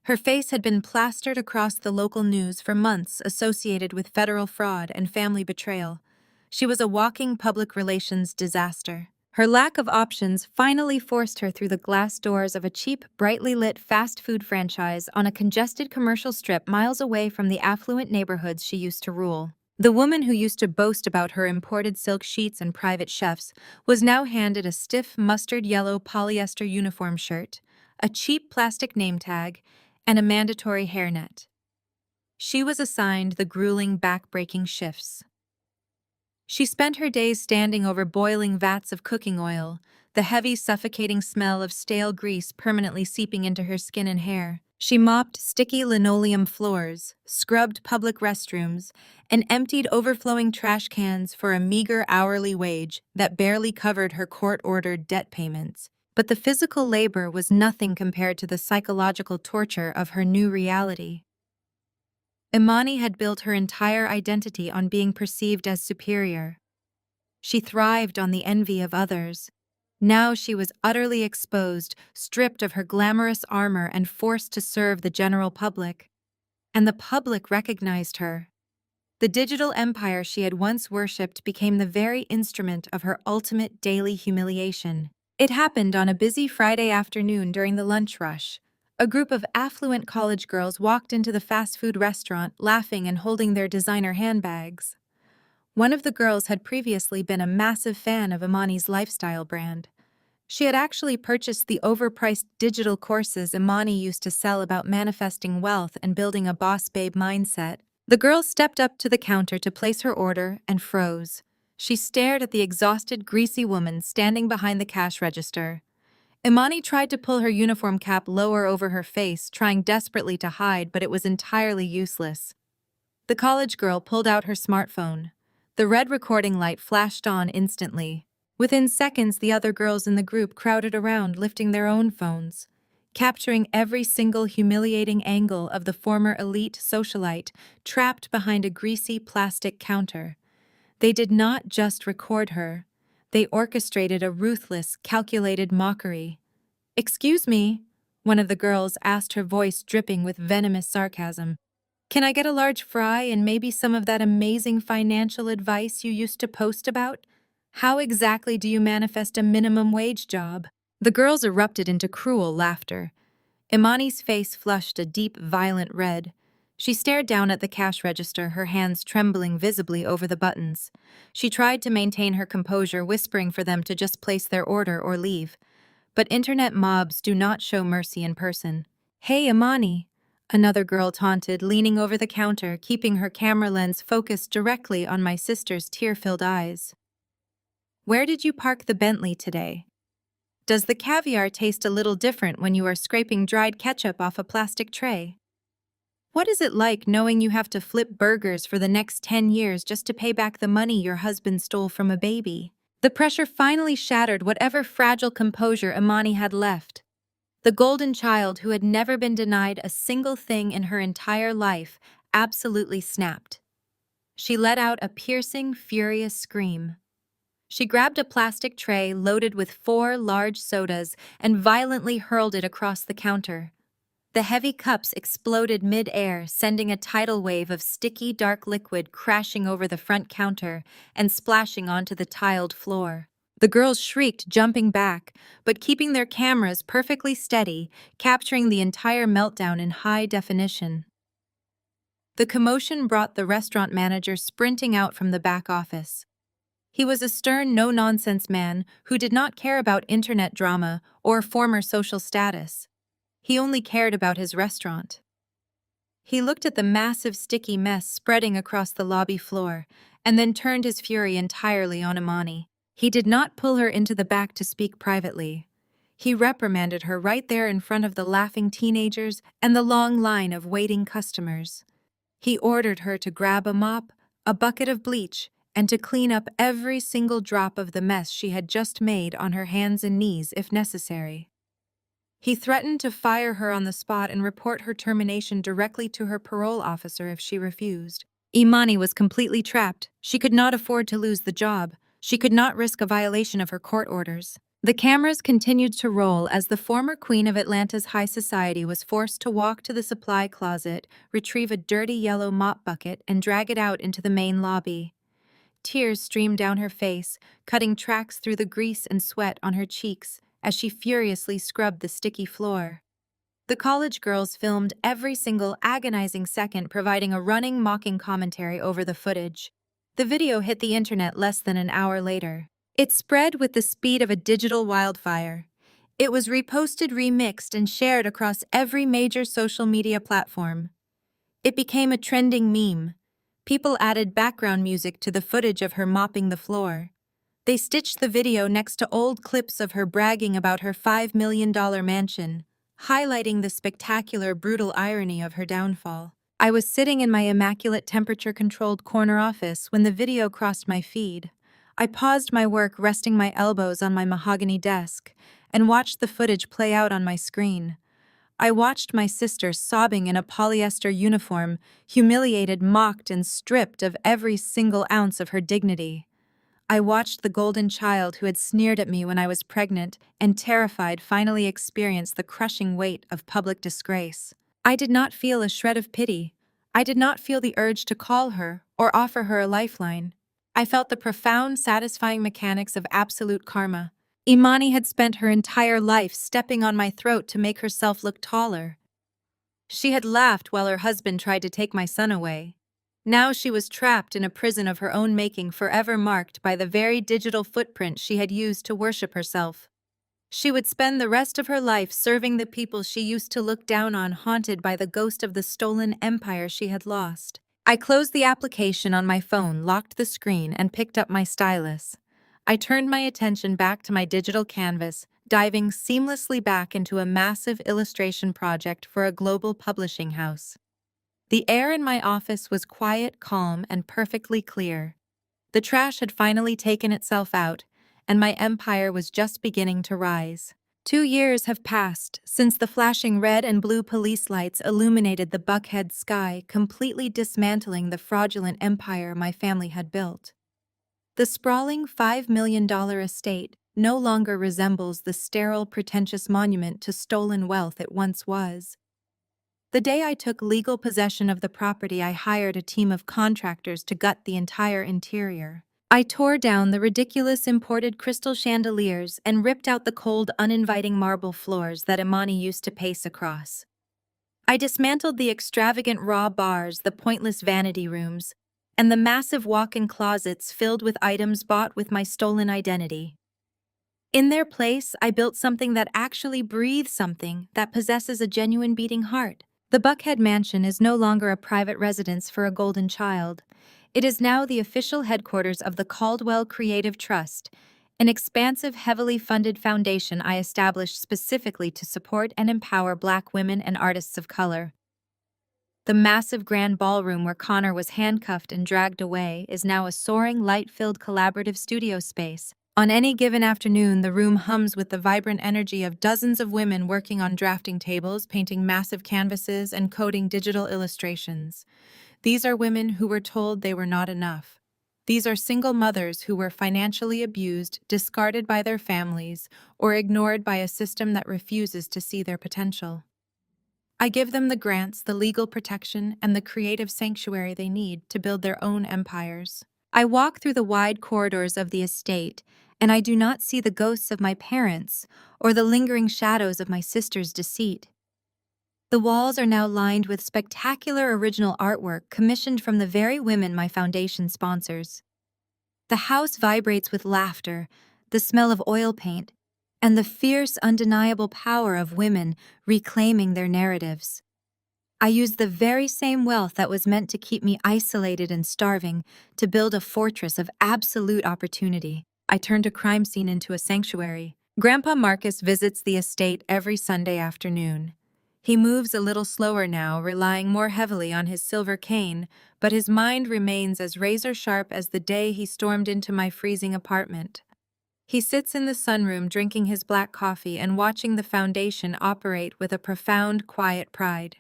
Her face had been plastered across the local news for months, associated with federal fraud and family betrayal. She was a walking public relations disaster. Her lack of options finally forced her through the glass doors of a cheap, brightly lit fast food franchise on a congested commercial strip miles away from the affluent neighborhoods she used to rule. The woman who used to boast about her imported silk sheets and private chefs was now handed a stiff mustard yellow polyester uniform shirt, a cheap plastic name tag, and a mandatory hairnet. She was assigned the grueling back-breaking shifts. She spent her days standing over boiling vats of cooking oil, the heavy, suffocating smell of stale grease permanently seeping into her skin and hair. She mopped sticky linoleum floors, scrubbed public restrooms, and emptied overflowing trash cans for a meager hourly wage that barely covered her court-ordered debt payments. But the physical labor was nothing compared to the psychological torture of her new reality. Imani had built her entire identity on being perceived as superior. She thrived on the envy of others. Now she was utterly exposed, stripped of her glamorous armor and forced to serve the general public. And the public recognized her. The digital empire she had once worshipped became the very instrument of her ultimate daily humiliation. It happened on a busy Friday afternoon during the lunch rush. A group of affluent college girls walked into the fast food restaurant, laughing and holding their designer handbags. One of the girls had previously been a massive fan of Imani's lifestyle brand. She had actually purchased the overpriced digital courses Imani used to sell about manifesting wealth and building a boss babe mindset. The girl stepped up to the counter to place her order and froze. She stared at the exhausted, greasy woman standing behind the cash register. Imani tried to pull her uniform cap lower over her face, trying desperately to hide, but it was entirely useless. The college girl pulled out her smartphone. The red recording light flashed on instantly. Within seconds, the other girls in the group crowded around, lifting their own phones, capturing every single humiliating angle of the former elite socialite trapped behind a greasy plastic counter. They did not just record her. They orchestrated a ruthless, calculated mockery. "Excuse me," one of the girls asked, her voice dripping with venomous sarcasm. "Can I get a large fry and maybe some of that amazing financial advice you used to post about? How exactly do you manifest a minimum wage job?" The girls erupted into cruel laughter. Imani's face flushed a deep, violent red. She stared down at the cash register, her hands trembling visibly over the buttons. She tried to maintain her composure, whispering for them to just place their order or leave. But internet mobs do not show mercy in person. "Hey, Imani," Another girl taunted, leaning over the counter, keeping her camera lens focused directly on my sister's tear-filled eyes. Where did you park the Bentley today? Does the caviar taste a little different when you are scraping dried ketchup off a plastic tray? What is it like knowing you have to flip burgers for the next 10 years just to pay back the money your husband stole from a baby? The pressure finally shattered whatever fragile composure Imani had left. The golden child, who had never been denied a single thing in her entire life, absolutely snapped. She let out a piercing, furious scream. She grabbed a plastic tray loaded with 4 large sodas and violently hurled it across the counter. The heavy cups exploded mid-air, sending a tidal wave of sticky, dark liquid crashing over the front counter and splashing onto the tiled floor. The girls shrieked, jumping back, but keeping their cameras perfectly steady, capturing the entire meltdown in high definition. The commotion brought the restaurant manager sprinting out from the back office. He was a stern, no-nonsense man who did not care about internet drama or former social status. He only cared about his restaurant. He looked at the massive sticky mess spreading across the lobby floor and then turned his fury entirely on Imani. He did not pull her into the back to speak privately. He reprimanded her right there in front of the laughing teenagers and the long line of waiting customers. He ordered her to grab a mop, a bucket of bleach, and to clean up every single drop of the mess she had just made on her hands and knees if necessary. He threatened to fire her on the spot and report her termination directly to her parole officer if she refused. Imani was completely trapped. She could not afford to lose the job. She could not risk a violation of her court orders. The cameras continued to roll as the former queen of Atlanta's high society was forced to walk to the supply closet, retrieve a dirty yellow mop bucket, and drag it out into the main lobby. Tears streamed down her face, cutting tracks through the grease and sweat on her cheeks as she furiously scrubbed the sticky floor. The college girls filmed every single agonizing second, providing a running, mocking commentary over the footage. The video hit the internet less than an hour later. It spread with the speed of a digital wildfire. It was reposted, remixed, and shared across every major social media platform. It became a trending meme. People added background music to the footage of her mopping the floor. They stitched the video next to old clips of her bragging about her $5 million mansion, highlighting the spectacular, brutal irony of her downfall. I was sitting in my immaculate temperature-controlled corner office when the video crossed my feed. I paused my work, resting my elbows on my mahogany desk, and watched the footage play out on my screen. I watched my sister sobbing in a polyester uniform, humiliated, mocked, and stripped of every single ounce of her dignity. I watched the golden child who had sneered at me when I was pregnant and terrified finally experience the crushing weight of public disgrace. I did not feel a shred of pity. I did not feel the urge to call her or offer her a lifeline. I felt the profound, satisfying mechanics of absolute karma. Imani had spent her entire life stepping on my throat to make herself look taller. She had laughed while her husband tried to take my son away. Now she was trapped in a prison of her own making, forever marked by the very digital footprint she had used to worship herself. She would spend the rest of her life serving the people she used to look down on, haunted by the ghost of the stolen empire she had lost. I closed the application on my phone, locked the screen, and picked up my stylus. I turned my attention back to my digital canvas, diving seamlessly back into a massive illustration project for a global publishing house. The air in my office was quiet, calm, and perfectly clear. The trash had finally taken itself out, and my empire was just beginning to rise. 2 years have passed since the flashing red and blue police lights illuminated the Buckhead sky, completely dismantling the fraudulent empire my family had built. The sprawling $5 million estate no longer resembles the sterile, pretentious monument to stolen wealth it once was. The day I took legal possession of the property, I hired a team of contractors to gut the entire interior. I tore down the ridiculous imported crystal chandeliers and ripped out the cold, uninviting marble floors that Imani used to pace across. I dismantled the extravagant raw bars, the pointless vanity rooms, and the massive walk-in closets filled with items bought with my stolen identity. In their place, I built something that actually breathes, something that possesses a genuine beating heart. The Buckhead Mansion is no longer a private residence for a golden child. It is now the official headquarters of the Caldwell Creative Trust, an expansive, heavily funded foundation I established specifically to support and empower Black women and artists of color. The massive grand ballroom where Connor was handcuffed and dragged away is now a soaring, light-filled collaborative studio space. On any given afternoon, the room hums with the vibrant energy of dozens of women working on drafting tables, painting massive canvases, and coding digital illustrations. These are women who were told they were not enough. These are single mothers who were financially abused, discarded by their families, or ignored by a system that refuses to see their potential. I give them the grants, the legal protection, and the creative sanctuary they need to build their own empires. I walk through the wide corridors of the estate, and I do not see the ghosts of my parents or the lingering shadows of my sister's deceit. The walls are now lined with spectacular original artwork commissioned from the very women my foundation sponsors. The house vibrates with laughter, the smell of oil paint, and the fierce, undeniable power of women reclaiming their narratives. I use the very same wealth that was meant to keep me isolated and starving to build a fortress of absolute opportunity. I turned a crime scene into a sanctuary. Grandpa Marcus visits the estate every Sunday afternoon. He moves a little slower now, relying more heavily on his silver cane, but his mind remains as razor-sharp as the day he stormed into my freezing apartment. He sits in the sunroom drinking his black coffee and watching the foundation operate with a profound, quiet pride.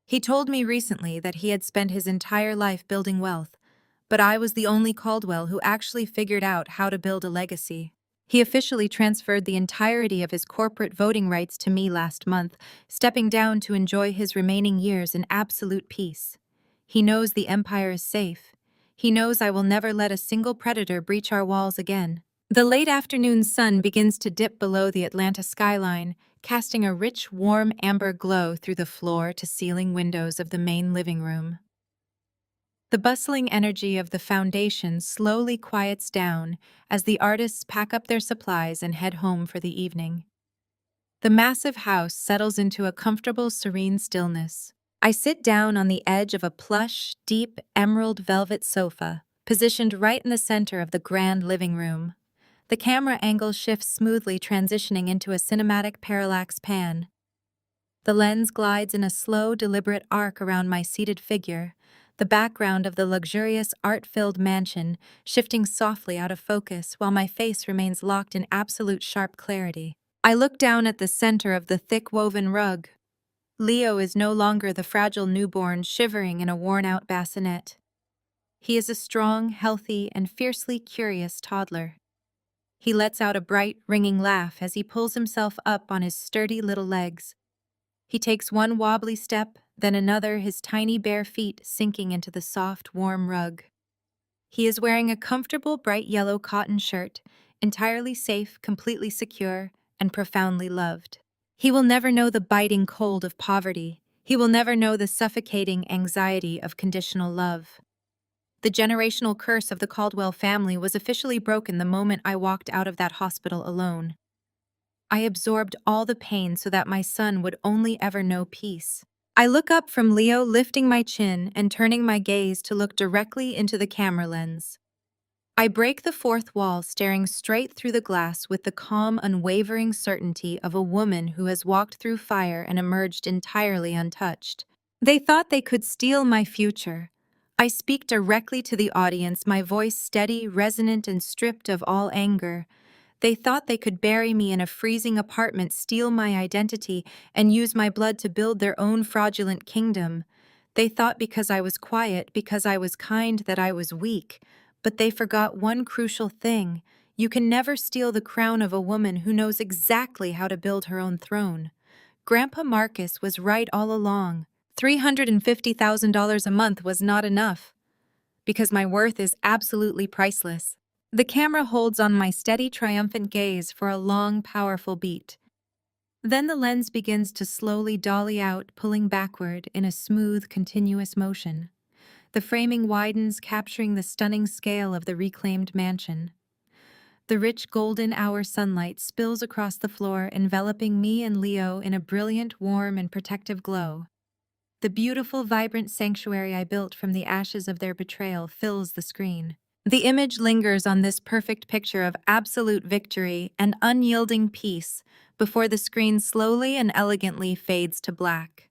He told me recently that he had spent his entire life building wealth, but I was the only Caldwell who actually figured out how to build a legacy. He officially transferred the entirety of his corporate voting rights to me last month, stepping down to enjoy his remaining years in absolute peace. He knows the empire is safe. He knows I will never let a single predator breach our walls again. The late afternoon sun begins to dip below the Atlanta skyline, casting a rich, warm amber glow through the floor-to-ceiling windows of the main living room. The bustling energy of the foundation slowly quiets down as the artists pack up their supplies and head home for the evening. The massive house settles into a comfortable, serene stillness. I sit down on the edge of a plush, deep, emerald velvet sofa, positioned right in the center of the grand living room. The camera angle shifts smoothly, transitioning into a cinematic parallax pan. The lens glides in a slow, deliberate arc around my seated figure, the background of the luxurious, art-filled mansion shifting softly out of focus while my face remains locked in absolute sharp clarity. I look down at the center of the thick woven rug. Leo is no longer the fragile newborn shivering in a worn-out bassinet. He is a strong, healthy, and fiercely curious toddler. He lets out a bright, ringing laugh as he pulls himself up on his sturdy little legs. He takes one wobbly step, then another, his tiny bare feet sinking into the soft, warm rug. He is wearing a comfortable, bright yellow cotton shirt, entirely safe, completely secure, and profoundly loved. He will never know the biting cold of poverty. He will never know the suffocating anxiety of conditional love. The generational curse of the Caldwell family was officially broken the moment I walked out of that hospital alone. I absorbed all the pain so that my son would only ever know peace. I look up from Leo, lifting my chin and turning my gaze to look directly into the camera lens. I break the fourth wall, staring straight through the glass with the calm, unwavering certainty of a woman who has walked through fire and emerged entirely untouched. They thought they could steal my future. I speak directly to the audience, my voice steady, resonant, and stripped of all anger. They thought they could bury me in a freezing apartment, steal my identity, and use my blood to build their own fraudulent kingdom. They thought because I was quiet, because I was kind, that I was weak. But they forgot one crucial thing. You can never steal the crown of a woman who knows exactly how to build her own throne. Grandpa Marcus was right all along. $350,000 a month was not enough, because my worth is absolutely priceless. The camera holds on my steady, triumphant gaze for a long, powerful beat. Then the lens begins to slowly dolly out, pulling backward in a smooth, continuous motion. The framing widens, capturing the stunning scale of the reclaimed mansion. The rich golden hour sunlight spills across the floor, enveloping me and Leo in a brilliant, warm, and protective glow. The beautiful, vibrant sanctuary I built from the ashes of their betrayal fills the screen. The image lingers on this perfect picture of absolute victory and unyielding peace before the screen slowly and elegantly fades to black.